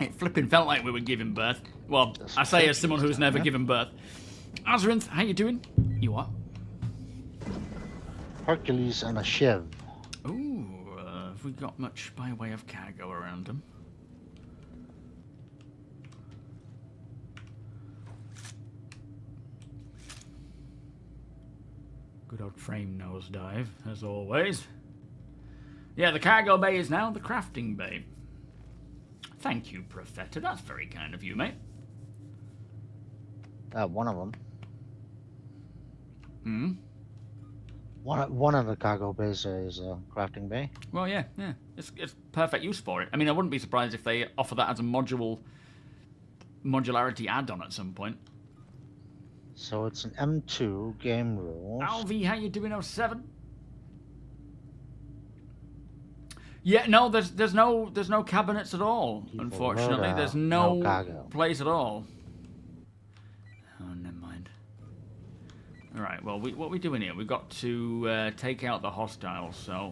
It flipping felt like we were giving birth. Well, I say as someone who's never given birth. Azarinth, how you doing? You what? Hercules and a shiv. Ooh, have we got much by way of cargo around them? Good old frame nosedive, as always. Yeah, the cargo bay is now the crafting bay. Thank you, Profeta. That's very kind of you, mate. One of them. Hmm? One of the cargo bays is a crafting bay. Well, yeah. It's perfect use for it. I mean, I wouldn't be surprised if they offer that as a modularity add-on at some point. So it's an M2 game rules. Alvi, how you doing, 07? Yeah, no, there's no cabinets at all. People Unfortunately, load there's out, no no cargo. place at all. Oh, never mind. All right. Well, what are we doing here? We've got to take out the hostiles. So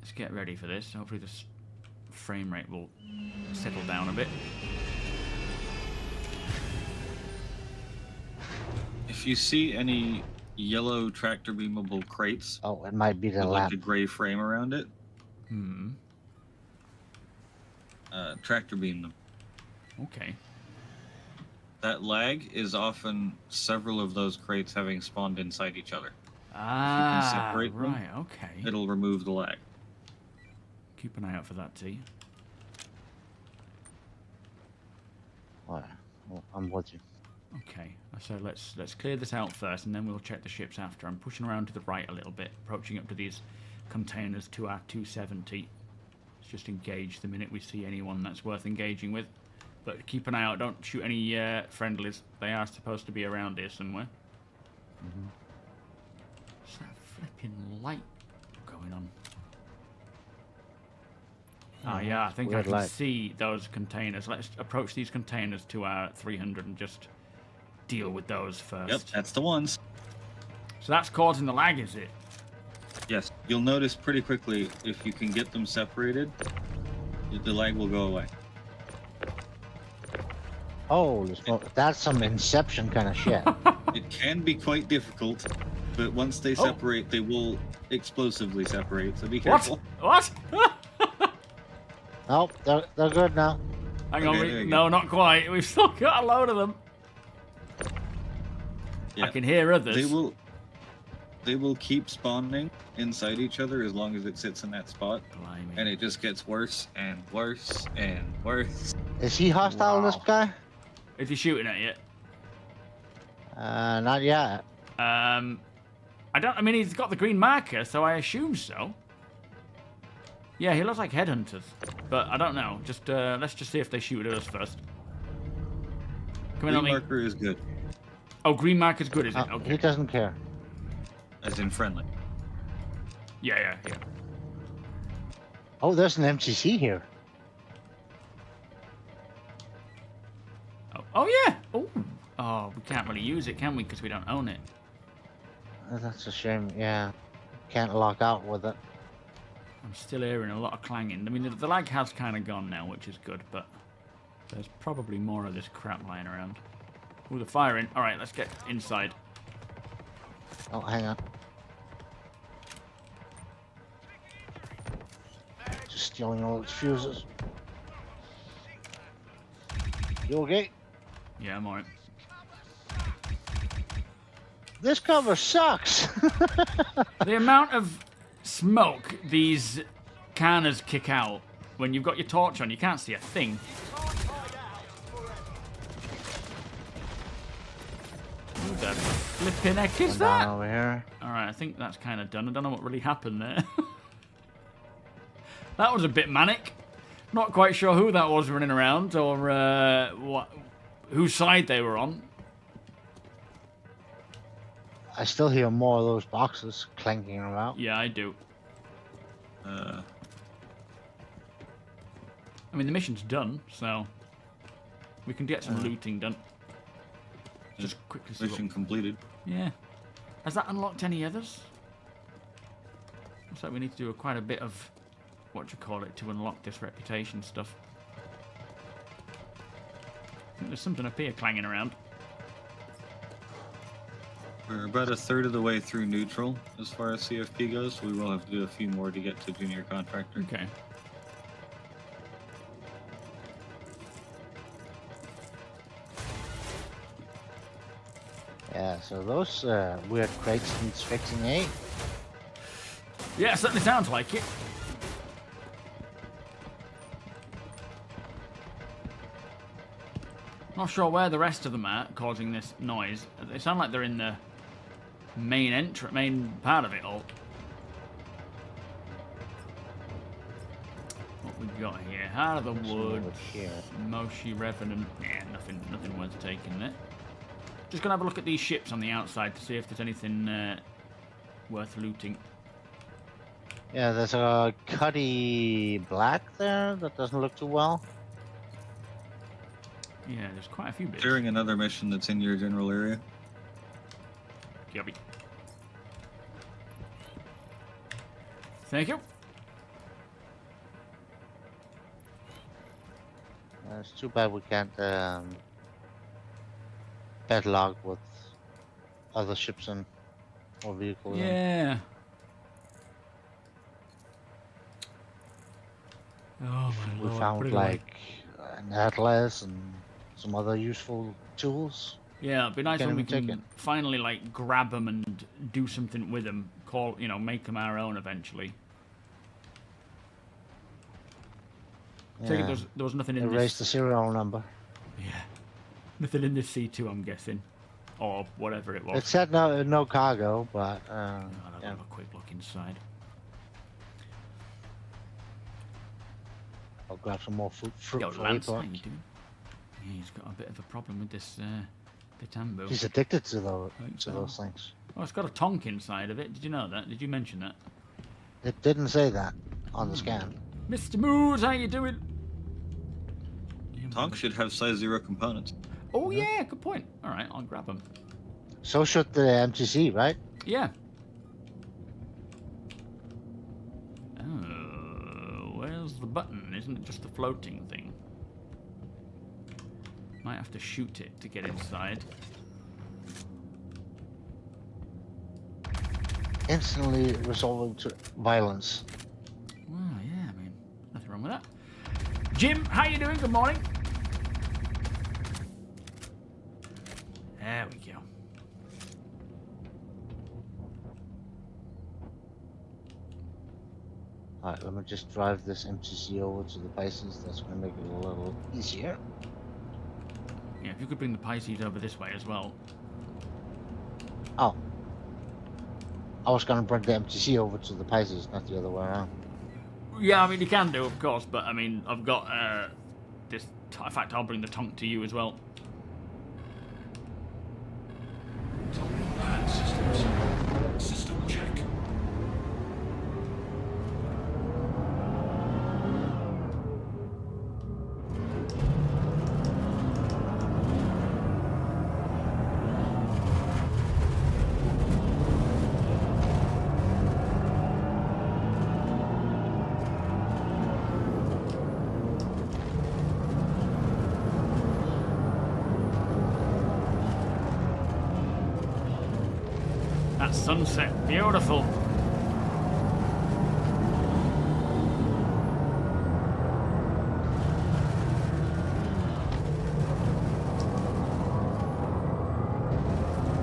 let's get ready for this. Hopefully, this frame rate will settle down a bit. If you see any yellow tractor beamable crates Oh, it might be the with like lamp. a gray frame around it, tractor beam them. Okay. That lag is often several of those crates having spawned inside each other. Ah, separate them, right. Okay. It'll remove the lag. Keep an eye out for that, T. Alright, well, I'm with you. Okay, so let's clear this out first, and then we'll check the ships after. I'm pushing around to the right a little bit, approaching up to these containers to our 270. Let's just engage the minute we see anyone that's worth engaging with. But keep an eye out, don't shoot any friendlies. They are supposed to be around here somewhere. What's that flipping light going on? Ah, yeah, I think I weird can light. see those containers. Let's approach these containers to our 300 and just deal with those first. Yep, that's the ones. So that's causing the lag, is it? Yes, you'll notice pretty quickly if you can get them separated, the lag will go away. Holy smoke, that's some Inception kind of shit. It can be quite difficult, but once they separate, they will explosively separate, so be careful. What? Nope, they're good now. Hang Okay, there on, you no, go. not quite. We've still got a load of them. Yeah. I can hear others. They will keep spawning inside each other as long as it sits in that spot, Blimey. and it just gets worse and worse and worse. Is he hostile, this Wow. guy? Is he shooting at you? Not yet. I mean, he's got the green marker, so I assume so. Yeah, he looks like headhunters, but I don't know. Just let's just see if they shoot at us first. Come in on Green me. marker is good, Oh, green marker's good, is it? He Okay. doesn't care. as in friendly. Yeah. Oh, there's an MCC here. Oh yeah. Oh, we can't really use it, can we? Because we don't own it. That's a shame, yeah. Can't lock out with it. I'm still hearing a lot of clanging. I mean, the lag has kind of gone now, which is good, but there's probably more of this crap lying around. Ooh, the firing. All right, let's get inside. Oh, hang on. Just stealing all its fuses. You okay? Yeah, I'm alright. This cover sucks! The amount of smoke these canners kick out when you've got your torch on, you can't see a thing. the flipping heck is One down that? over here. Alright, I think that's kind of done. I don't know what really happened there. That was a bit manic. Not quite sure who that was running around or whose side they were on. I still hear more of those boxes clanking around. Yeah, I do. Uh, I mean, the mission's done, so we can get some looting done. Just quickly see mission completed. Yeah. Has that unlocked any others? Looks like we need to do quite a bit of to unlock this reputation stuff. I think there's something up here clanging around. We're about a third of the way through neutral as far as CFP goes. We will have to do a few more to get to junior contractor. Okay. Yeah, so those weird crates needs fixing, eh? Yeah, it certainly sounds like it. Not sure where the rest of them are causing this noise. They sound like they're in the main part of it all. What we got here? Heart of the Woods. Moshi Revenant. Yeah, nothing worth taking there. Just gonna have a look at these ships on the outside to see if there's anything worth looting. Yeah, there's a Cuddy Black there that doesn't look too well. Yeah, there's quite a few bits. During another mission that's in your general area. Copy. Thank you. It's too bad we can't padlock with other ships and or vehicles. Yeah. Oh my We lord. found put it away. like an atlas and some other useful tools. Yeah, it'd be nice Can't when we even take can it. finally like grab them and do something with them. Make them our own eventually. Take it Yeah. there was nothing in Erase this. the serial number. Yeah, nothing in this C2, I'm guessing, or whatever it was. It said no cargo, but I'll yeah. have a quick look inside. I'll grab some more fruit Yo, for Lance, how later. you doing? Yeah, he's got a bit of a problem with this Bitambo. He's addicted to Think so. those things. Oh, it's got a tonk inside of it. Did you know that? Did you mention that? It didn't say that on the scan. Mr. Moose, how you doing? Tonk should have size 0 components. Oh yeah, good point. All right, I'll grab them. So should the MTC, right? Yeah. Where's the button? Isn't it just the floating thing? Might have to shoot it to get inside. Instantly resolving to violence. Well, yeah, I mean, nothing wrong with that. Jim, how you doing? Good morning. There we go. Alright, let me just drive this MTC over to the Pisces. That's going to make it a little easier. Yeah, if you could bring the Pisces over this way as well. Oh. I was going to bring the MTC over to the Pisces, not the other way around. Yeah, I mean, you can do, of course, but I mean, I've got this. In fact, I'll bring the tonk to you as well. Systems. System check. That sunset, beautiful.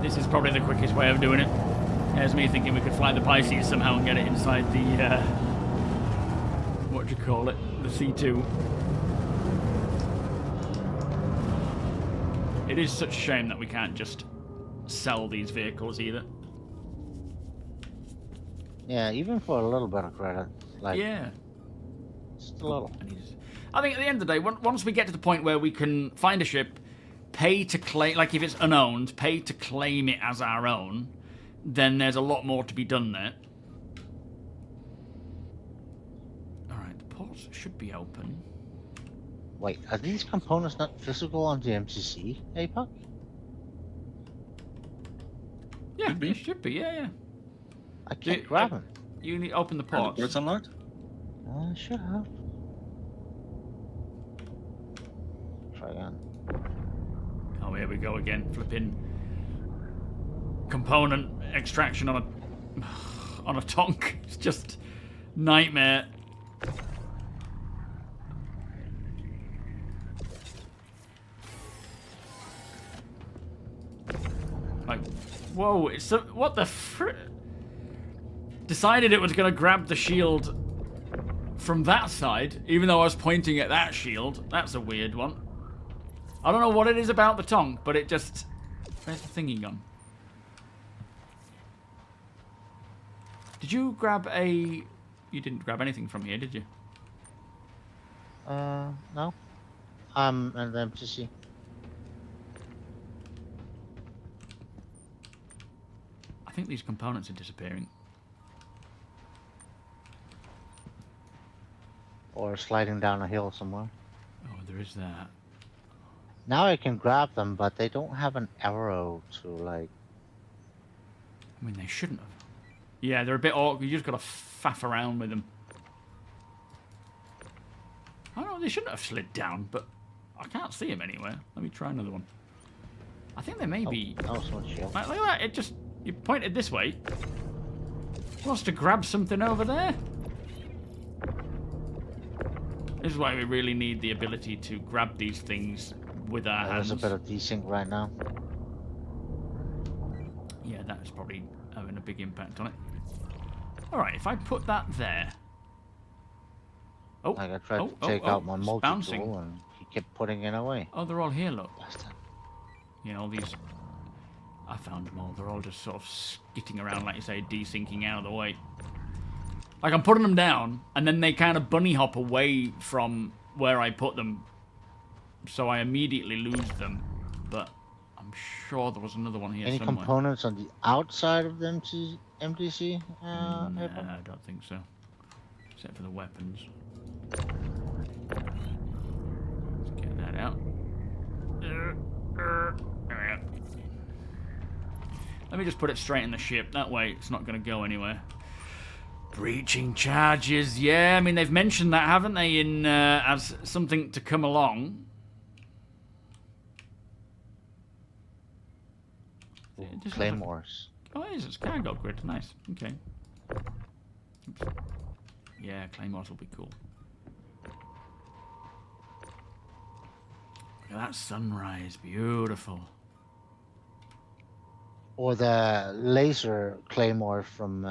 This is probably the quickest way of doing it. There's me thinking we could fly the Pisces somehow and get it inside the, what do you call it? The C2. It is such a shame that we can't just sell these vehicles either. Yeah, even for a little bit of credit. Like, Yeah. just a little. I think at the end of the day, once we get to the point where we can find a ship, pay to claim, like if it's unowned, pay to claim it as our own, then there's a lot more to be done there. Alright, the ports should be open. Wait, are these components not physical on the MCC, APOC? Yeah, Should be. it should be, yeah. I can't grab them. You need to open the Are the ports. ports unlocked? I should have. Try again. Oh, here we go again. Flipping component extraction on a tonk. It's just nightmare. Like, whoa! It's so, what the fr- Decided it was gonna grab the shield from that side, even though I was pointing at that shield. That's a weird one. I don't know what it is about the tonk, but it just... Where's the thingy gone? Did you grab a... You didn't grab anything from here, did you? No. And the MCC. I think these components are disappearing. Or sliding down a hill somewhere. Oh, there is that. Now I can grab them, but they don't have an arrow to, like... I mean, they shouldn't have. Yeah, they're a bit awkward. You just gotta faff around with them. I don't know, they shouldn't have slid down, but I can't see them anywhere. Let me try another one. I think they may be... Oh, someone's shield. Like, look at that, it just... You pointed this way. Wants to grab something over there. This is why we really need the ability to grab these things with our hands. There's a bit of desync right now. Yeah, that is probably having a big impact on it. Alright, if I put that there... Oh, Like I tried to take out my it's multi-tool bouncing. and he kept putting it away. Oh, they're all here, look. Bastard. You know, all these... I found them all. They're all just sort of skitting around, like you say, desyncing out of the way. Like, I'm putting them down, and then they kind of bunny hop away from where I put them. So I immediately lose them. But I'm sure there was another one here Any somewhere. components on the outside of the MDC? Nah, April? I don't think so. Except for the weapons. Let's get that out. There we go. Let me just put it straight in the ship. That way it's not going to go anywhere. Breaching charges. Yeah, I mean, they've mentioned that, haven't they, in as something to come along. Ooh, It just Claymores. Oh, it is. It's cargo grid. Nice. Okay. Oops. Yeah, claymores will be cool. Look at that sunrise. Beautiful. Or the laser claymore from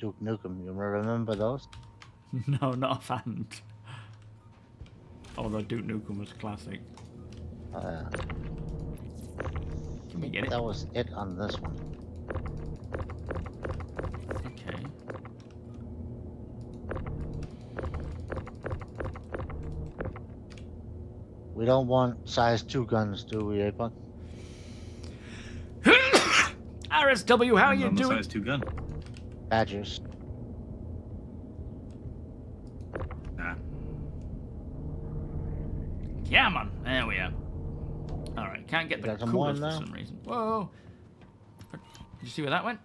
Duke Nukem. You remember those? No, not offhand. Although Duke Nukem was classic. Can we get it? That was it on this one. Okay. We don't want size 2 guns, do we, Apon? RSW, how Depends you on the doing? size 2 gun. Badgers. Nah. Yeah, man. There we are. Alright, can't get the Got some more coolers for now? some reason. Whoa. Did you see where that went?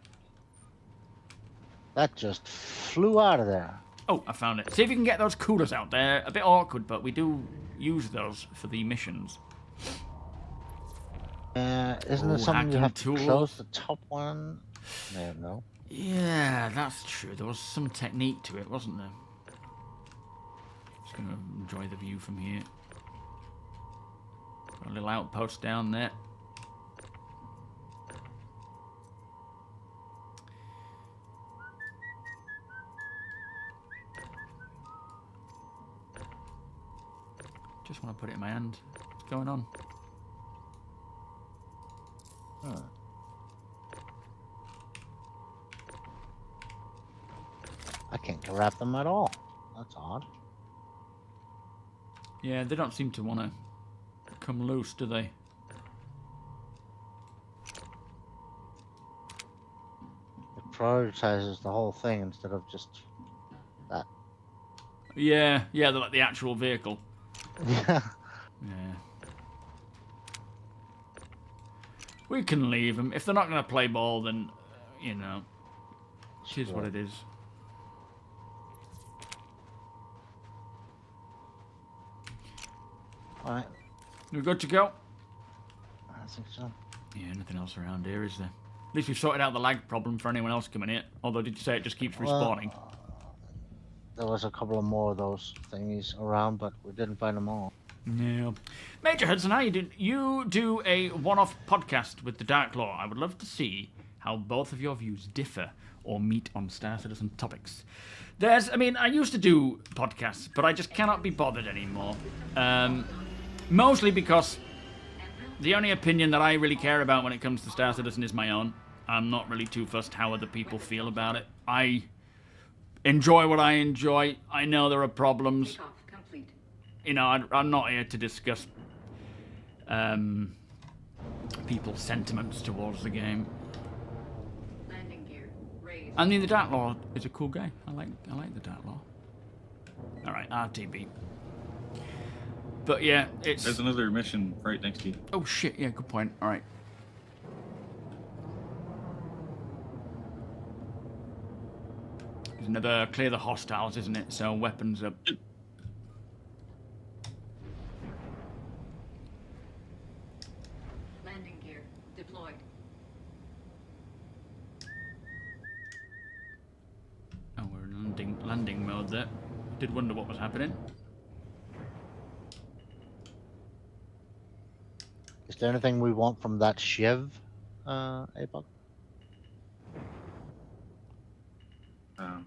That just flew out of there. Oh, I found it. See if you can get those coolers out there. A bit awkward, but we do use those for the missions. Isn't there Oh, something you hacking have to tools. close the top one? No. Yeah, that's true. There was some technique to it, wasn't there? Just gonna enjoy the view from here. Got a little outpost down there. Just want to put it in my hand. What's going on? Huh. I can't grab them at all. That's odd. Yeah, they don't seem to want to come loose, do they? It prioritizes the whole thing instead of just that. Yeah, yeah, they're like the actual vehicle. Yeah. Yeah. We can leave them. If they're not going to play ball, then, you know, it is what it is. Alright, We're good to go? I think so. Yeah, nothing else around here, is there? At least we've sorted out the lag problem for anyone else coming here. Although, did you say it just keeps respawning? There was a couple of more of those thingies around, but we didn't find them all. Yeah. Major Hudson, how you doing? You do a one-off podcast with the Dark Law. I would love to see how both of your views differ or meet on Star Citizen topics. I mean, I used to do podcasts, but I just cannot be bothered anymore. Mostly because the only opinion that I really care about when it comes to Star Citizen is my own. I'm not really too fussed how other people feel about it. I enjoy what I enjoy. I know there are problems. Complete. You know, I'm not here to discuss people's sentiments towards the game. Landing gear raised. I mean, the Dark Law is a cool guy. I like the Dark Law. All right, RTB. But yeah, it's... There's another mission right next to you. Oh shit! Yeah, good point. All right. There's another clear the hostiles, isn't it? So weapons up. Landing gear deployed. Oh, we're in landing mode there. Did wonder what was happening. Is there anything we want from that Shiv, APOC? Oh,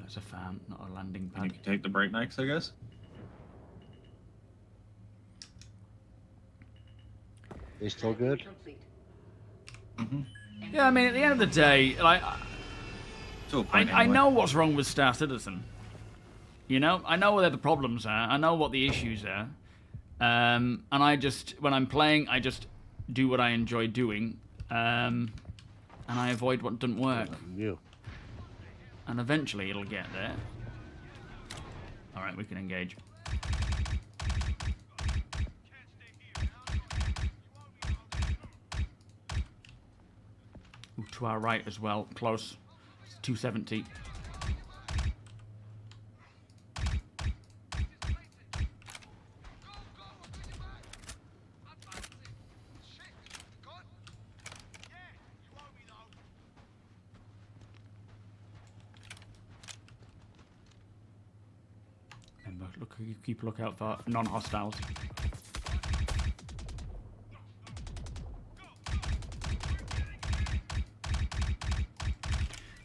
that's a fan, not a landing You pad. can take the bright nights, I guess. They still good? Complete. Yeah, I mean, at the end of the day, like, To a point, I anyway. know what's wrong with Star Citizen. You know, I know where the problems are. I know what the issues are. And I just, when I'm playing, I just do what I enjoy doing. And I avoid what doesn't work. You. And eventually it'll get there. Alright, we can engage. Ooh, to our right as well, close. 270. Remember, look, keep a lookout for non-hostiles.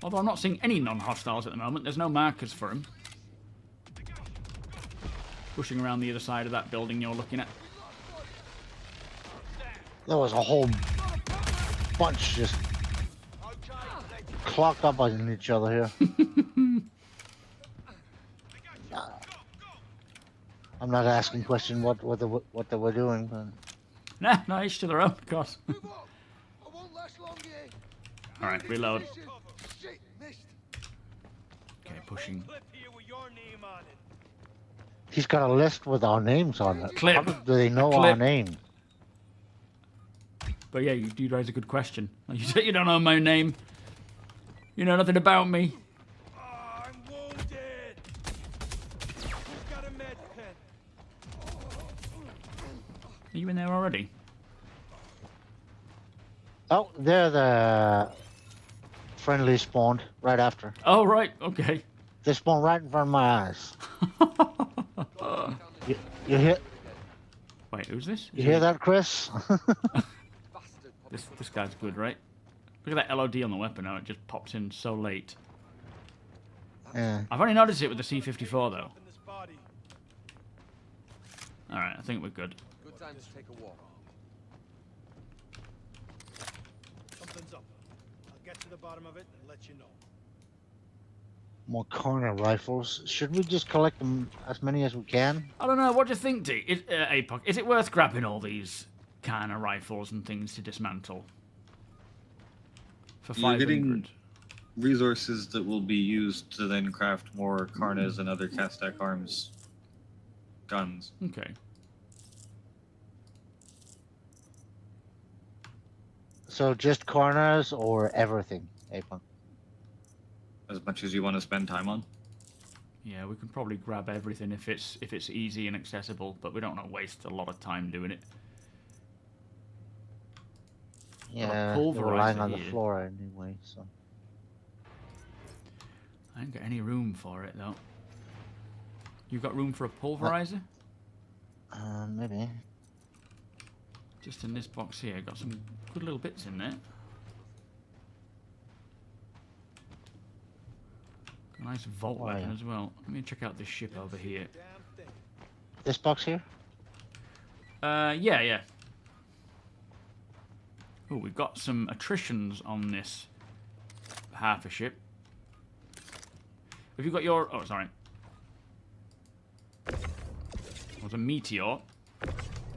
Although I'm not seeing any non-hostiles at the moment. There's no markers for them. Pushing around the other side of that building you're looking at. There was a whole bunch just clocked up on each other here. I'm not asking question what they were doing, but Nah, no, each to their own, of course. Alright, reload. Okay, pushing. he's got a list with our names on it. Clip. How do they know Clip. our name? But yeah, you do raise a good question. Like you said, you don't know my name. You know nothing about me. I'm wounded. Who's got a med pen? Are you in there already? Oh, they're the friendly spawned right after. Oh, right, okay. They spawned right in front of my eyes. You hear? Wait, who's this? You hear that, Chris? This guy's good, right? Look at that LOD on the weapon now, it just pops in so late. Yeah. I've only noticed it with the C-54 though. In this body. Alright, I think we're good. Good time to take a walk. Something's up. I'll get to the bottom of it and let you know. More corner rifles. Should we just collect them as many as we can? I don't know. What do you think, D? APOC, is it worth grabbing all these kind of rifles and things to dismantle? For You're 500? getting resources that will be used to then craft more Karnas and other Kastak arms guns. Okay. So just corners or everything, Apon? As much as you want to spend time on. Yeah, we can probably grab everything if it's easy and accessible, but we don't want to waste a lot of time doing it. Yeah, they're pulverizer lying on the here. floor anyway, so. I ain't got any room for it though. You got room for a pulverizer? Maybe. Just in this box here, got some good little bits in there. A nice vault Oh, weapon yeah. as well. Let me check out this ship over here. Damn thing. This box here? Yeah. Oh, we've got some attritions on this half a ship. Have you got your... Oh, sorry. There's a meteor.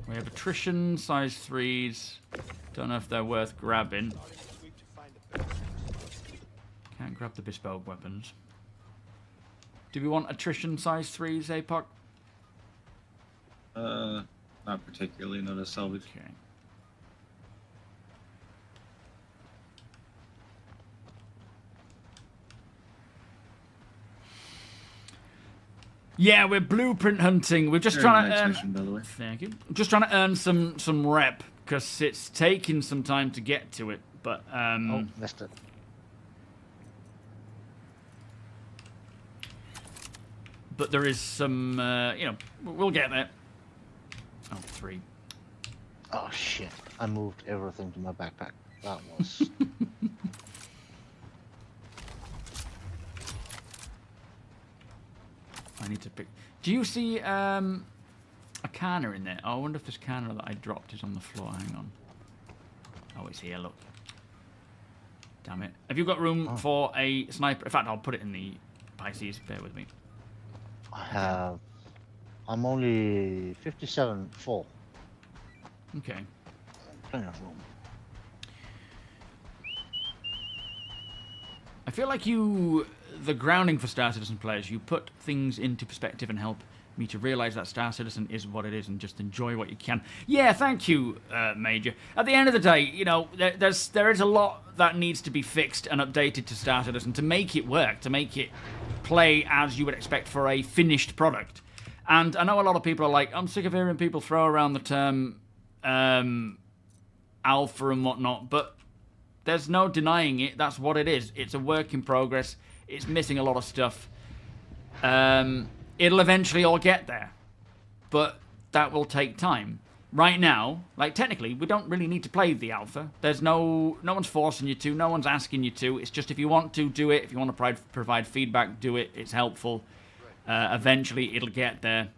We have attrition, size 3s. Don't know if they're worth grabbing. Sweep to find a patch. Can't grab the bespoke weapons. Do we want attrition, size 3s, APOC? Not particularly, not a salvage. Okay. Yeah, we're blueprint hunting. We're just Very trying nice to mission, by the way. thank you. Just trying to earn some rep because it's taking some time to get to it. But Oh, missed it. but there is some we'll get there. Oh, 3. Oh shit! I moved everything to my backpack. That was. I need to pick. Do you see a canner in there? Oh, I wonder if this canner that I dropped is on the floor. Hang on. Oh, it's here. Look. Damn it. Have you got room for a sniper? In fact, I'll put it in the Pisces. Bear with me. I have. I'm only 57 full. Okay. Plenty of room. I feel like the grounding for Star Citizen players, you put things into perspective and help me to realize that Star Citizen is what it is and just enjoy what you can. Yeah, thank you, Major. At the end of the day, there is a lot that needs to be fixed and updated to Star Citizen to make it work, to make it play as you would expect for a finished product. And I know a lot of people are like, I'm sick of hearing people throw around the term alpha and whatnot, but there's no denying it. That's what it is. It's a work in progress. It's missing a lot of stuff. It'll eventually all get there, but that will take time. Right now, like technically, we don't really need to play the alpha. There's no one's forcing you to. No one's asking you to. It's just if you want to, do it. If you want to provide feedback, do it. It's helpful. Eventually, it'll get there.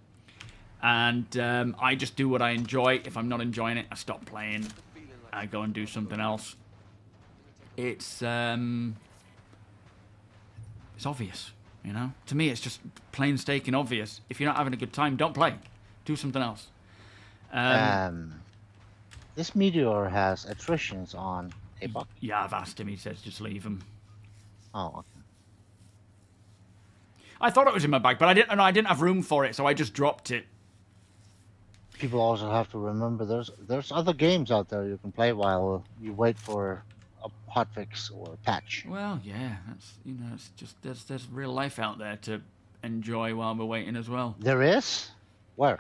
And I just do what I enjoy. If I'm not enjoying it, I stop playing. I go and do something else. It's obvious, you know? To me, it's just plain steak and obvious. If you're not having a good time, don't play. Do something else. This meteor has attritions on Apok. Yeah, I've asked him. He says just leave him. Oh, okay. I thought it was in my bag, but I didn't have room for it, so I just dropped it. People also have to remember there's other games out there you can play while you wait for a hotfix or a patch. Well, yeah, that's it's just there's real life out there to enjoy while we're waiting as well. There is? Where?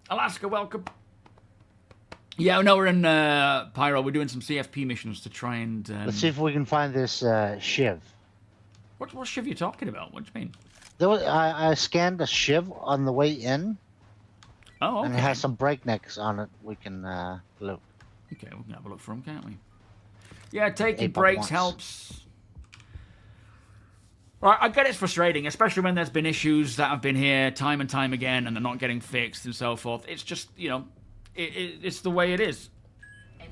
Alaska, welcome. Yeah, no, we're in Pyro. We're doing some CFP missions to try and. Let's see if we can find this shiv. What shiv are you talking about? What do you mean? There was, I scanned a shiv on the way in, Oh, okay. and it has some breaknecks on it. We can look. Okay, we can have a look for them, can't we? Yeah, taking 8.1. breaks helps. Right, I get it's frustrating, especially when there's been issues that have been here time and time again, and they're not getting fixed and so forth. It's just, it's the way it is.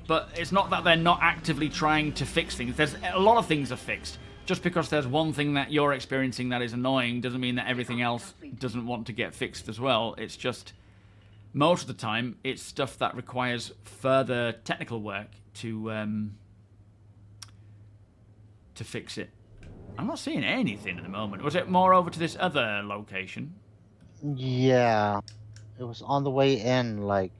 But it's not that they're not actively trying to fix things. There's a lot of things are fixed. just because there's one thing that you're experiencing that is annoying doesn't mean that everything else doesn't want to get fixed as well. It's just, most of the time, it's stuff that requires further technical work to fix it. I'm not seeing anything at the moment. Was it more over to this other location? Yeah. It was on the way in, like...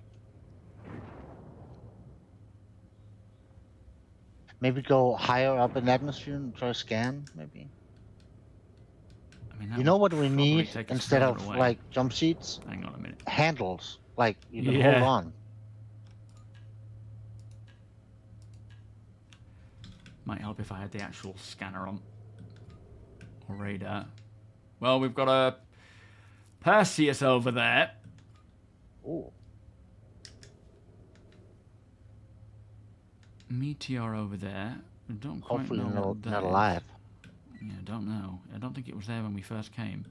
Maybe go higher up in the atmosphere and try to scan, maybe? I mean, that You know would what we probably need take us instead further of, away. like, jump seats? Hang on a minute. Handles. Like, you can Yeah. hold on. Might help if I had the actual scanner on. Or radar. Well, we've got a Perseus over there. Ooh. Meteor over there. I don't quite Hopefully know not, what that not is. alive. Yeah, I don't know. I don't think it was there when we first came.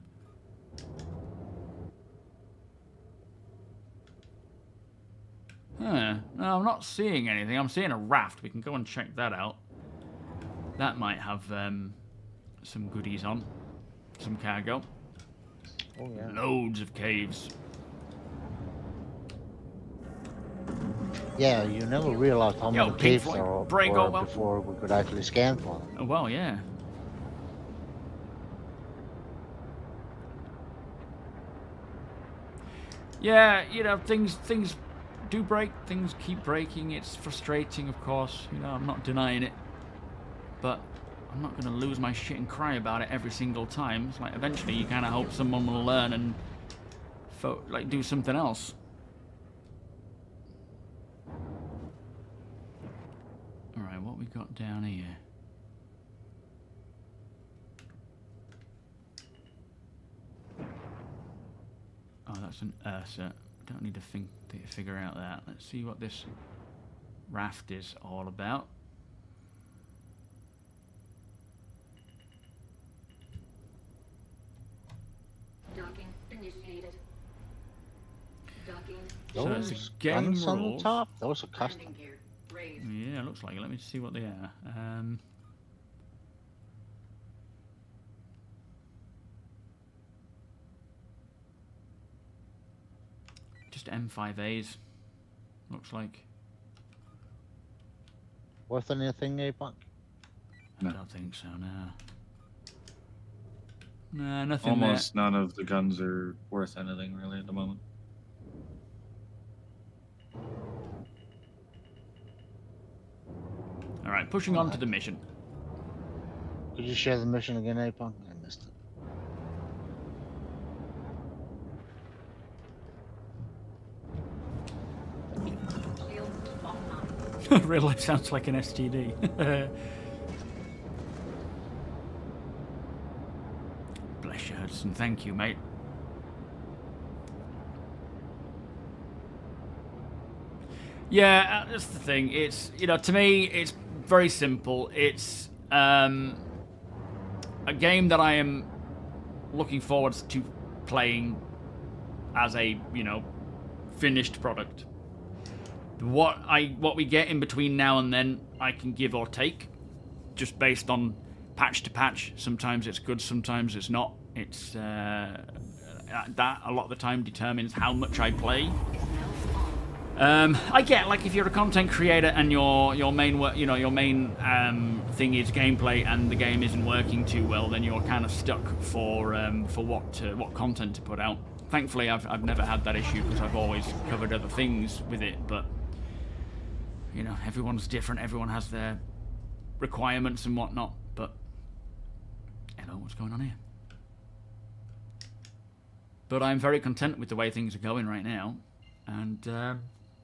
Huh. No, I'm not seeing anything. I'm seeing a raft. We can go and check that out. That might have some goodies on. Some cargo. Oh, yeah. Loads of caves. Yeah, you never realized how Yo, many Pink caves Floyd, there break were over. before we could actually scan for them. Oh, well, yeah. Yeah, you know, things do break, things keep breaking. It's frustrating, of course. You know, I'm not denying it. But I'm not going to lose my shit and cry about it every single time. It's like, eventually you kind of hope someone will learn and like do something else. Alright, what we got down here? Oh, that's an Ursa. Don't need to figure out that. Let's see what this raft is all about. Docking initiated. Docking. So it's Those a game guns on the rules. top, those are custom. Landing gear raised. Yeah, looks like it. Let me see what they are. Just M5As. Looks like. Worth anything, A-Punk? I don't think so, no. Nah, nothing Almost none of the guns are worth anything really at the moment. there. Alright, pushing on to the mission. Could you share the mission again, A-Punk? I missed it. Shields offline. Real life sounds like an STD. Bless you, Hudson. Thank you, mate. Yeah, that's the thing. It's, you know, to me, it's very simple. It's a game that I am looking forward to playing as a, you know, finished product. What we get in between now and then, I can give or take, just based on patch to patch. Sometimes it's good, sometimes it's not. It's that a lot of the time determines how much I play. I get, like, if you're a content creator and your main work, you know, your main thing is gameplay and the game isn't working too well, then you're kind of stuck for what content to put out. Thankfully, I've never had that issue because I've always covered other things with it. But you know, everyone's different. Everyone has their requirements and whatnot. But hello, what's going on here? But I'm very content with the way things are going right now, and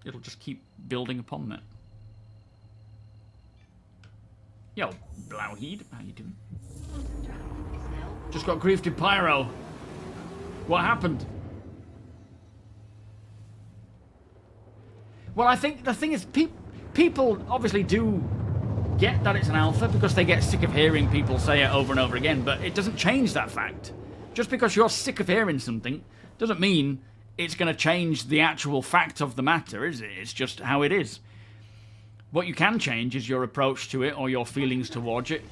it'll just keep building upon that. Yo, Blauheed, how you doing? Just got griefed in Pyro. What happened? Well, I think the thing is, people obviously do get that it's an alpha because they get sick of hearing people say it over and over again, but it doesn't change that fact. Just because you're sick of hearing something doesn't mean it's going to change the actual fact of the matter, is it? It's just how it is. What you can change is your approach to it, or your feelings towards it,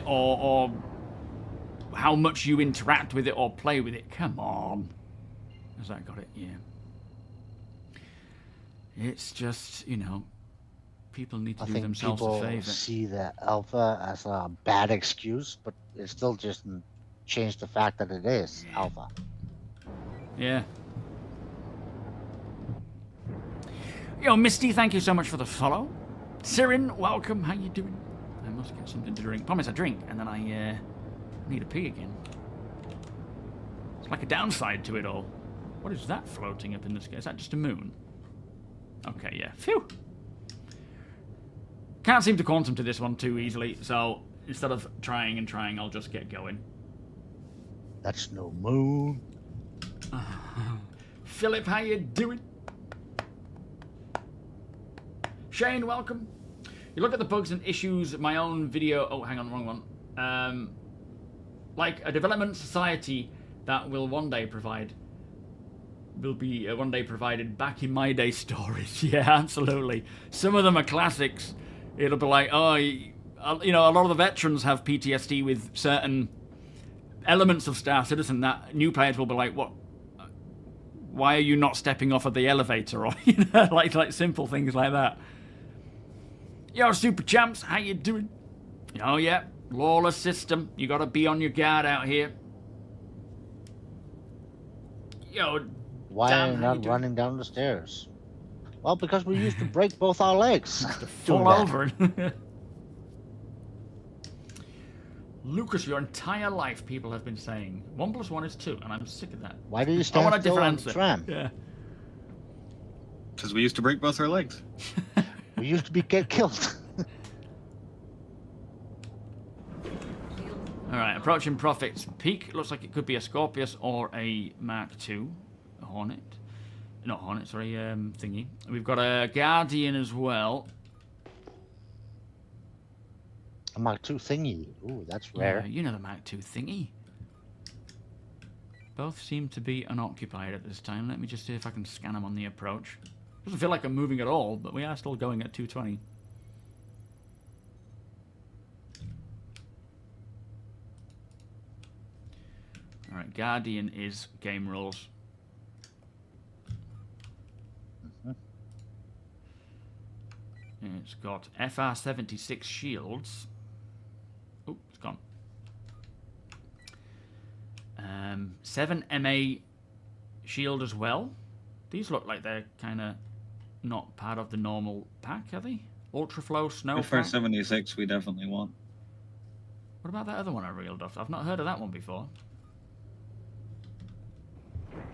or how much you interact with it or play with it. Come on. Has that got it? Yeah. It's just, you know, people need to do themselves a people favor. see the alpha as a bad excuse, but it still just change the fact that it is alpha. Yeah. Yo, Misty, thank you so much for the follow. Sirin, welcome. How you doing? I must get something to drink. Promise I drink, and then I need a pee again. It's like a downside to it all. What is that floating up in the sky? Is that just a moon? Okay, yeah. Phew. Can't seem to quantum to this one too easily, so instead of trying and trying, I'll just get going. That's no moon. Philip, how you doing? Shane, welcome. You look at the bugs and issues, my own video... Oh, hang on, wrong one. Like a development society that will one day provide... Will be one day provided back in my day stories. Yeah, absolutely. Some of them are classics. It'll be like, oh, you know, a lot of the veterans have PTSD with certain elements of Star Citizen that new players will be like, what? Why are you not stepping off of the elevator? Or, you know, like simple things like that. Yo, Super Champs, how you doing? Oh, yeah, lawless system. You gotta be on your guard out here. Yo, why Dan, are you how not you running down the stairs? Well, because we used to break both our legs. to fall over. Lucas, your entire life people have been saying 1 + 1 is 2, and I'm sick of that. Why do you I stand want a still different on answer. the tram? Yeah. Because we used to break both our legs. We used to get killed. Alright, approaching Prophet's Peak. Looks like it could be a Scorpius or a Mark II. A Hornet. Not Hornet, sorry, thingy. We've got a Guardian as well. A Mark II thingy. Ooh, that's rare. You know the Mark II thingy. Both seem to be unoccupied at this time. Let me just see if I can scan them on the approach. Doesn't feel like I'm moving at all, but we are still going at 220. Alright, Guardian is game rules. It's got FR-76 shields. Oh, it's gone. 7 MA shield as well. These look like they're kind of not part of the normal pack, are they? Ultraflow snow pack? FR-76 we definitely want. What about that other one I reeled off? I've not heard of that one before.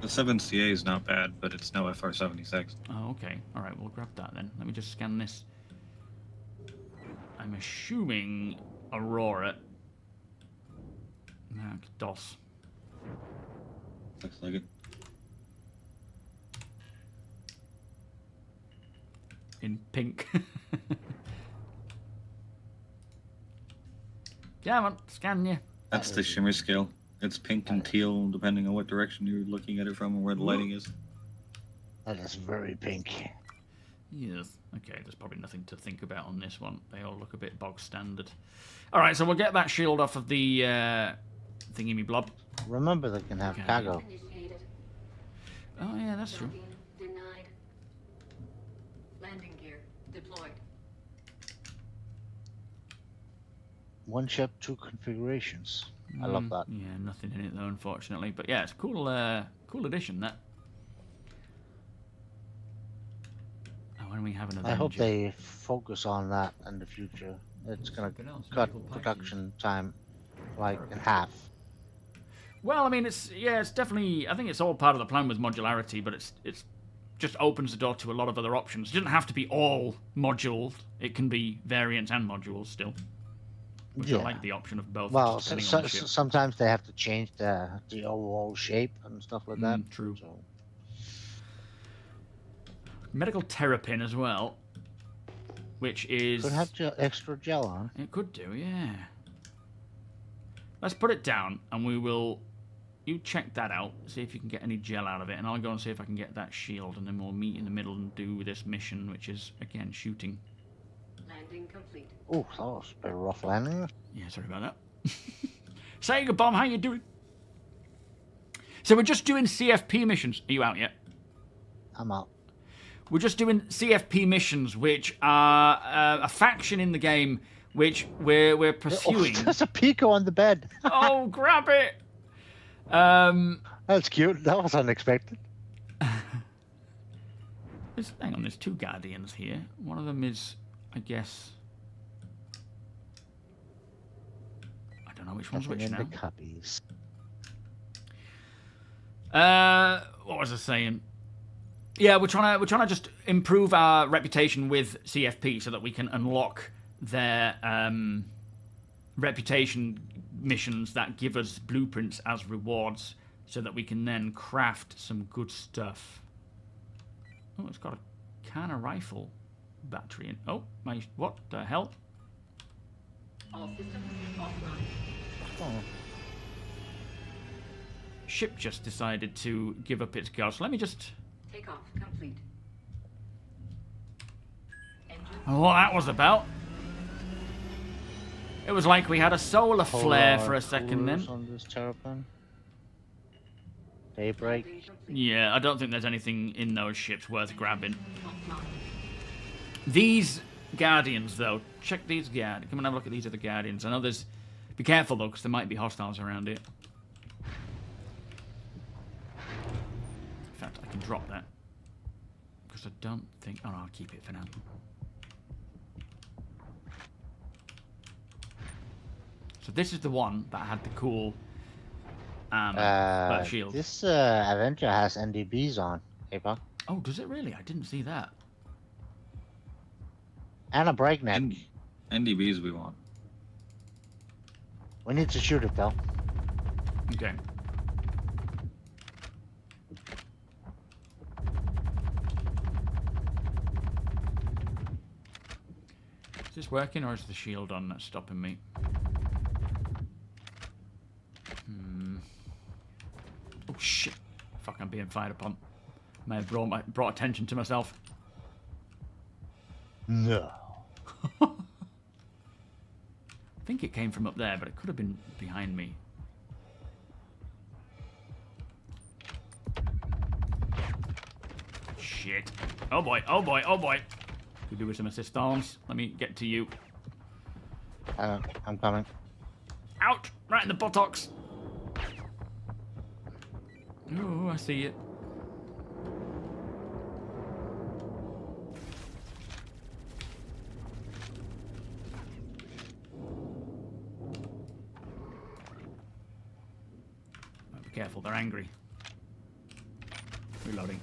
The 7CA is not bad, but it's no FR-76. Oh, okay. Alright, we'll grab that then. Let me just scan this. I'm assuming Aurora. Mark DOS. Looks like it. In pink. Come on, scan you. That's the shimmer scale. It's pink and teal, depending on what direction you're looking at it from and where the lighting is. That is very pink. Yes. Okay, there's probably nothing to think about on this one. They all look a bit bog standard. Alright, so we'll get that shield off of the thingy-me-blob. Remember, they can have cargo. Initiated. Oh, yeah, that's true. Denied. Landing gear deployed. One ship, 2 configurations. I love that. Yeah, nothing in it though, unfortunately. But yeah, it's a cool, cool addition, that. Oh, when we have an Avenger. I hope they focus on that in the future. It's gonna cut production time like in half. Well, I mean, it's definitely. I think it's all part of the plan with modularity, but it's just opens the door to a lot of other options. It doesn't have to be all modules. It can be variants and modules still. Which I like the option of both. Well, depending on the ship. sometimes they have to change the overall shape and stuff like that. True. So. Medical terrapin as well, which is... Could have extra gel on. It could do, yeah. Let's put it down, and we will... You check that out, see if you can get any gel out of it, and I'll go and see if I can get that shield, and then we'll meet in the middle and do this mission, which is, again, shooting. Landing complete. Oh, that was a bit rough landing. Yeah, sorry about that. Sega Bomb, how you doing? So we're just doing CFP missions. Are you out yet? I'm out. We're just doing CFP missions, which are a faction in the game which we're pursuing. Oh, there's a Pico on the bed. Oh, grab it! That's cute. That was unexpected. Hang on, there's two Guardians here. One of them is, I guess... I don't know which one's which now. The copies. What was I saying? Yeah, we're trying to just improve our reputation with CFP so that we can unlock their reputation missions that give us blueprints as rewards, so that we can then craft some good stuff. Oh, it's got a cannon rifle battery in. Oh, what the hell? All systems offline. Oh. Ship just decided to give up its ghost. Let me just... Takeoff complete. Engine. What that was about. It was like we had a solar flare for a second then. On this terraplane. Daybreak. Landing complete. Yeah, I don't think there's anything in those ships worth grabbing. Offline. These Guardians, though. Check these Guardians. Come and have a look at these other Guardians. I know there's... Be careful, though, because there might be hostiles around it. In fact, I can drop that. Because I don't think... Oh, no, I'll keep it for now. So this is the one that had the cool shield. This Avenger has NDBs on. Hey, Buck. Oh, does it really? I didn't see that. And a breakneck. NDBs we want. We need to shoot it though. Okay. Is this working, or is the shield on that's stopping me? Oh shit! Fuck! I'm being fired upon. May have brought attention to myself. No. I think it came from up there, but it could have been behind me. Shit. Oh boy, oh boy, oh boy. Could do with some assistance. Let me get to you. I'm coming. Out! Right in the buttocks. Oh, I see it. Be careful, they're angry. Reloading.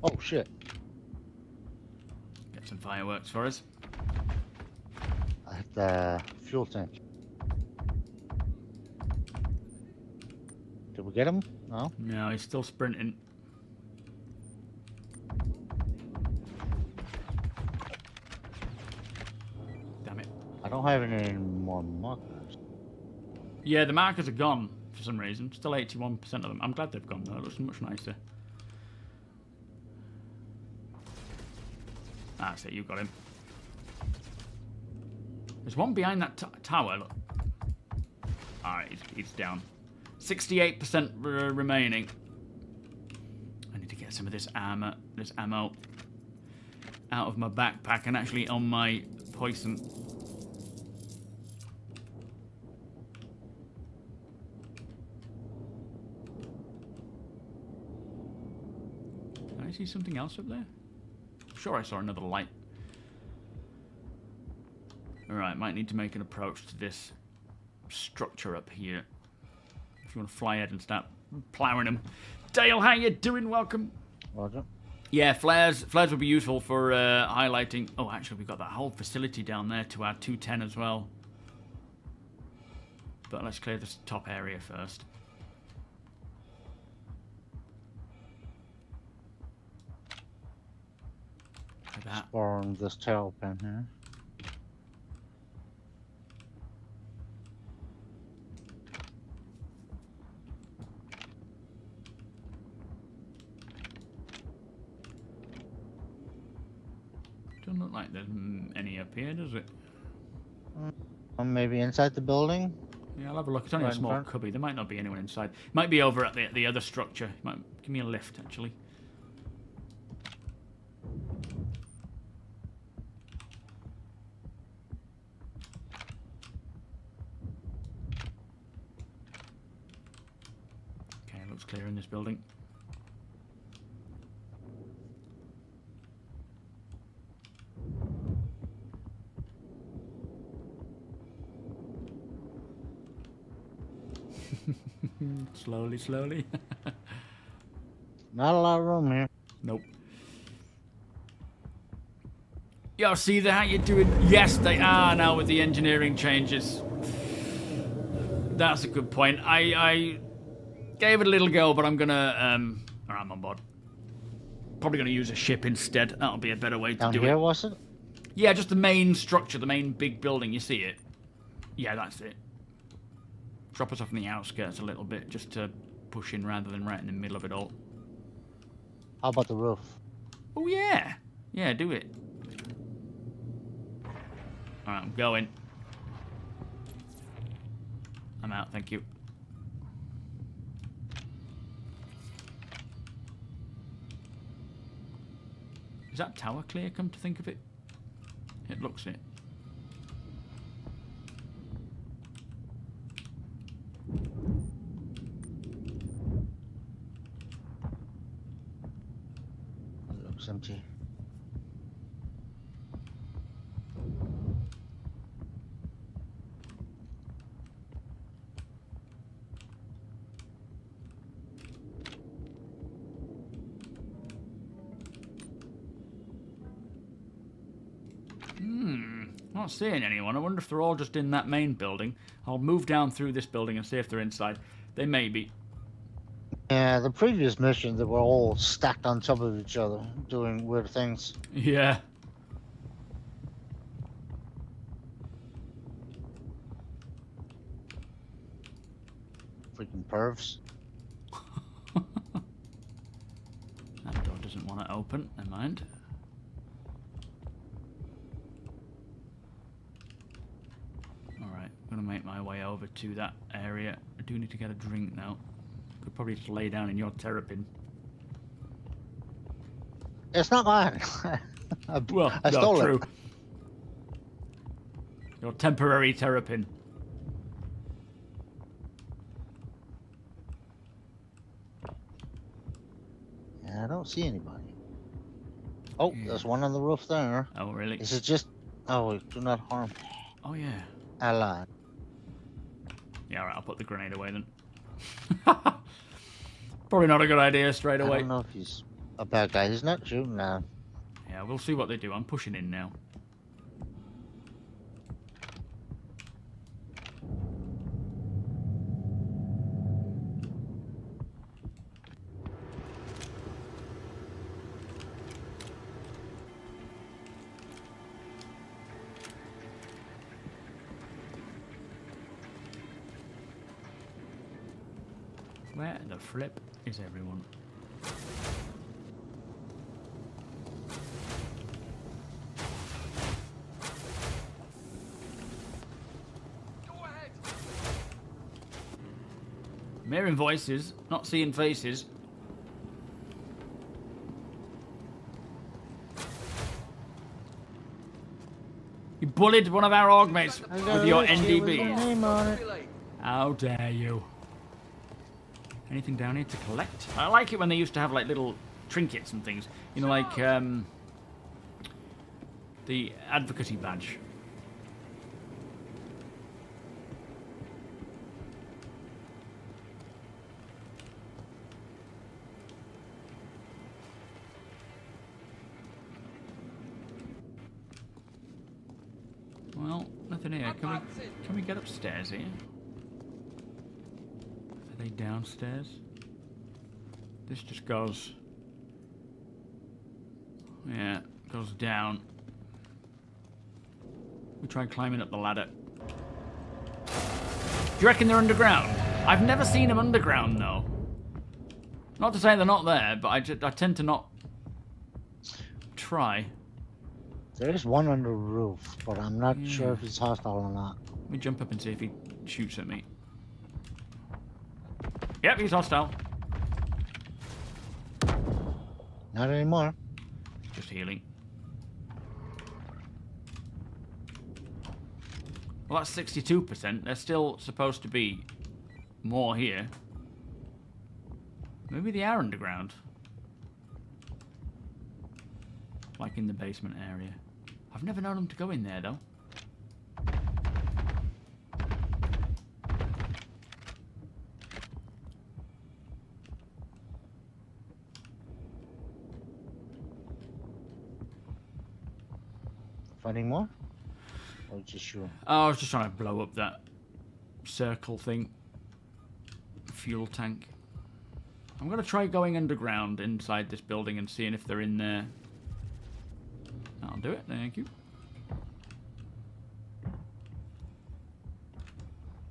Oh shit. Get some fireworks for us. I hit the fuel tank. Did we get him? No? No, he's still sprinting. Damn it. I don't have any more markers. Yeah, the markers are gone for some reason. Still 81% of them. I'm glad they've gone though. It looks much nicer. That's it, you got him. There's one behind that tower, look. Alright, he's down. 68% remaining. I need to get some of this ammo out of my backpack and actually on my poison. Can I see something else up there? Sure, I saw another light. Alright, might need to make an approach to this structure up here. If you want to fly ahead and start ploughing them. Dale, how you doing? Welcome. Roger. Yeah, flares would be useful for highlighting. Oh, actually, we've got that whole facility down there to our 210 as well. But let's clear this top area first. Like that. Spawn this tailpin here. Doesn't look like there's any up here, does it? Maybe inside the building. Yeah, I'll have a look. It's only Right a in small front. cubby. There might not be anyone inside. Might be over at the other structure. Might give me a lift, actually. Okay, looks clear in this building. Slowly, slowly. Not a lot of room here. Nope. Yo, see that? How you doing? Yes, they are now with the engineering changes. That's a good point. I gave it a little go, but I'm gonna I'm on board. Probably gonna use a ship instead. That'll be a better way to Down do here, it. was it? Yeah, just the main structure, the main big building. You see it? Yeah, that's it. Drop us off in the outskirts a little bit, just to push in rather than right in the middle of it all. How about the roof? Oh yeah, yeah, do it. All right, I'm going. I'm out, thank you. Is that tower clear, come to think of it? It looks it. It looks empty. Not seeing anyone. I wonder if they're all just in that main building. I'll move down through this building and see if they're inside. They may be. Yeah, the previous mission, they were all stacked on top of each other, doing weird things. Yeah. Freaking pervs. That door doesn't want to open. Never mind. Alright, I'm going to make my way over to that area. I do need to get a drink now. Could probably just lay down in your terrapin. It's not mine. Well, I stole true. it. Your temporary terrapin. Yeah, I don't see anybody. Oh, there's one on the roof there. Oh, really? Is it just... Oh, do not harm Oh, yeah. ally. Yeah, alright, I'll put the grenade away then. Probably not a good idea straight I away. don't know if he's a bad guy. He's not shooting now. Yeah, we'll see what they do. I'm pushing in now. Where the flip is everyone? I'm hearing voices, not seeing faces. You bullied one of our augmates with your NDB. Name on it. How dare you? Anything down here to collect? I like it when they used to have like little trinkets and things. You know, like the advocacy badge. Well, nothing here. Can we get upstairs here? Are they downstairs? This just goes... Yeah, goes down. We try climbing up the ladder. Do you reckon they're underground? I've never seen them underground, though. Not to say they're not there, but I tend to not try. There is one on the roof, but I'm not sure if it's hostile or not. Let me jump up and see if he shoots at me. Yep, he's hostile. Not anymore. Just healing. Well, that's 62%. There's still supposed to be more here. Maybe they are underground. Like in the basement area. I've never known them to go in there, though. Finding more? Or just sure? Oh, I was just trying to blow up that circle thing. Fuel tank. I'm going to try going underground inside this building and seeing if they're in there. I'll do it, thank you.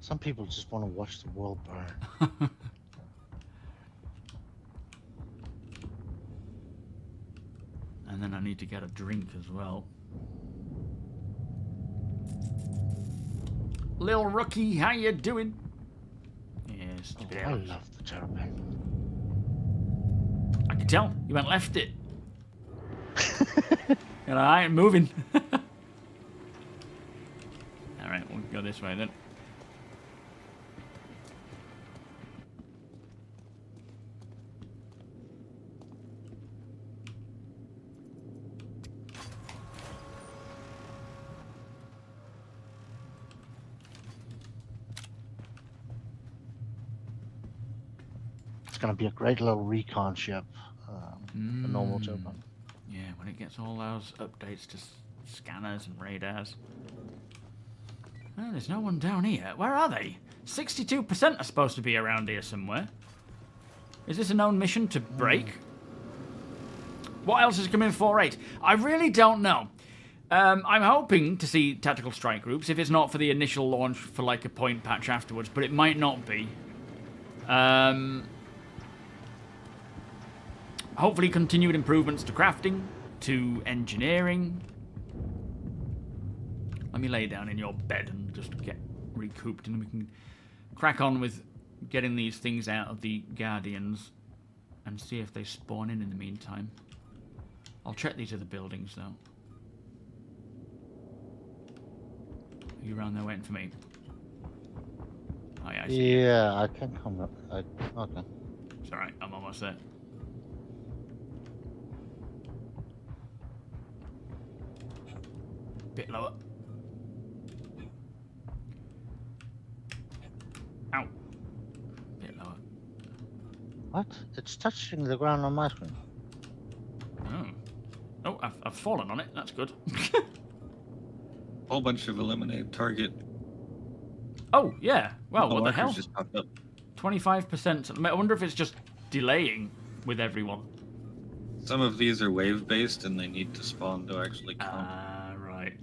Some people just want to watch the world burn. And then I need to get a drink as well. Lil Rookie, how you doing? Yes, Oh, I love the turbine. I can tell. You went left it. And I ain't moving. Alright, we'll go this way then. It's going to be a great little recon ship. The normal turbine. Yeah, when it gets all those updates to scanners and radars. Oh, there's no one down here. Where are they? 62% are supposed to be around here somewhere. Is this a known mission to break? What else is coming in 4.8? I really don't know. I'm hoping to see tactical strike groups, if it's not for the initial launch for like a point patch afterwards, but it might not be. Hopefully continued improvements to crafting, to engineering. Let me lay down in your bed and just get recouped, and we can crack on with getting these things out of the Guardians and see if they spawn in the meantime. I'll check these other buildings, though. Are you around there waiting for me? Oh, yeah, I see you. Yeah, I can come up. Okay. It's alright, I'm almost there. Bit lower. Ow. Bit lower. What? It's touching the ground on my screen. Oh. Oh, I've fallen on it. That's good. Whole bunch of eliminate target. Oh, yeah. Well, what the markers hell? just popped up. 25%. I wonder if it's just delaying with everyone. Some of these are wave based and they need to spawn to actually count. Ah, right.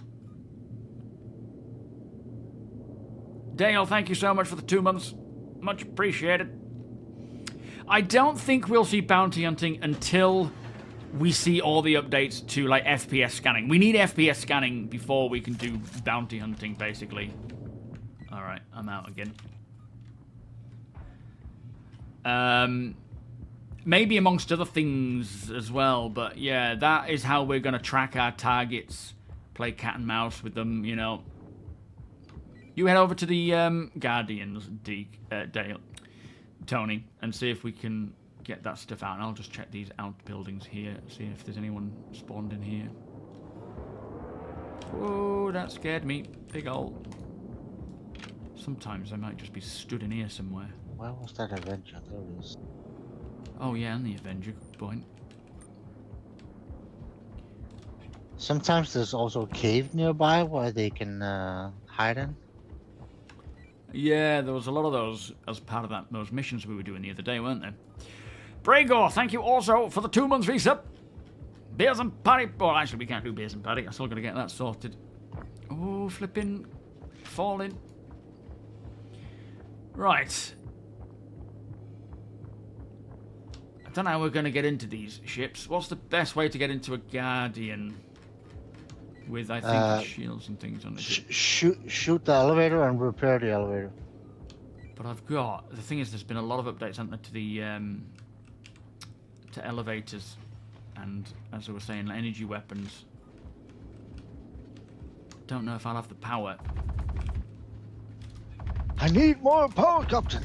Dale, thank you so much for the 2 months. Much appreciated. I don't think we'll see bounty hunting until we see all the updates to like FPS scanning. We need FPS scanning before we can do bounty hunting, basically. Alright, I'm out again. Maybe amongst other things as well, but yeah, that is how we're going to track our targets. Play cat and mouse with them, you know. You head over to the Guardians, Dale, Tony, and see if we can get that stuff out. And I'll just check these outbuildings here, see if there's anyone spawned in here. Oh, that scared me. Big ol'. Sometimes I might just be stood in here somewhere. Where was that Avenger? There it is. Oh yeah, and the Avenger, good point. Sometimes there's also a cave nearby where they can hide in. Yeah, there was a lot of those as part of those missions we were doing the other day, weren't there? Bragor, thank you also for the 2 months resub. Beers and Paddy. Well, actually, we can't do beers and Paddy. I'm still going to get that sorted. Oh, flipping. Falling. Right. I don't know how we're going to get into these ships. What's the best way to get into a Guardian? with I think shields and things on it. Shoot the elevator and repair the elevator. But I've got the thing is, there's been a lot of updates, haven't there, to the to elevators, and as I was saying, energy weapons. Don't know if I'll have the power. I need more power, Captain.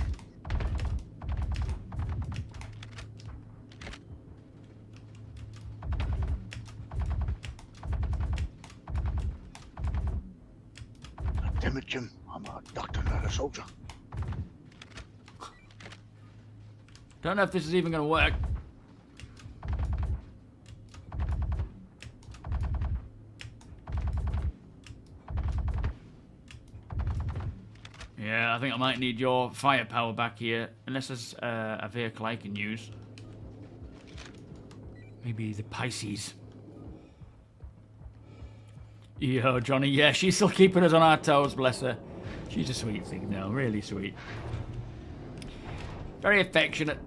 Damn it, Jim. I'm a doctor, not a soldier. Don't know if this is even going to work. Yeah, I think I might need your firepower back here, unless there's a vehicle I can use. Maybe the Pisces. Yo, Johnny, yeah, she's still keeping us on our toes, bless her. She's a sweet thing, though, really sweet. Very affectionate.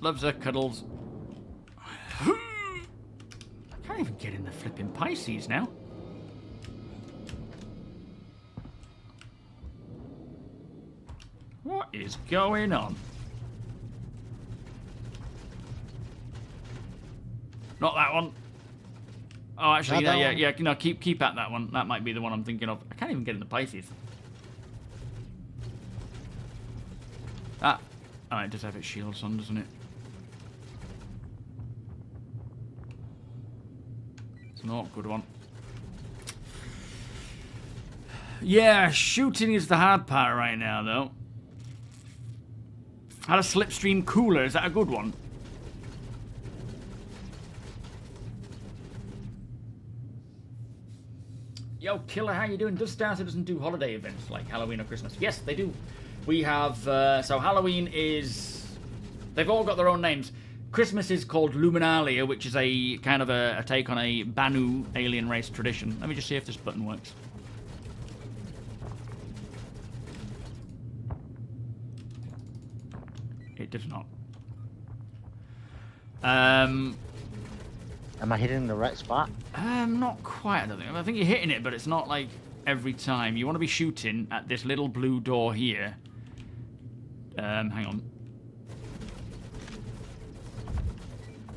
Loves her cuddles. I can't even get in the flipping Pisces now. What is going on? Not that one. Oh, actually, yeah, no, keep at that one. That might be the one I'm thinking of. I can't even get in the Pisces. Ah, oh, it does have its shields on, doesn't it? It's not a good one. Yeah, shooting is the hard part right now, though. Had a slipstream cooler. Is that a good one? Yo, Killer, how you doing? Does Star Citizen do holiday events like Halloween or Christmas? Yes, they do. We have, so Halloween is... They've all got their own names. Christmas is called Luminalia, which is a kind of a take on a Banu alien race tradition. Let me just see if this button works. It does not. Am I hitting the right spot? Not quite, I don't think. I think you're hitting it, but it's not like every time. You want to be shooting at this little blue door here. Hang on.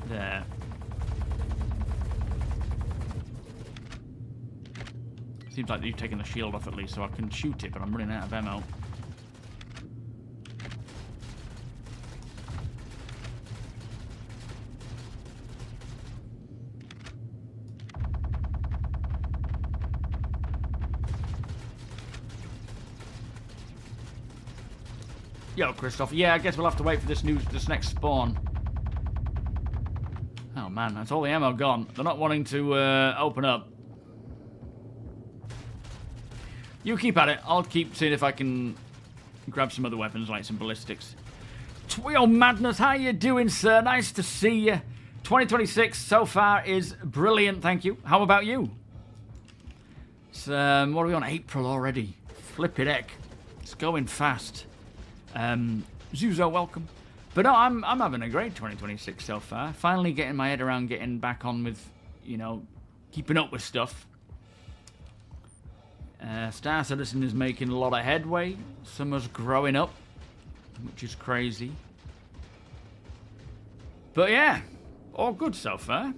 There. Seems like you've taken the shield off at least, so I can shoot it, but I'm running out of ammo. Yo, Christopher. Yeah, I guess we'll have to wait for this next spawn. Oh man, that's all the ammo gone. They're not wanting to open up. You keep at it. I'll keep seeing if I can grab some other weapons, like some ballistics. Twio Madness, how you doing, sir? Nice to see you. 2026 so far is brilliant, thank you. How about you? It's, what are we on? April already. Flippin' heck. It's going fast. Zuzo, welcome. But no, I'm having a great 2026 so far. Finally getting my head around getting back on with, you know, keeping up with stuff. Star Citizen is making a lot of headway. Summer's growing up, which is crazy. But yeah, all good so far.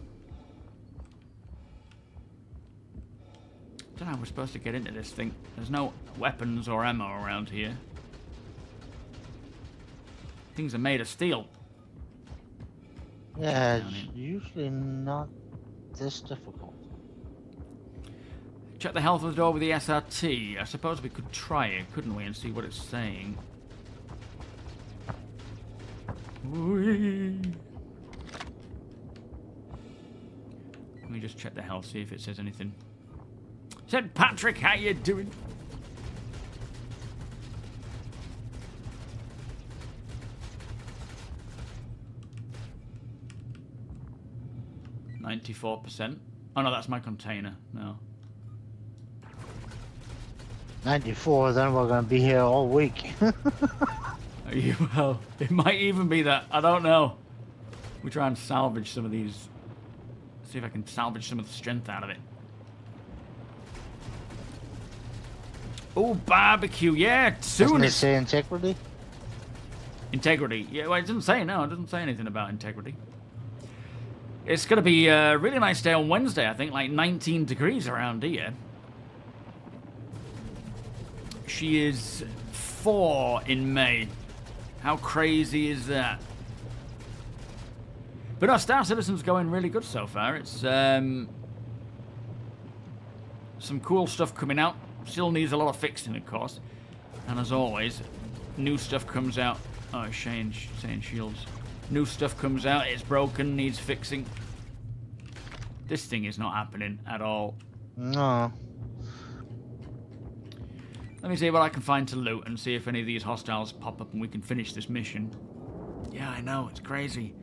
Don't know how we're supposed to get into this thing. There's no weapons or ammo around here. Things are made of steel. Yeah, it's usually not this difficult. Check the health of the door with the SRT. I suppose we could try it, couldn't we, and see what it's saying. Whee. Let me just check the health, see if it says anything. St. Patrick, how you doing? %. Oh no, that's my container. No. 94, then we're gonna be here all week. Well, it might even be that. I don't know. We try and salvage some of these See if I can salvage some of the strength out of it. Oh, barbecue. Yeah, soon. Doesn't it say integrity? Integrity. Yeah, well, it doesn't say, no. It doesn't say anything about integrity. It's going to be a really nice day on Wednesday, I think. Like 19 degrees around here. She is 4 in May. How crazy is that? But no, Star Citizen's going really good so far. It's some cool stuff coming out. Still needs a lot of fixing, of course. And as always, new stuff comes out. Oh, saying shields. New stuff comes out. It's broken. Needs fixing. This thing is not happening at all. No. Let me see what I can find to loot and see if any of these hostiles pop up and we can finish this mission. Yeah, I know. It's crazy.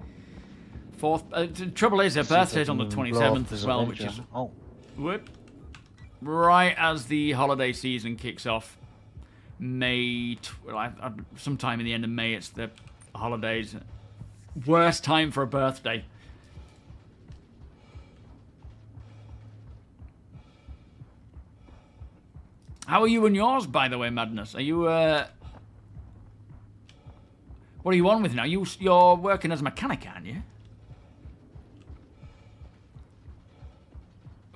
The trouble is, her birthday's on the 27th as well, which is... Oh. Whoop. Right as the holiday season kicks off. May... sometime in the end of May, it's the holidays. Worst time for a birthday. How are you and yours, by the way, Madness? Are you, What are you on with now? You're working as a mechanic, aren't you?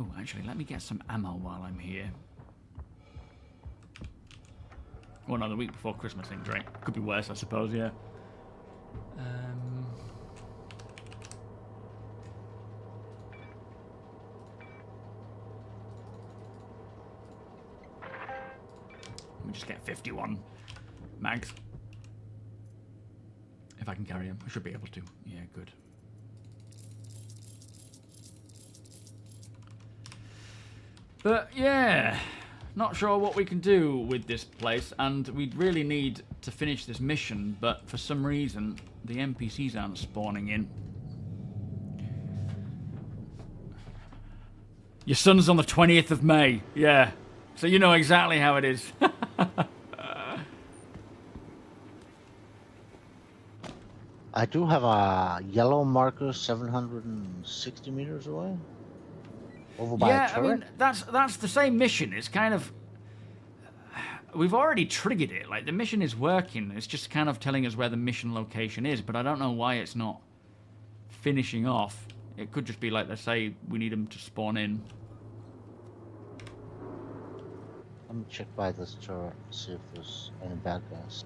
Oh, actually, let me get some ammo while I'm here. Well, no, the week before Christmas ain't great. Could be worse, I suppose, yeah. Let me just get 51 mags. If I can carry them. I should be able to. Yeah, good. But, yeah. Not sure what we can do with this place, and we'd really need to finish this mission, but for some reason, the NPCs aren't spawning in. Your son's on the 20th of May. Yeah. So you know exactly how it is. I do have a yellow marker 760 meters away. Over by a turret. I mean, that's the same mission. It's kind of... We've already triggered it. Like, the mission is working. It's just kind of telling us where the mission location is, but I don't know why it's not finishing off. It could just be like they say we need them to spawn in. Let me check by this turret, see if there's any bad guys.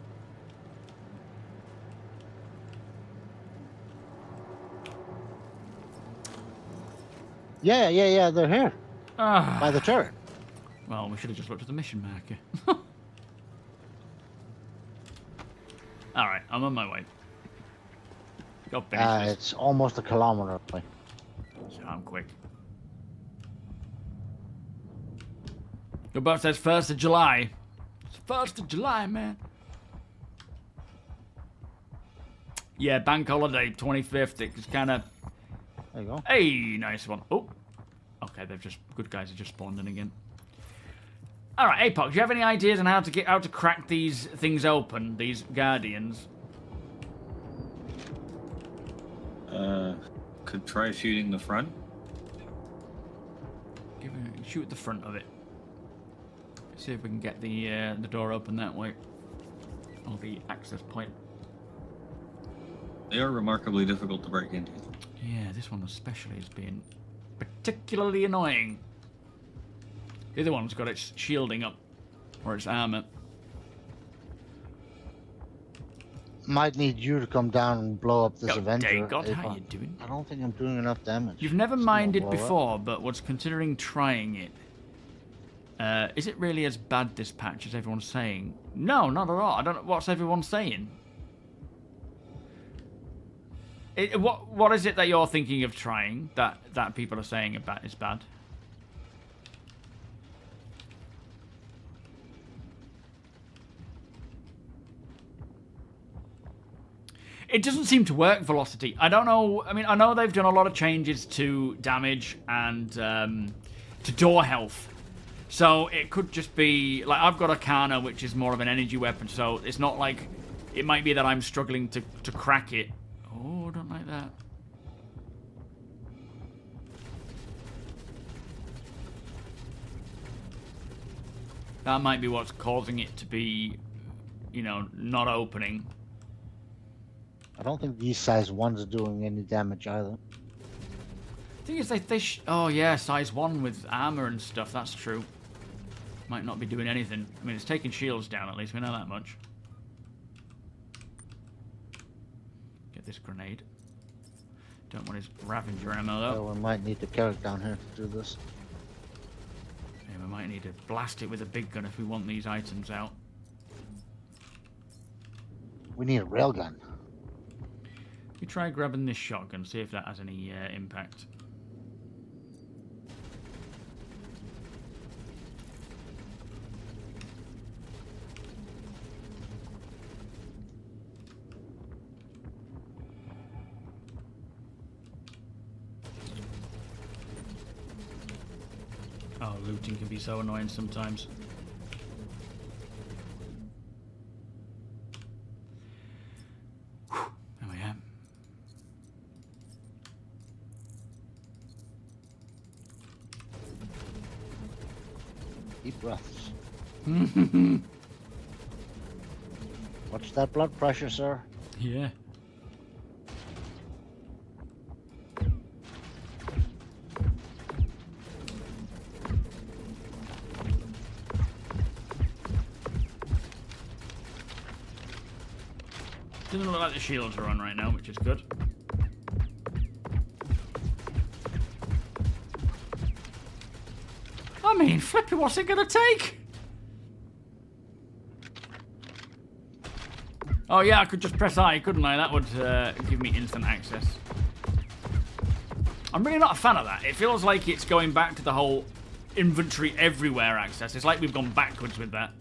Yeah, they're here. By the turret. Well, we should have just looked at the mission marker. Alright, I'm on my way. Go finish this. It's almost a kilometer away. So I'm quick. Your birthday's 1st of July. It's 1st of July, man. Yeah, bank holiday, 25th. It's kind of... There you go. Hey, nice one. Oh. Okay, good guys have just spawned in again. Alright, Apoc, do you have any ideas on how to crack these things open, these guardians? Could try shooting the front. Shoot at the front of it. See if we can get the door open that way. Or the access point. They are remarkably difficult to break into. Yeah, this one especially has been particularly annoying. The other one's got its shielding up, or its armor. Might need you to come down and blow up this Avenger. God, how you doing? I don't think I'm doing enough damage. You've never minded before, but was considering trying it. Is it really as bad this patch as everyone's saying? No, not at all. I don't know what's everyone saying. What is it that you're thinking of trying that people are saying about is bad? It doesn't seem to work, Velocity. I don't know. I mean, I know they've done a lot of changes to damage and to door health. So it could just be... Like, I've got a Kana, which is more of an energy weapon, so it's not like... It might be that I'm struggling to crack it. Oh, I don't like that. That might be what's causing it to be, you know, not opening. I don't think these size 1s are doing any damage either. Thing is, oh yeah, size 1 with armor and stuff, that's true. Might not be doing anything. I mean, it's taking shields down at least, we know that much. Get this grenade. Don't want his Ravager ammo though. So we might need the carrot down here to do this. Yeah, we might need to blast it with a big gun if we want these items out. We need a railgun. We try grabbing this shotgun, see if that has any impact. Oh, looting can be so annoying sometimes. Whew, there we are. Deep breaths. Watch that blood pressure, sir. Yeah. Doesn't look like the shields are on right now, which is good. I mean, flippy, what's it gonna take? Oh yeah, I could just press I, couldn't I? That would give me instant access. I'm really not a fan of that. It feels like it's going back to the whole inventory everywhere access. It's like we've gone backwards with that.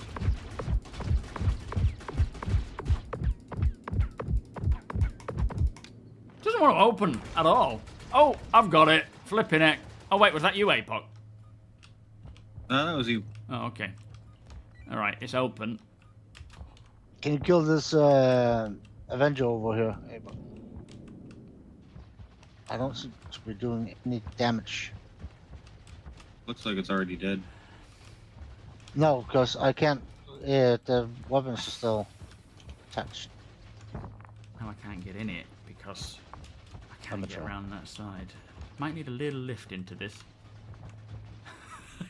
Doesn't want to open at all. Oh, I've got it. Flipping it. Oh wait, was that you, APOC? No, that was you. Oh, okay. Alright, it's open. Can you kill this Avenger over here? I don't seem to be doing any damage. Looks like it's already dead. No, because I can't. The weapons are still attached. Now I can't get in it because I can't Amateur. get around that side. Might need a little lift into this.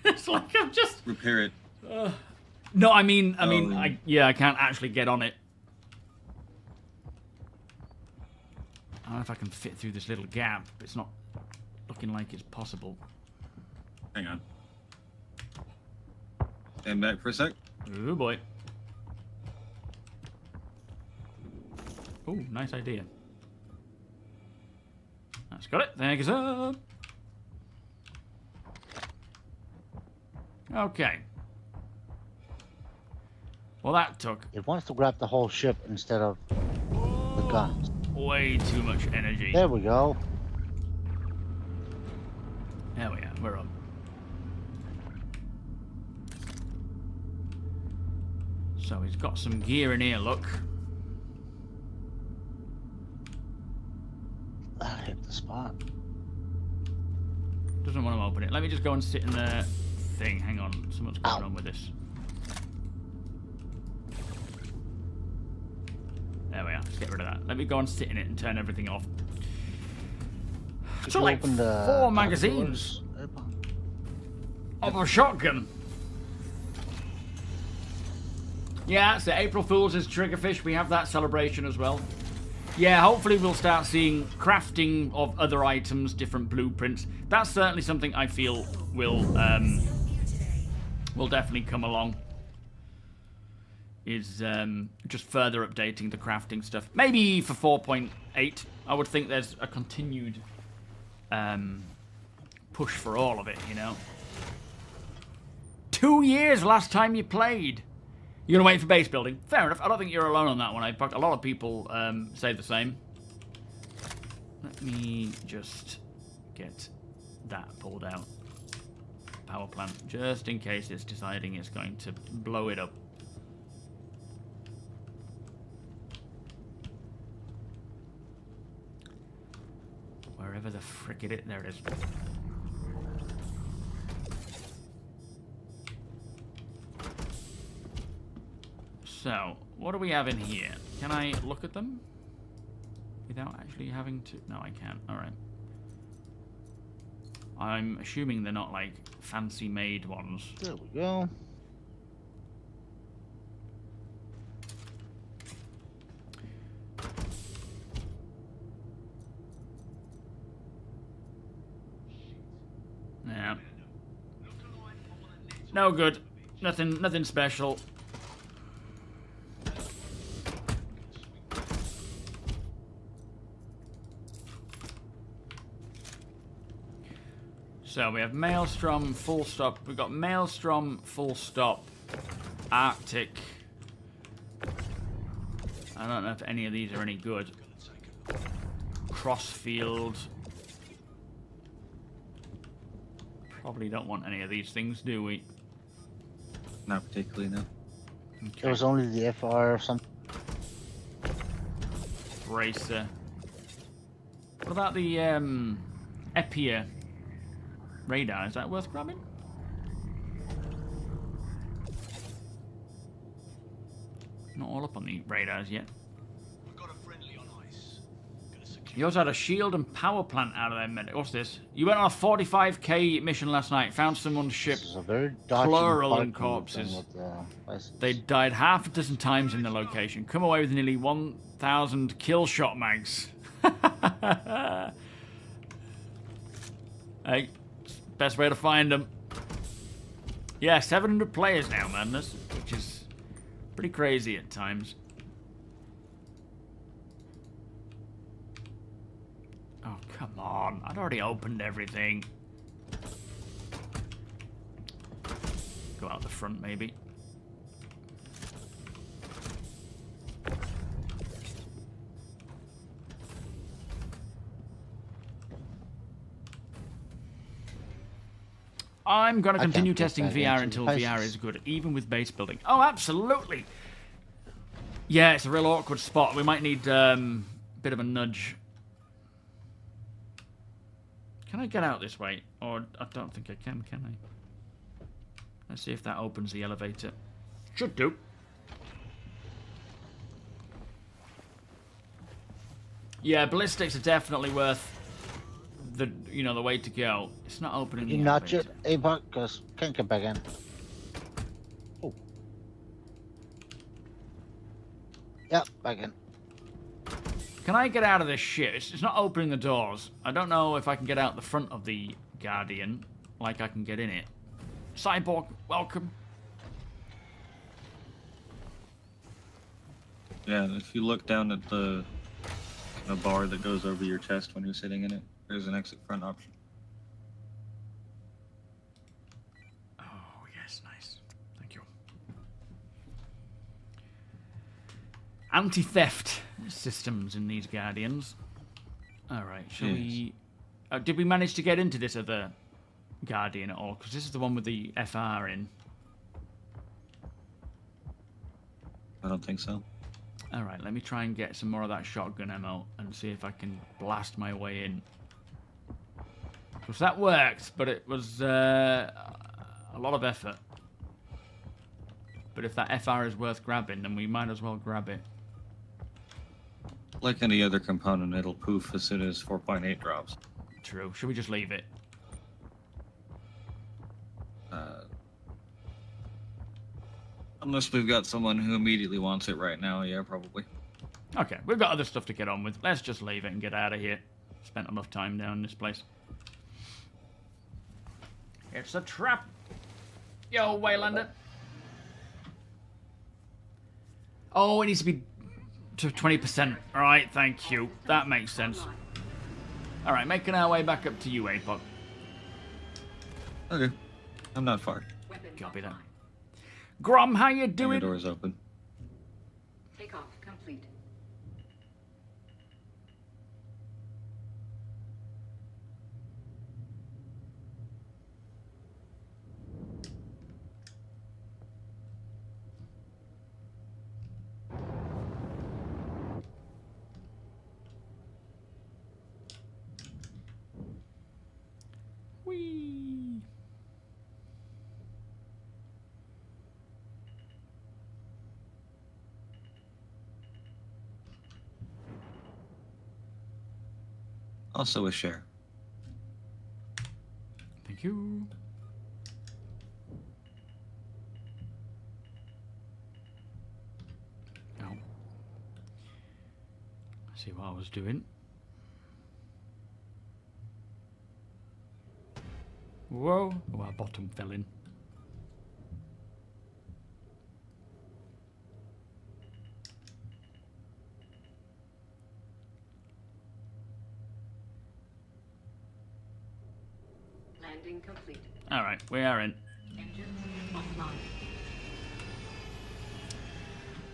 It's like I'm just... Repair it. No, I mean, Oh. I can't actually get on it. I don't know if I can fit through this little gap. It's not looking like it's possible. Hang on. Stand back for a sec. Oh boy. Oh, nice idea. That's got it. Thank you, sir. Okay. Well, that took It wants to grab the whole ship instead of the guns. way too much energy. There we go. There we are. We're on. So he's got some gear in here, look. That hit the spot. Doesn't want to open it. Let me just go and sit in the thing. Hang on. Something's going Ow. on with this. There we are. Let's get rid of that. Let me go and sit in it and turn everything off. Did So you like open the 4 magazines of a shotgun. Yeah, that's it. April Fool's is Triggerfish. We have that celebration as well. Yeah, hopefully we'll start seeing crafting of other items, different blueprints. That's certainly something I feel will definitely come along. Is just further updating the crafting stuff. Maybe for 4.8, I would think there's a continued push for all of it, you know. 2 years last time you played. You're gonna wait for base building. Fair enough. I don't think you're alone on that one. A lot of people say the same. Let me just get that pulled out. Power plant, just in case it's deciding it's going to blow it up. Wherever the frick it is. There it is. So, what do we have in here? Can I look at them? Without actually having to... No, I can't. Alright. I'm assuming they're not, like, fancy-made ones. There we go. Yeah. No good. Nothing special. So we have Maelstrom, full stop. We've got Maelstrom, full stop, Arctic. I don't know if any of these are any good. Crossfield. Probably don't want any of these things, do we? Not particularly, no. It was only the FR or something. Bracer. What about the Epia radar? Is that worth grabbing? Not all up on the radars yet. We've got a friendly on ice. Gonna secure. You also had a shield and power plant out of there. What's this? You went on a 45k mission last night. Found someone's ship. This is a very dodgy Plural parking and corpses. thing with the license. They died half a dozen times in the location. Come away with nearly 1,000 kill shot mags. Hey, best way to find them. Yeah, 700 players now, man. Which is pretty crazy at times. Oh, come on. I'd already opened everything. Go out the front, maybe. I'm going to continue testing VR until VR is good, even with base building. Oh, absolutely! Yeah, it's a real awkward spot. We might need a bit of a nudge. Can I get out this way? Or I don't think I can I? Let's see if that opens the elevator. Should do. Yeah, ballistics are definitely worth the way to go. It's not opening You the notch elevator. it, Apex, because can't get back in. Oh. Yep, back in. Can I get out of this shit? It's not opening the doors. I don't know if I can get out the front of the Guardian like I can get in it. Cyborg, welcome. Yeah, and if you look down at the bar that goes over your chest when you're sitting in it, there's an exit front option. Oh, yes, nice. Thank you. Anti-theft systems in these Guardians. Alright, shall we... did we manage to get into this other Guardian at all? Because this is the one with the FR in. I don't think so. Alright, let me try and get some more of that shotgun ammo and see if I can blast my way in. Because that worked, but it was a lot of effort. But if that FR is worth grabbing, then we might as well grab it. Like any other component, it'll poof as soon as 4.8 drops. True. Should we just leave it? Unless we've got someone who immediately wants it right now, yeah, probably. Okay, we've got other stuff to get on with. Let's just leave it and get out of here. Spent enough time down in this place. It's a trap. Yo, Waylander. Oh, it needs to be to 20%. All right, thank you. That makes sense. All right, making our way back up to you, APOC. Okay. I'm not far. Copy that. Grom, how you The doing? door's open. Takeoff complete. Whee! Also a share. Thank you. Oh. See what I was doing. Whoa. Oh, our bottom fell in. Landing complete. All right, we are in. Engines offline.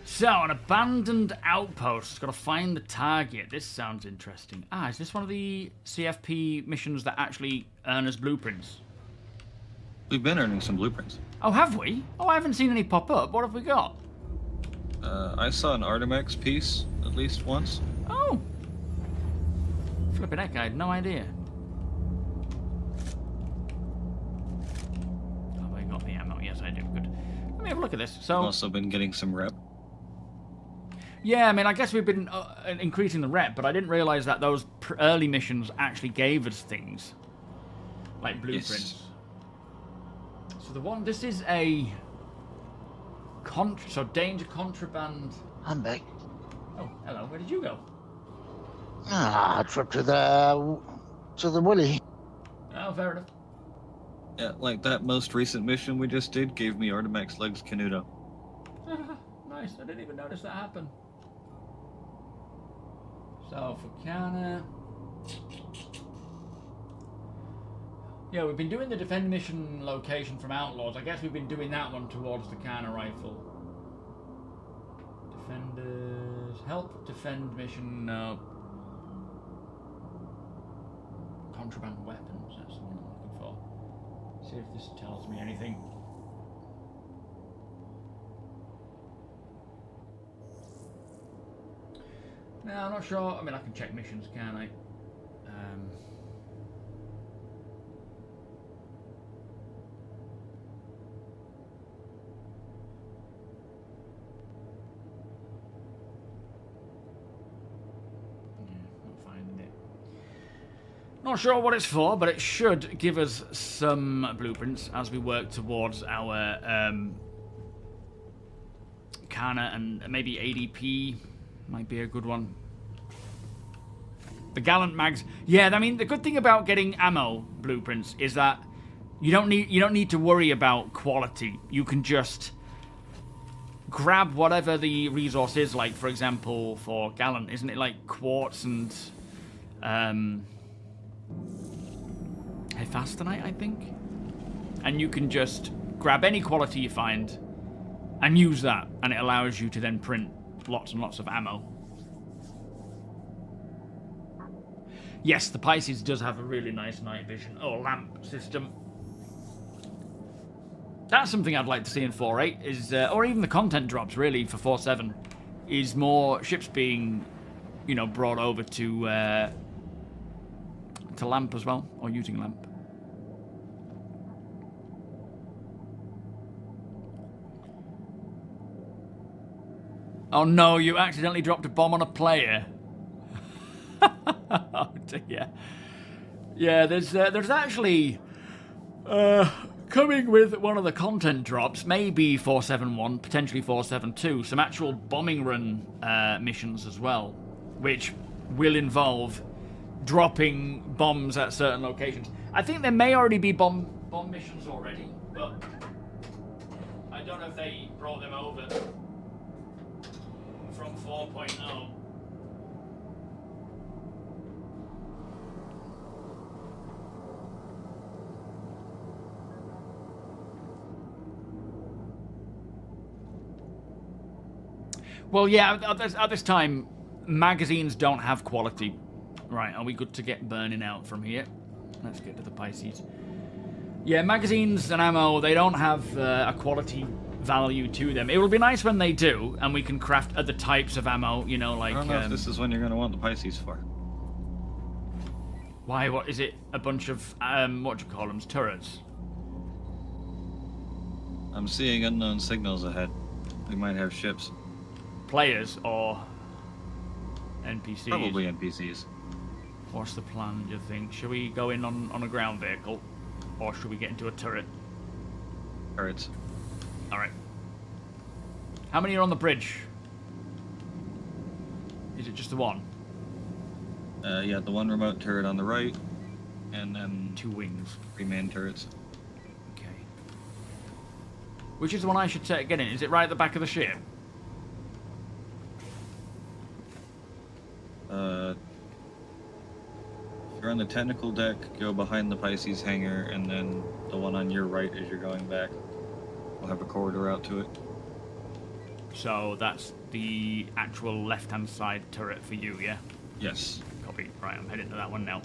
So, an abandoned outpost. Got to find the target. This sounds interesting. Ah, is this one of the CFP missions that actually earn us blueprints? We've been earning some blueprints. Oh, have we? Oh, I haven't seen any pop up. What have we got? I saw an Artemex piece at least once. Oh. Flipping heck, I had no idea. Have I got the ammo? Yes, I do. Good. Let me have a look at this. I've So, also been getting some rep. yeah, I mean, I guess we've been increasing the rep, but I didn't realize that those early missions actually gave us things. Like blueprints. Yes. So the one, this is a danger contraband. I'm back. Oh, hello. Where did you go? Ah, trip to the Willy. Oh, fair enough. Yeah, like that most recent mission we just did gave me Artemex Legs Canuto. Nice. I didn't even notice that happen. So for Kana, yeah, we've been doing the defend mission location from Outlaws. I guess we've been doing that one towards the Kana rifle. Defenders, help defend mission. No. Contraband weapons. That's the one I'm looking for. See if this tells me anything. No, I'm not sure. I mean, I can check missions, can't I? Yeah, not finding it. Not sure what it's for, but it should give us some blueprints as we work towards our Kana and maybe ADP. Might be a good one. The Gallant mags. Yeah, I mean the good thing about getting ammo blueprints is that you don't need to worry about quality. You can just grab whatever the resource is. Like for example, for Gallant, isn't it like quartz and hephaestonite, I think? And you can just grab any quality you find and use that, and it allows you to then print lots and lots of ammo. Yes, the Pisces does have a really nice night vision lamp system. That's something I'd like to see in 4.8 is, or even the content drops really for 4.7, is more ships being, brought over to lamp as well, or using lamp. Oh no, you accidentally dropped a bomb on a player. Oh dear. Yeah, there's actually coming with one of the content drops, maybe 471, potentially 472, some actual bombing run missions as well, which will involve dropping bombs at certain locations. I think there may already be bomb missions already, but I don't know if they brought them over from 4.0. Well, yeah, at this time, magazines don't have quality. Right, are we good to get burning out from here? Let's get to the Pisces. Yeah, magazines and ammo, they don't have a quality value to them. It will be nice when they do, and we can craft other types of ammo, like... I don't know if this is when you're going to want the Pisces for. Why, what is it? A bunch of, what do you call them, turrets? I'm seeing unknown signals ahead. We might have ships. Players or NPCs? Probably NPCs. What's the plan, do you think? Should we go in on a ground vehicle? Or should we get into a turret? Turrets. Alright. How many are on the bridge? Is it just the one? Yeah, the one remote turret on the right, and then 2 wings. 3 main turrets. Okay. Which is the one I should get in? Is it right at the back of the ship? If you're on the technical deck, go behind the Pisces hangar, and then the one on your right as you're going back. We'll have a corridor out to it. So that's the actual left-hand side turret for you, yeah? Yes. Copy. Right, I'm heading to that one now.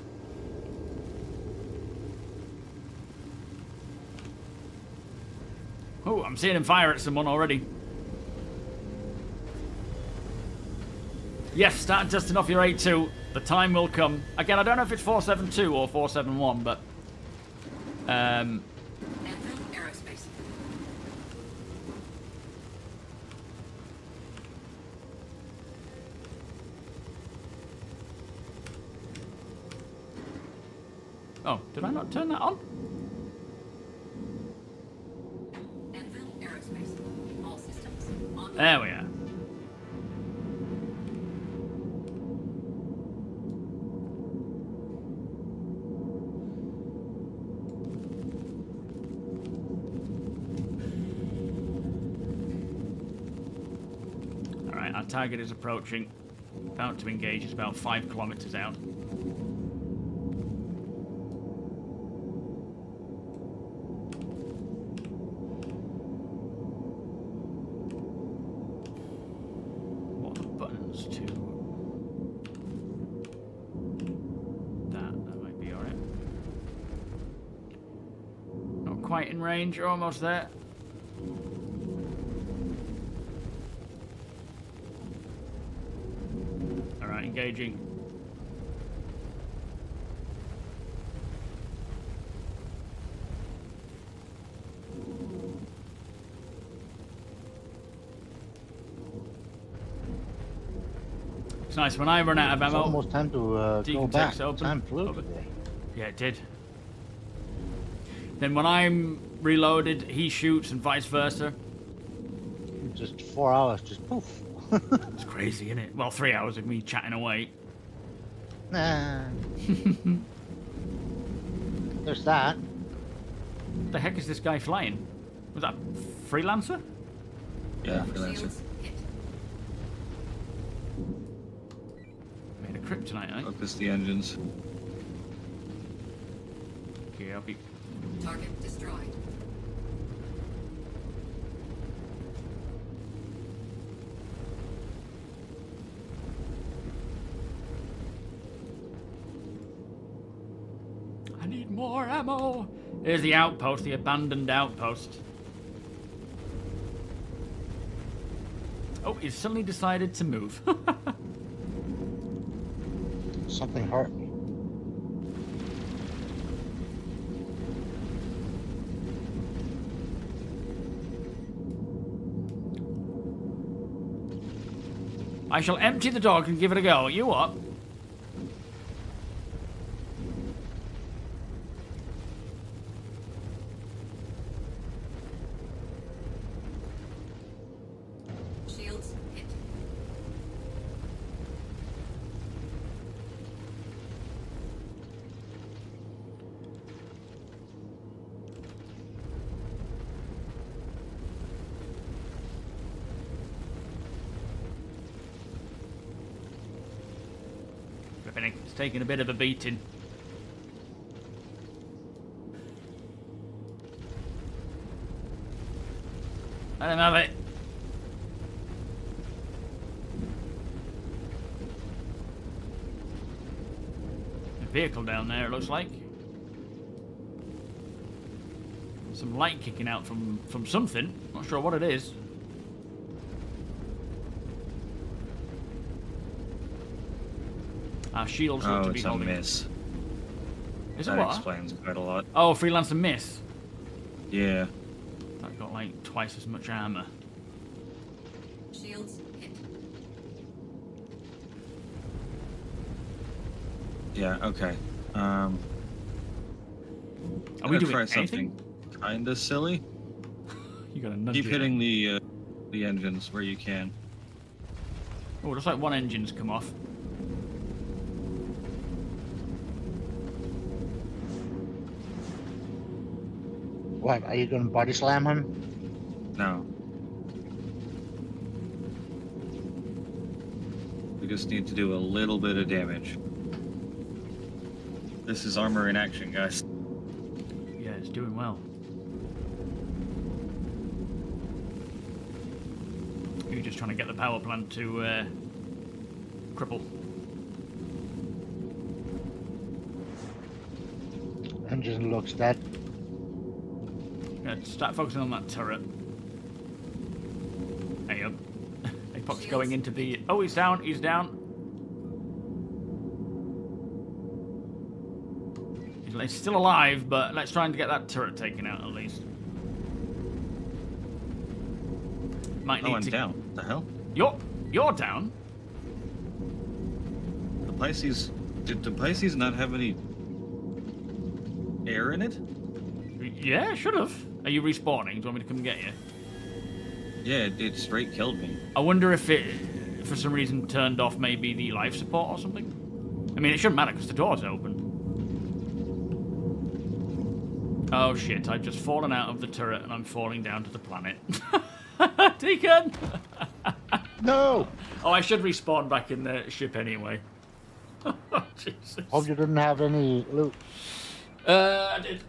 Oh, I'm seeing him fire at someone already. Yes, start dusting off your A2. The time will come. Again, I don't know if it's 472 or 471, but... Vanduul Aerospace. Oh, did I not turn that on? Vanduul Aerospace. All systems on. There we are. Alright, our target is approaching. About to engage, it's about 5 kilometers out. What are the buttons to that? That might be alright. Not quite in range, you're almost there. Alright, engaging. It's nice when I run out of It's ammo. almost time to go Deacon back. takes open. Time flew Open. today. Yeah, it did. Then when I'm reloaded, he shoots and vice versa. Just 4 hours, just poof. It's crazy, isn't it? Well, 3 hours of me chatting away. Nah. There's that. What the heck is this guy flying? Was that freelancer? Yeah, freelancer. Shields hit. Made a kryptonite, eh? Focus the engines. Okay, I'll be... Target destroyed. I need more ammo! Here's the outpost, the abandoned outpost. Oh, he's suddenly decided to move. Something hurt me. I shall empty the dog and give it a go. You what? Shields hit. It's taking a bit of a beating. Let him have it. A vehicle down there, it looks like. Some light kicking out from something. Not sure what it is. Our shields look to be It's a holding. miss. Is it That what? explains quite a lot. Oh, freelancer miss. Yeah. That got like twice as much armor. Shields hit. Yeah. Okay. Are we gonna doing try anything? something kinda silly. You got a nudge. Keep hitting the engines where you can. Oh, looks like one engine's come off. What, are you going to body slam him? No. We just need to do a little bit of damage. This is armor in action, guys. Yeah, it's doing well. You're just trying to get the power plant to cripple. Engine looks dead. Yeah, start focusing on that turret. Hey up. Apoc's going into the... Oh, he's down, he's down. He's still alive, but let's try and get that turret taken out at least. Might Oh, need I'm to... down. What the hell? You're down? The Pisces... Did the Pisces not have any air in it? Yeah, should have. Are you respawning? Do you want me to come and get you? Yeah, it straight killed me. I wonder if it, for some reason, turned off maybe the life support or something. I mean, it shouldn't matter because the door's open. Oh shit, I've just fallen out of the turret and I'm falling down to the planet. Deacon! No! Oh, I should respawn back in the ship anyway. Oh, Jesus. Hope you didn't have any loot. I did.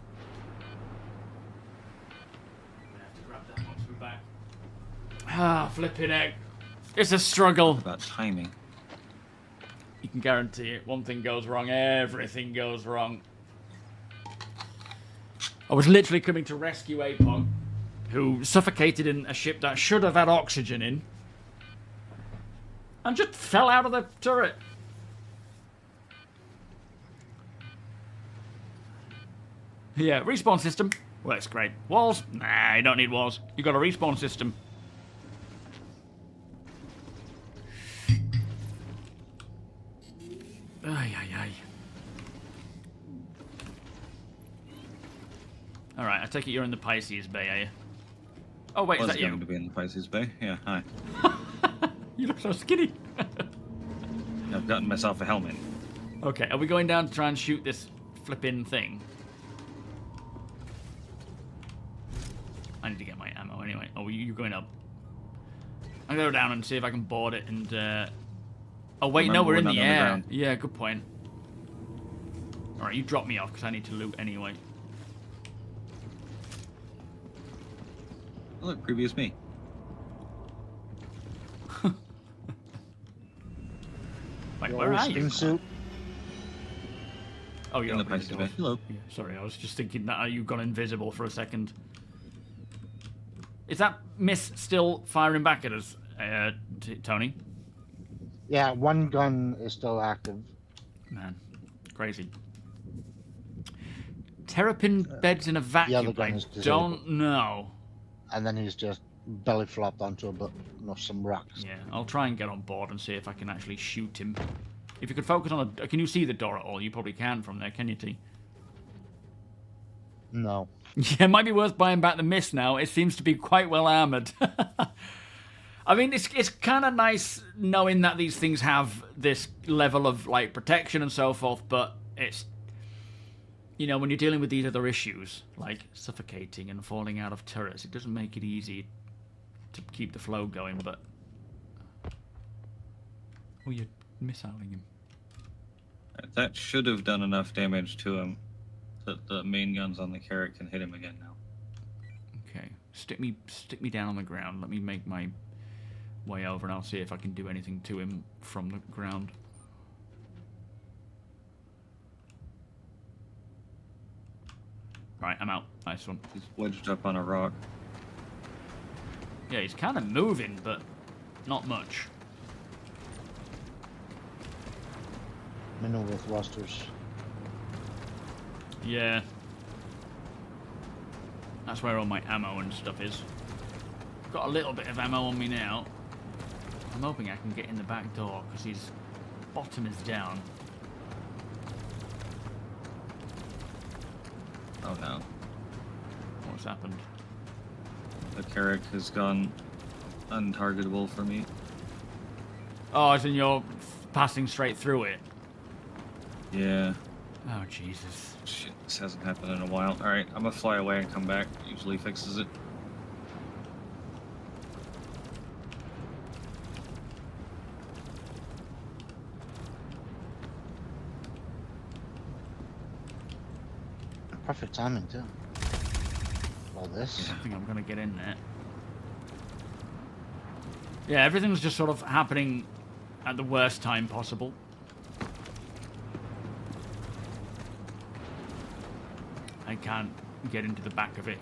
I'm gonna have to grab that once we're back. Ah, flipping egg. It's a struggle. About timing. You can guarantee it. One thing goes wrong, everything goes wrong. I was literally coming to rescue Apoc, who suffocated in a ship that should have had oxygen in, and just fell out of the turret. Yeah, respawn system. Works great. Walls? Nah, you don't need walls. You got a respawn system. Ay, ay, ay. Alright, I take it you're in the Pisces Bay, are you? Oh, wait, is Was that going you? to be in the Pisces Bay. Yeah, hi. You look so skinny. I've gotten myself a helmet. Okay, are we going down to try and shoot this flipping thing? I need to get my ammo anyway. Oh, you're going up. I'll go down and see if I can board it and... Oh, wait, no, Remember, we're in we're the not on the air. ground. Yeah, good point. Alright, you drop me off because I need to loot anyway. Oh, look, previous me. Wait, Your where are you? suit. Oh, you're In the opening Pisces doors. Bay. Hello. Yeah, sorry, I was just thinking that you've gone invisible for a second. Is that miss still firing back at us, Tony? Yeah, one gun is still active. Man, crazy. Terrapin beds in a vacuum. other gun I is disabled. don't know. And then he's just belly flopped onto a button of some rocks. Yeah, I'll try and get on board and see if I can actually shoot him. If you could focus on a... Can you see the door at all? You probably can from there, can you, T? No. Yeah, it might be worth buying back the mist now. It seems to be quite well armoured. I mean, it's kind of nice knowing that these things have this level of, like, protection and so forth, but it's... You know, when you're dealing with these other issues, like suffocating and falling out of turrets, it doesn't make it easy to keep the flow going, but... Oh, you're missiling him. That should have done enough damage to him that the main guns on the carrot can hit him again now. Okay, stick me down on the ground. Let me make my way over and I'll see if I can do anything to him from the ground. Right, I'm out. Nice one. He's wedged up on a rock. Yeah, he's kind of moving, but not much. Minnow with thrusters. Yeah. That's where all my ammo and stuff is. Got a little bit of ammo on me now. I'm hoping I can get in the back door because his bottom is down. Oh no. What's happened? The Carrack has gone untargetable for me. Oh, as in you're passing straight through it? Yeah. Oh, Jesus. Shit, this hasn't happened in a while. Alright, I'm gonna fly away and come back. Usually fixes it. Perfect timing too. All this. I think I'm gonna get in there. Yeah, everything's just sort of happening at the worst time possible. I can't get into the back of it.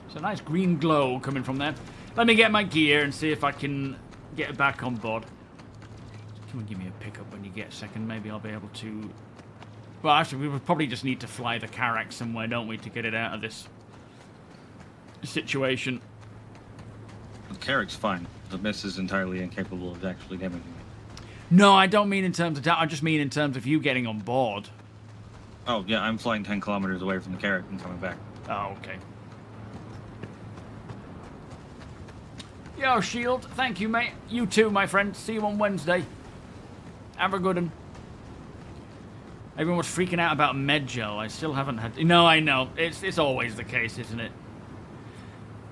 It's a nice green glow coming from there. Let me get my gear and see if I can get it back on board. Come and give me a pickup when you get a second. Maybe I'll be able to... Well, actually, we would probably just need to fly the Carrack somewhere, don't we, to get it out of this situation. The Carrack's fine. The Miss is entirely incapable of actually damaging it. No, I don't mean in terms of that. I just mean in terms of you getting on board. Oh, yeah, I'm flying 10 kilometers away from the Carrack and coming back. Oh, okay. Yo, Shield. Thank you, mate. You too, my friend. See you on Wednesday. Have a good one. Everyone was freaking out about Medgel. I still haven't had... No, I know. It's always the case, isn't it?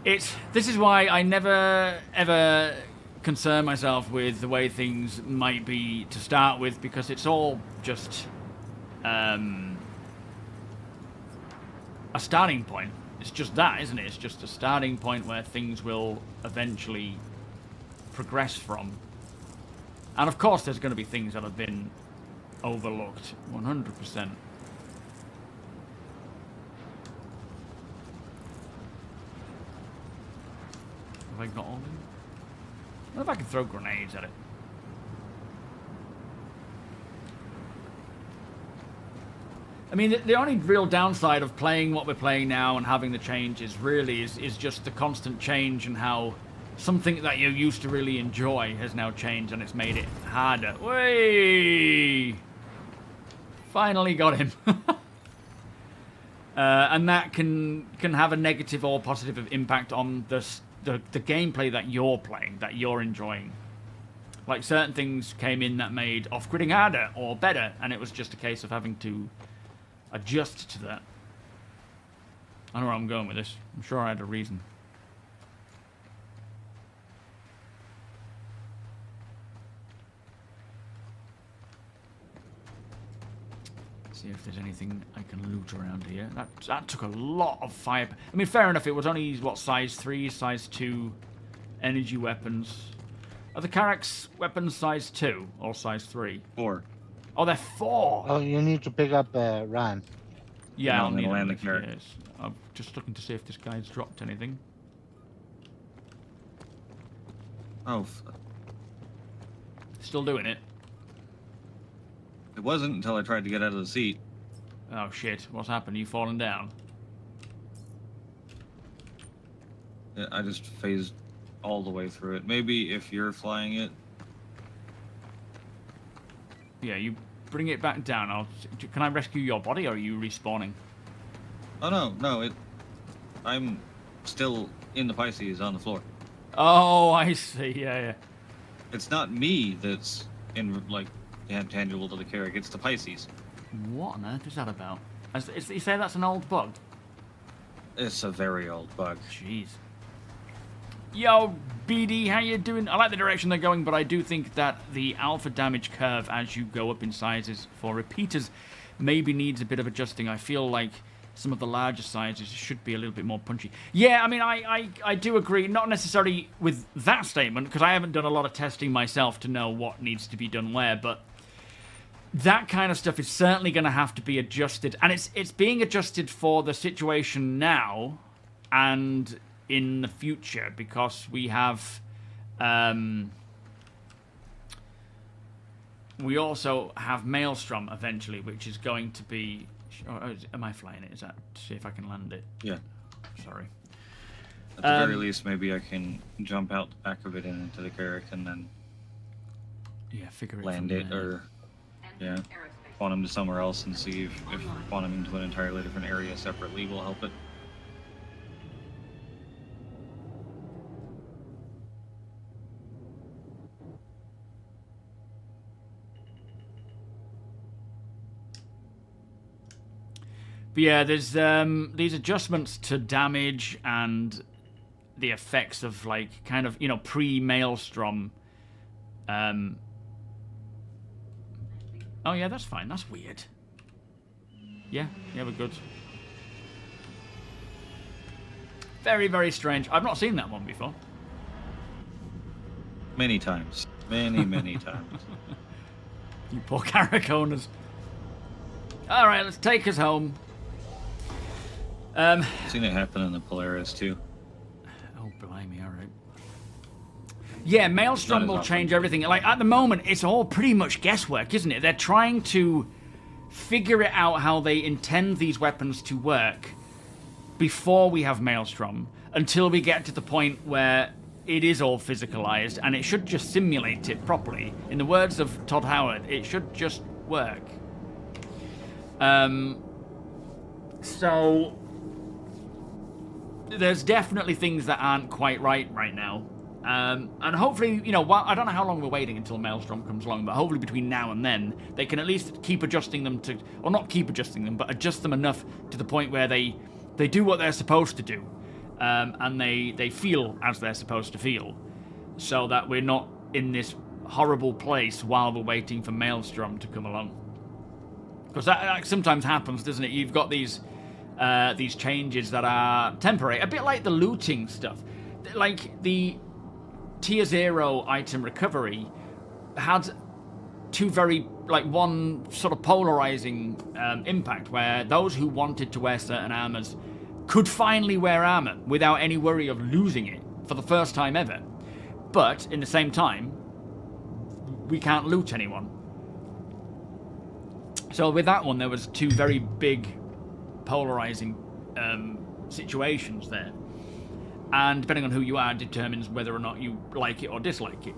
This is why I never, ever concern myself with the way things might be to start with, because it's all just a starting point. It's just that, isn't it? It's just a starting point where things will eventually progress from. And of course there's going to be things that have been overlooked, 100%. Have I got all of them? What if I can throw grenades at it? I mean, the only real downside of playing what we're playing now and having the changes really is just the constant change and how something that you used to really enjoy has now changed and it's made it harder. Way! Finally got him. And that can have a negative or positive impact on the gameplay that you're playing, that you're enjoying. Like certain things came in that made off-gridding harder or better, and it was just a case of having to adjust to that. I know where I'm going with this. I'm sure I had a reason. See if there's anything I can loot around here. That took a lot of fire. I mean, fair enough, it was only, what, size 3, size 2 energy weapons. Are the Carrack's weapons size 2 or size 3? 4. Oh, they're 4! Oh, you need to pick up Ran. Yeah, No, I'll I'm need gonna them land the if Carrack. it is. I'm just looking to see if this guy's dropped anything. Oh, Still doing it? it wasn't until I tried to get out of the seat. Oh shit, what's happened? You fallen down? Yeah, I just phased all the way through it. Maybe if you're flying it. Yeah, you bring it back down. Can I rescue your body or are you respawning? Oh no, I'm still in the Pisces on the floor. Oh, I see, yeah. It's not me that's in, like, tangible to the Carrack, it's the Pisces. What on earth is that about? You say that's an old bug? It's a very old bug. Jeez. Yo, BD, how you doing? I like the direction they're going, but I do think that the alpha damage curve as you go up in sizes for repeaters maybe needs a bit of adjusting. I feel like some of the larger sizes should be a little bit more punchy. Yeah, I mean, I do agree, not necessarily with that statement, because I haven't done a lot of testing myself to know what needs to be done where, but that kind of stuff is certainly going to have to be adjusted, and it's being adjusted for the situation now and in the future, because we have we also have Maelstrom eventually, which is going to be... am I flying it? Is that to see if I can land it? Yeah. Sorry. At the very least, maybe I can jump out the back of it and into the Carrack and then figure it land from it, there. or quantum to somewhere else and see if quantum into an entirely different area separately will help it. But yeah, there's these adjustments to damage and the effects of, like, kind of, you know, pre-Maelstrom. Oh yeah, that's fine. That's weird. Yeah, we're good. Very, very strange. I've not seen that one before. Many times. Many times. You poor Carrack owners. Alright, let's take us home. I've seen it happen in the Polaris too. Oh, blimey, alright. Yeah, Maelstrom will change everything. Like, at the moment, it's all pretty much guesswork, isn't it? They're trying to figure it out how they intend these weapons to work before we have Maelstrom, until we get to the point where it is all physicalized, and it should just simulate it properly. In the words of Todd Howard, it should just work. So there's definitely things that aren't quite right now. And hopefully, you know, I don't know how long we're waiting until Maelstrom comes along, but hopefully between now and then, they can at least keep adjusting them to, or not keep adjusting them, but adjust them enough to the point where they do what they're supposed to do. And they feel as they're supposed to feel. So that we're not in this horrible place while we're waiting for Maelstrom to come along. Because that sometimes happens, doesn't it? You've got these changes that are temporary, a bit like the looting stuff. Like the Tier 0 item recovery had two very, like, one sort of polarizing impact, where those who wanted to wear certain armors could finally wear armor without any worry of losing it for the first time ever. But, in the same time, we can't loot anyone. So with that one, there was two very big polarizing situations there. And depending on who you are, determines whether or not you like it or dislike it.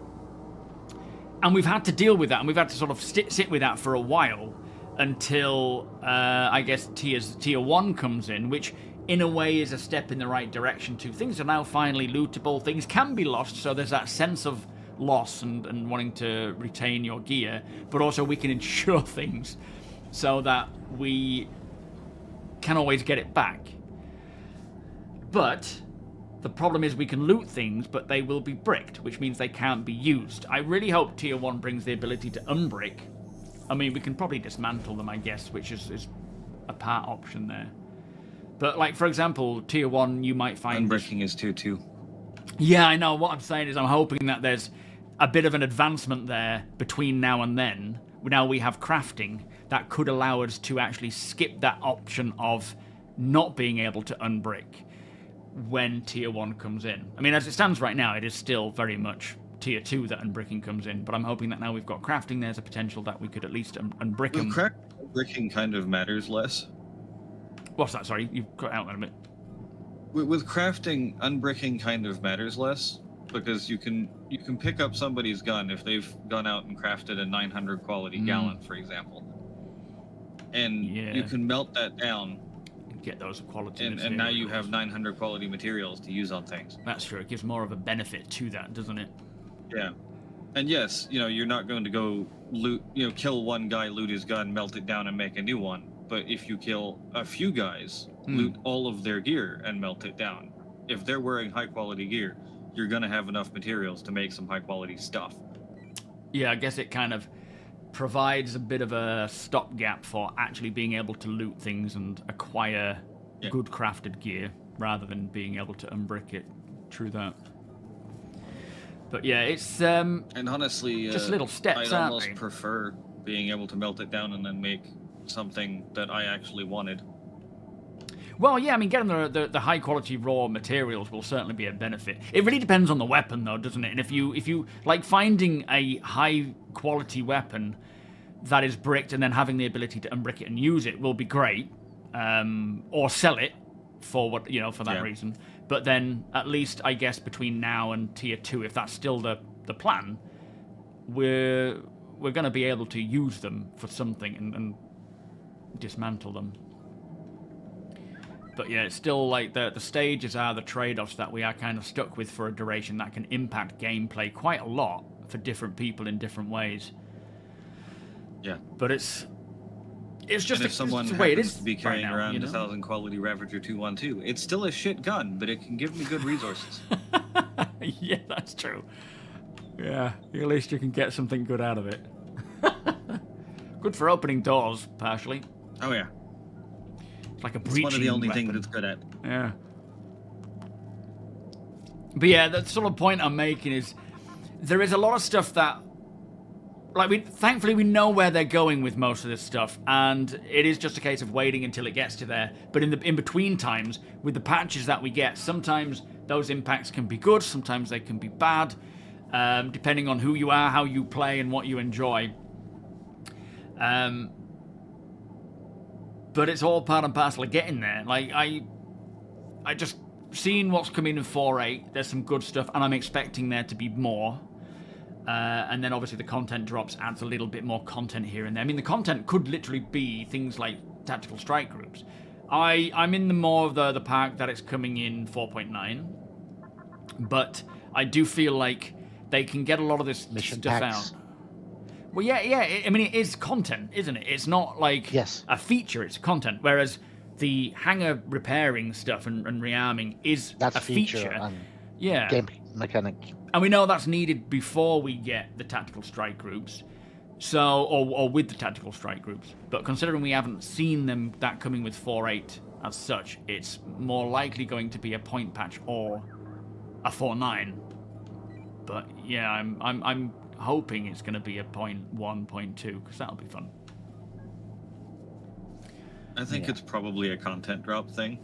And we've had to deal with that, and we've had to sort of sit with that for a while until, I guess, Tier 1 comes in, which in a way is a step in the right direction too. Things are now finally lootable, things can be lost, so there's that sense of loss and wanting to retain your gear, but also we can insure things so that we can always get it back. But the problem is we can loot things, but they will be bricked, which means they can't be used. I really hope Tier 1 brings the ability to unbrick. I mean, we can probably dismantle them, I guess, which is a part option there. But, like, for example, Tier 1, you might find... Unbricking is Tier 2. Yeah, I know. What I'm saying is I'm hoping that there's a bit of an advancement there between now and then. Now we have crafting that could allow us to actually skip that option of not being able to unbrick when Tier 1 comes in. I mean, as it stands right now, it is still very much Tier 2 that unbricking comes in, but I'm hoping that now we've got crafting, there's a potential that we could at least unbrick them. Unbricking kind of matters less. What's that? Sorry, you cut out a bit. With crafting, unbricking kind of matters less, because you can pick up somebody's gun if they've gone out and crafted a 900 quality gallant, for example. And you can melt that down. Get those quality and now you have 900 quality materials to use on things. That's true. It gives more of a benefit to that, doesn't it? Yeah. And yes, you know, you're not going to go loot, you know, kill one guy, loot his gun, melt it down, and make a new one. But if you kill a few guys, loot all of their gear and melt it down. If they're wearing high quality gear, you're going to have enough materials to make some high quality stuff. Yeah, I guess it kind of provides a bit of a stopgap for actually being able to loot things and acquire good crafted gear rather than being able to unbrick it. True that. But yeah, it's and honestly, just little steps. I almost prefer being able to melt it down and then make something that I actually wanted. Well, yeah, I mean, getting the high quality raw materials will certainly be a benefit. It really depends on the weapon, though, doesn't it? And if you like finding a high quality weapon that is bricked and then having the ability to unbrick it and use it will be great, or sell it for what for that reason. But then at least I guess between now and tier 2, if that's still the plan, we're going to be able to use them for something and dismantle them. But yeah, it's still like the stages are the trade-offs that we are kind of stuck with for a duration that can impact gameplay quite a lot for different people in different ways. Yeah. But it's just and if someone it's the way it happens is to be carrying right now, around 1000 quality Ravager 212, it's still a shit gun, but it can give me good resources. Yeah, that's true. Yeah, at least you can get something good out of it. Good for opening doors, partially. Oh yeah. It's like a It's breaching one of the only weapon. things it's good at. Yeah. But yeah, the sort of point I'm making is there is a lot of stuff that, like, thankfully we know where they're going with most of this stuff, and it is just a case of waiting until it gets to there. But in between times, with the patches that we get, sometimes those impacts can be good, sometimes they can be bad, depending on who you are, how you play, and what you enjoy. But it's all part and parcel of getting there. Like, I just seeing what's coming in 4.8, there's some good stuff, and I'm expecting there to be more. And then obviously the content drops adds a little bit more content here and there. I mean, the content could literally be things like tactical strike groups. I'm in the more of the park that it's coming in 4.9, but I do feel like they can get a lot of this Mission stuff packs. out. Well, yeah. I mean, it is content, isn't it? It's not like a feature, it's content. Whereas the hangar repairing stuff and rearming is That's a feature. and Yeah. game mechanic. And we know that's needed before we get the tactical strike groups. So, or with the tactical strike groups. But considering we haven't seen that coming with 4.8 as such, it's more likely going to be a point patch or a 4.9. But yeah, I'm hoping it's going to be a 0.1, 0.2, because that'll be fun. I think it's probably a content drop thing.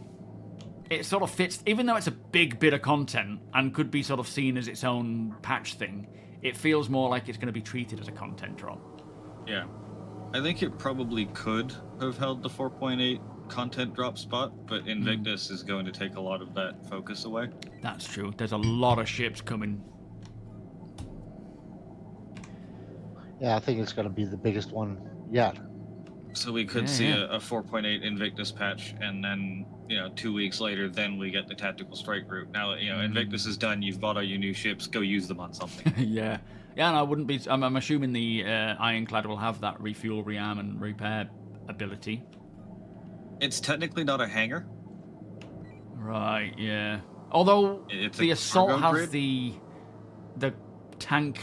It sort of fits, even though it's a big bit of content and could be sort of seen as its own patch thing, it feels more like it's going to be treated as a content drop. Yeah. I think it probably could have held the 4.8 content drop spot, but Invictus is going to take a lot of that focus away. That's true. There's a lot of ships coming. Yeah, I think it's going to be the biggest one yet. So we could see a 4.8 Invictus patch, and then 2 weeks later, then we get the tactical strike group. Now that Invictus is done, you've bought all your new ships. Go use them on something. Yeah, and I wouldn't be. I'm assuming the Ironclad will have that refuel, rearm, and repair ability. It's technically not a hangar. Right. Yeah. Although It's the a assault cargo has grid. the tank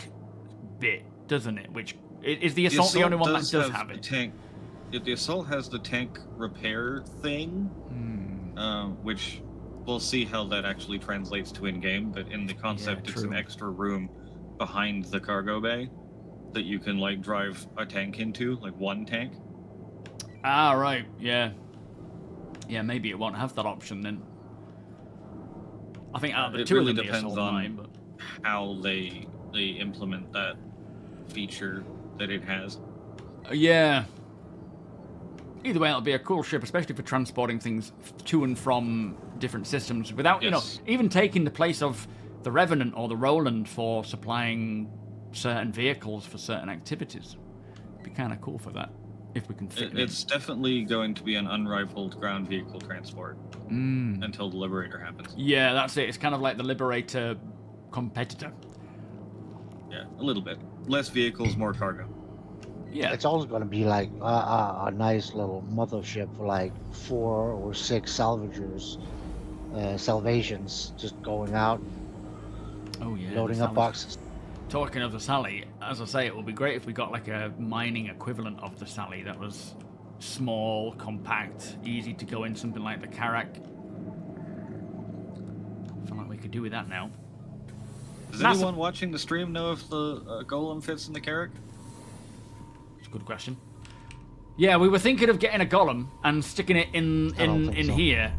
bit, doesn't it? Which is the assault the only one that does have it? Tank. The assault has the tank repair thing, which we'll see how that actually translates to in-game, but in the concept it's an extra room behind the cargo bay that you can like drive a tank into, like one tank. Ah, right, yeah. Yeah, maybe it won't have that option then. I think out of the It two really of them, the depends assault on might, but... how they implement that feature that it has. Yeah. Either way, it'll be a cool ship, especially for transporting things to and from different systems without, even taking the place of the Revenant or the Roland for supplying certain vehicles for certain activities. It'd be kind of cool for that, if we can fit it in. It's definitely going to be an unrivaled ground vehicle transport until the Liberator happens. Yeah, that's it. It's kind of like the Liberator competitor. Yeah, a little bit. Less vehicles, more cargo. Yeah. It's also going to be like a nice little mothership for like 4 or 6 salvagers, salvations, just going out, Oh yeah. loading up boxes. Talking of the Sally, as I say, it would be great if we got like a mining equivalent of the Sally that was small, compact, easy to go in, something like the Karak. I feel like we could do with that now. Does anyone watching the stream know if the Golem fits in the Carrack? It's a good question. Yeah, we were thinking of getting a Golem and sticking it in so. here.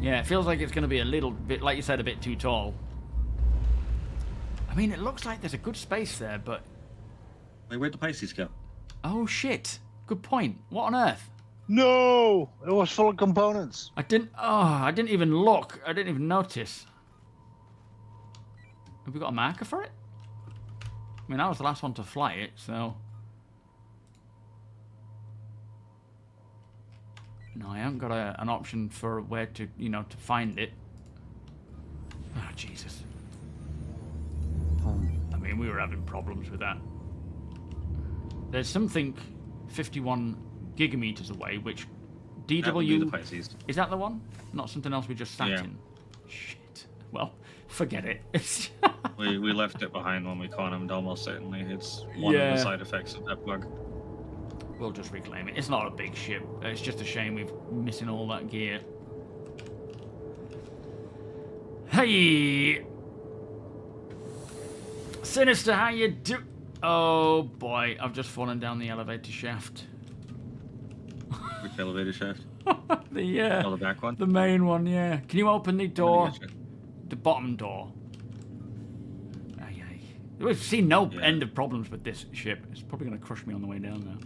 Yeah, it feels like it's going to be a little bit, like you said, a bit too tall. I mean, it looks like there's a good space there, but... Wait, where'd the Pisces go? Oh, shit. Good point. What on earth? No, it was full of components. I didn't even look. I didn't even notice. Have we got a marker for it? I mean, I was the last one to fly it, so... No, I haven't got an option for where to, you know, to find it. Oh, Jesus. I mean, we were having problems with that. There's something 51 gigameters away, which That would be the DW... Pisces. Is that the one? Not something else we just sat Yeah. in? Shit. Well, forget it. We left it behind when we quantumed, almost certainly. It's one of Yeah. the side effects of that bug. We'll just reclaim it. It's not a big ship. It's just a shame we're missing all that gear. Hey! Sinister, how you do? Oh boy, I've just fallen down the elevator shaft. Which elevator shaft? The Oh, the back one? the main one, yeah. Can you open the door? Gotcha. The bottom door. Aye, aye. We've seen no Yeah. end of problems with this ship. It's probably going to crush me on the way down now.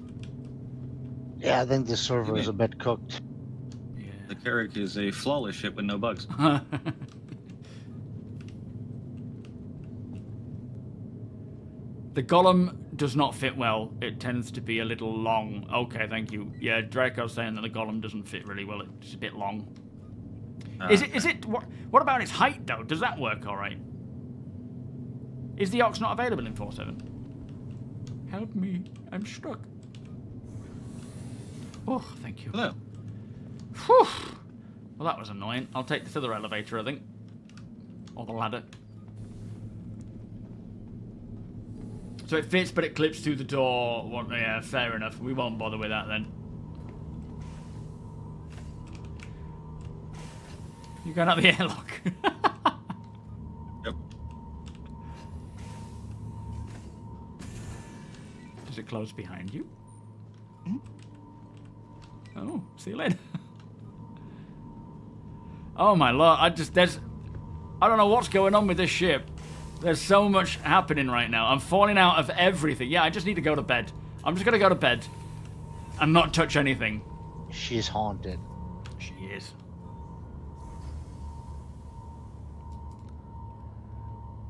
Yeah, I think the server is a bit cooked. The Carrack is a flawless ship with no bugs. Yeah. The golem does not fit well. It tends to be a little long. Okay, thank you. Yeah, Draco's saying that the golem doesn't fit really well. It's a bit long. Is it? What about its height though? Does that work all right? Is the ox not available in 4.7? Help me! I'm stuck. Oh, thank you. Hello. Whew. Well, that was annoying. I'll take this other elevator, I think, or the ladder. So it fits, but it clips through the door. Well, yeah, fair enough. We won't bother with that then. You're going out the airlock. Yep. Does it close behind you? Oh, see you later. Oh my lord, I don't know what's going on with this ship. There's so much happening right now. I'm falling out of everything. Yeah, I just need to go to bed. I'm just gonna go to bed and not touch anything. She's haunted. She is.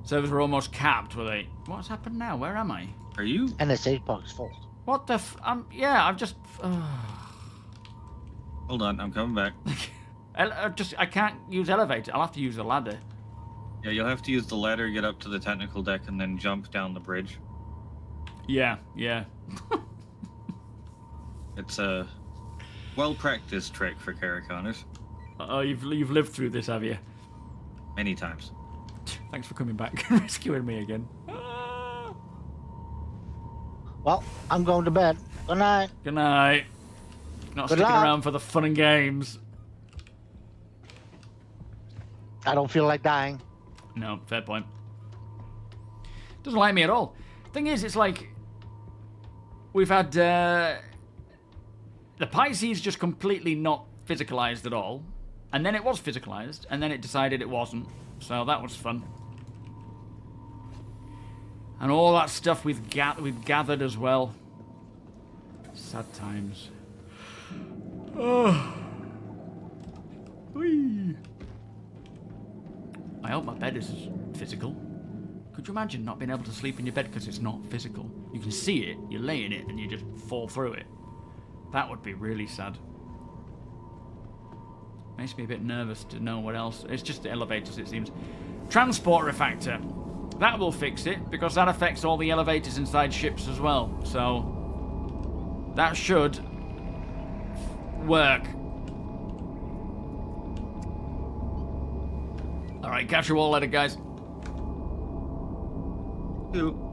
Servers were almost capped, were they? What's happened now? Where am I? Are you? NSA box fault. What the yeah, I've just... Hold on, I'm coming back. I can't use elevator. I'll have to use the ladder. Yeah, you'll have to use the ladder, get up to the technical deck, and then jump down the bridge. Yeah, yeah. It's a well-practiced trick for Carraconers. Oh, you've lived through this, have you? Many times. Thanks for coming back and rescuing me again. Well, I'm going to bed. Good night. Good night. Not Good sticking luck. around for the fun and games. I don't feel like dying. No, fair point. Doesn't like me at all. Thing is, it's like we've had the Pisces just completely not physicalized at all, and then it was physicalized, and then it decided it wasn't. So that was fun. And all that stuff we've gathered as well. Sad times. Oh. Whee. I hope my bed is physical. Could you imagine not being able to sleep in your bed because it's not physical? You can see it, you lay in it, and you just fall through it. That would be really sad. Makes me a bit nervous to know what else. It's just the elevators, it seems. Transport refactor. That will fix it, because that affects all the elevators inside ships as well. So that should work. Alright, catch you all later, guys. Ew.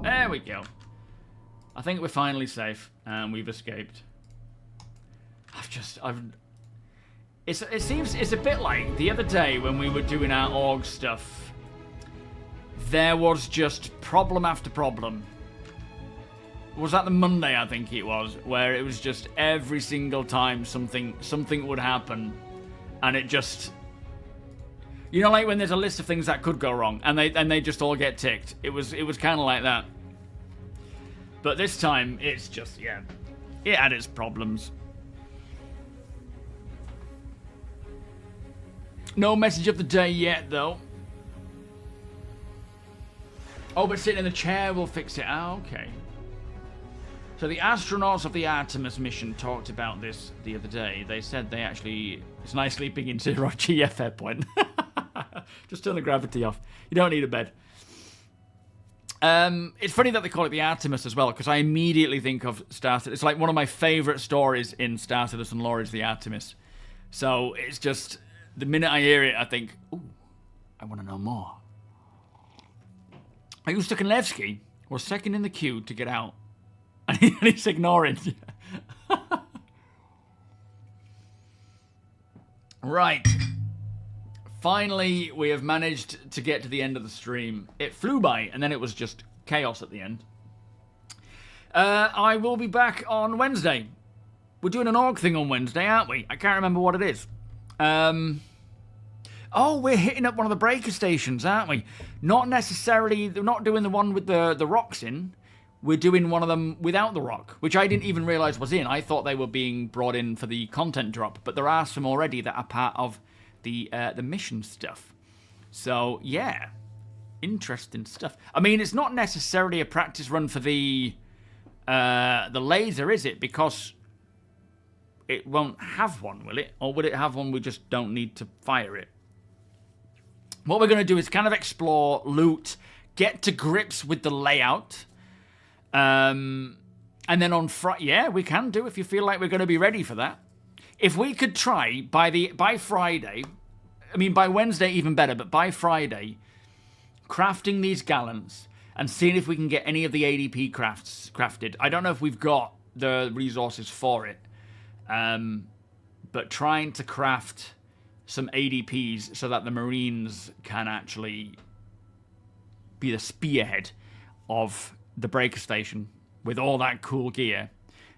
There we go. I think we're finally safe, and we've escaped. It seems it's a bit like the other day when we were doing our org stuff. There was just problem after problem. Was that the Monday, I think it was, where it was just every single time something would happen, and it just You know, like when there's a list of things that could go wrong, and they just all get ticked. It was kind of like that. But this time, it's just, yeah, it had its problems. No message of the day yet, though. Oh, but sitting in the chair will fix it. Ah, okay. So the astronauts of the Artemis mission talked about this the other day. They said they actually... It's nice sleeping in 0G, yeah, fair point. Just turn the gravity off. You don't need a bed. It's funny that they call it the Artemis as well, because I immediately think of Star Citizen. It's like one of my favourite stories in Star Citizen lore is the Artemis. So it's just... The minute I hear it, I think, ooh, I want to know more. Are you Stukanlevsky was second in the queue to get out. And he's ignoring. Right. Finally, we have managed to get to the end of the stream. It flew by, and then it was just chaos at the end. I will be back on Wednesday. We're doing an org thing on Wednesday, aren't we? I can't remember what it is. Oh, we're hitting up one of the breaker stations, aren't we? Not necessarily, they're not doing the one with the rocks in. We're doing one of them without the rock, which I didn't even realise was in. I thought they were being brought in for the content drop, but there are some already that are part of the mission stuff. So, yeah. Interesting stuff. I mean, it's not necessarily a practice run for the laser, is it? Because it won't have one, will it? Or will it have one we just don't need to fire it? What we're going to do is kind of explore, loot, get to grips with the layout. And then on Friday, yeah, we can do if you feel like we're going to be ready for that. If we could try by Friday, I mean by Wednesday even better, but by Friday, crafting these gallants and seeing if we can get any of the ADP crafted. I don't know if we've got the resources for it, but trying to craft some ADPs so that the Marines can actually be the spearhead of the breaker station with all that cool gear,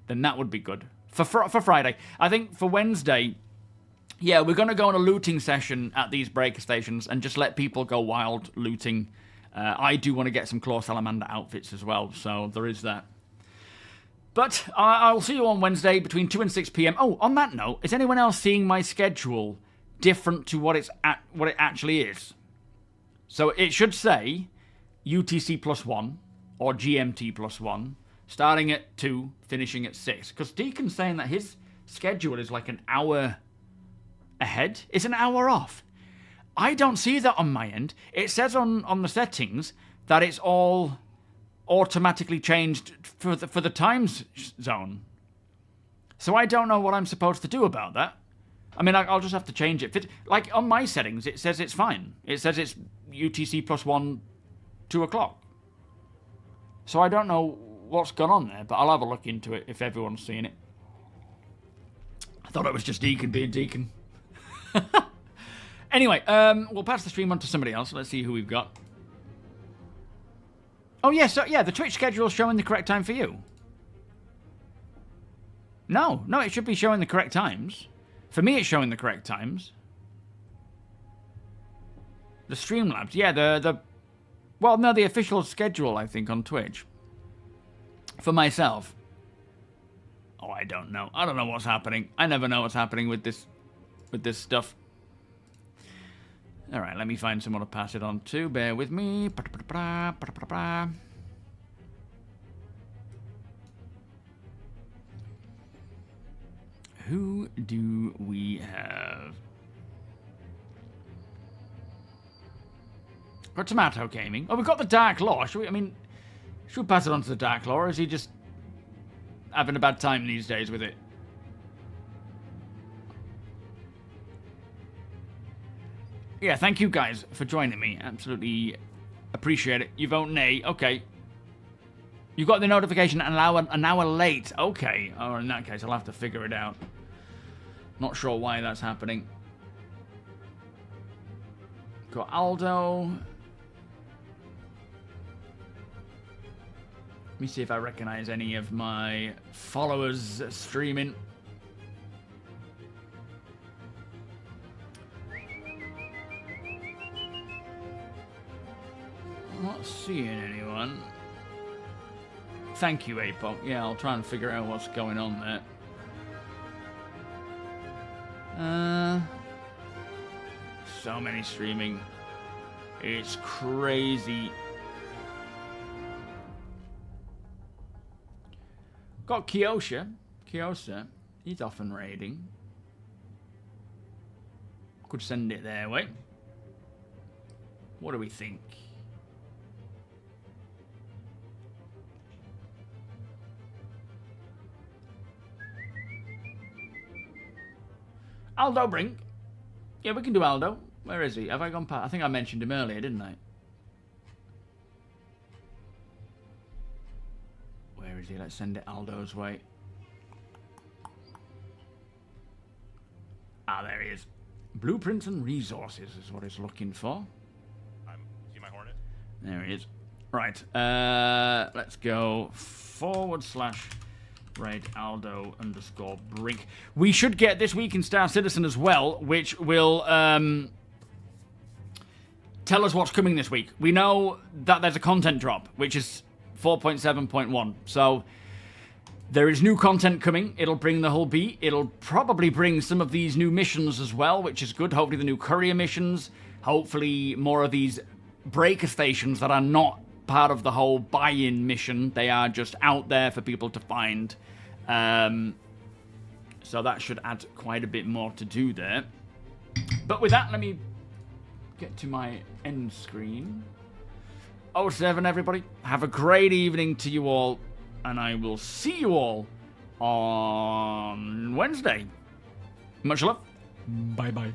then that would be good. For Friday. I think for Wednesday, yeah, we're going to go on a looting session at these breaker stations and just let people go wild looting. I do want to get some Claw Salamander outfits as well, so there is that. But I'll see you on Wednesday between 2 and 6 p.m. Oh, on that note, is anyone else seeing my schedule different to what it actually is? So it should say UTC +1 or GMT +1, starting at 2, finishing at 6. Because Deacon's saying that his schedule is like an hour ahead. It's an hour off. I don't see that on my end. It says on the settings that it's all automatically changed for the time zone. So I don't know what I'm supposed to do about that. I mean, I'll just have to change it. Like, on my settings, it says it's fine. It says it's UTC +1, 2 o'clock. So I don't know what's gone on there, but I'll have a look into it if everyone's seeing it. I thought it was just Deacon being Deacon. Anyway, we'll pass the stream on to somebody else. Let's see who we've got. Oh, yeah, so, yeah, the Twitch schedule is showing the correct time for you. No, it should be showing the correct times. For me, it's showing the correct times. The Streamlabs, yeah, well, no, the official schedule, I think, on Twitch. For myself. Oh, I don't know. I don't know what's happening. I never know what's happening with this stuff. All right, let me find someone to pass it on to. Bear with me. Who do we have? Got Tomato Gaming. Oh, we've got the Dark Law. Should we pass it on to the Dark Law, or is he just having a bad time these days with it? Yeah, thank you guys for joining me. Absolutely appreciate it. You vote nay. Okay. You got the notification an hour late. Okay. Oh, in that case, I'll have to figure it out. Not sure why that's happening. Got Aldo. Let me see if I recognize any of my followers streaming. seeing anyone. Thank you, Apo. Yeah, I'll try and figure out what's going on there. So many streaming. It's crazy. Got Kyosa. He's off and raiding. Could send it their way. What do we think? Aldo Brink. Yeah, we can do Aldo. Where is he? Have I gone past? I think I mentioned him earlier, didn't I? Where is he? Let's send it Aldo's way. Ah, there he is. Blueprints and resources is what he's looking for. See my Hornet? There he is. Right. Let's go /raid Aldo _Brink. We should get This Week in Star Citizen as well, which will tell us what's coming this week. We know that there's a content drop, which is 4.7.1. So there is new content coming. It'll bring the whole beat. It'll probably bring some of these new missions as well, which is good. Hopefully the new courier missions. Hopefully more of these breaker stations that are not part of the whole buy-in mission. They are just out there for people to find. So that should add quite a bit more to do there. But with that, let me get to my end screen. 07, everybody. Have a great evening to you all. And I will see you all on Wednesday. Much love. Bye-bye.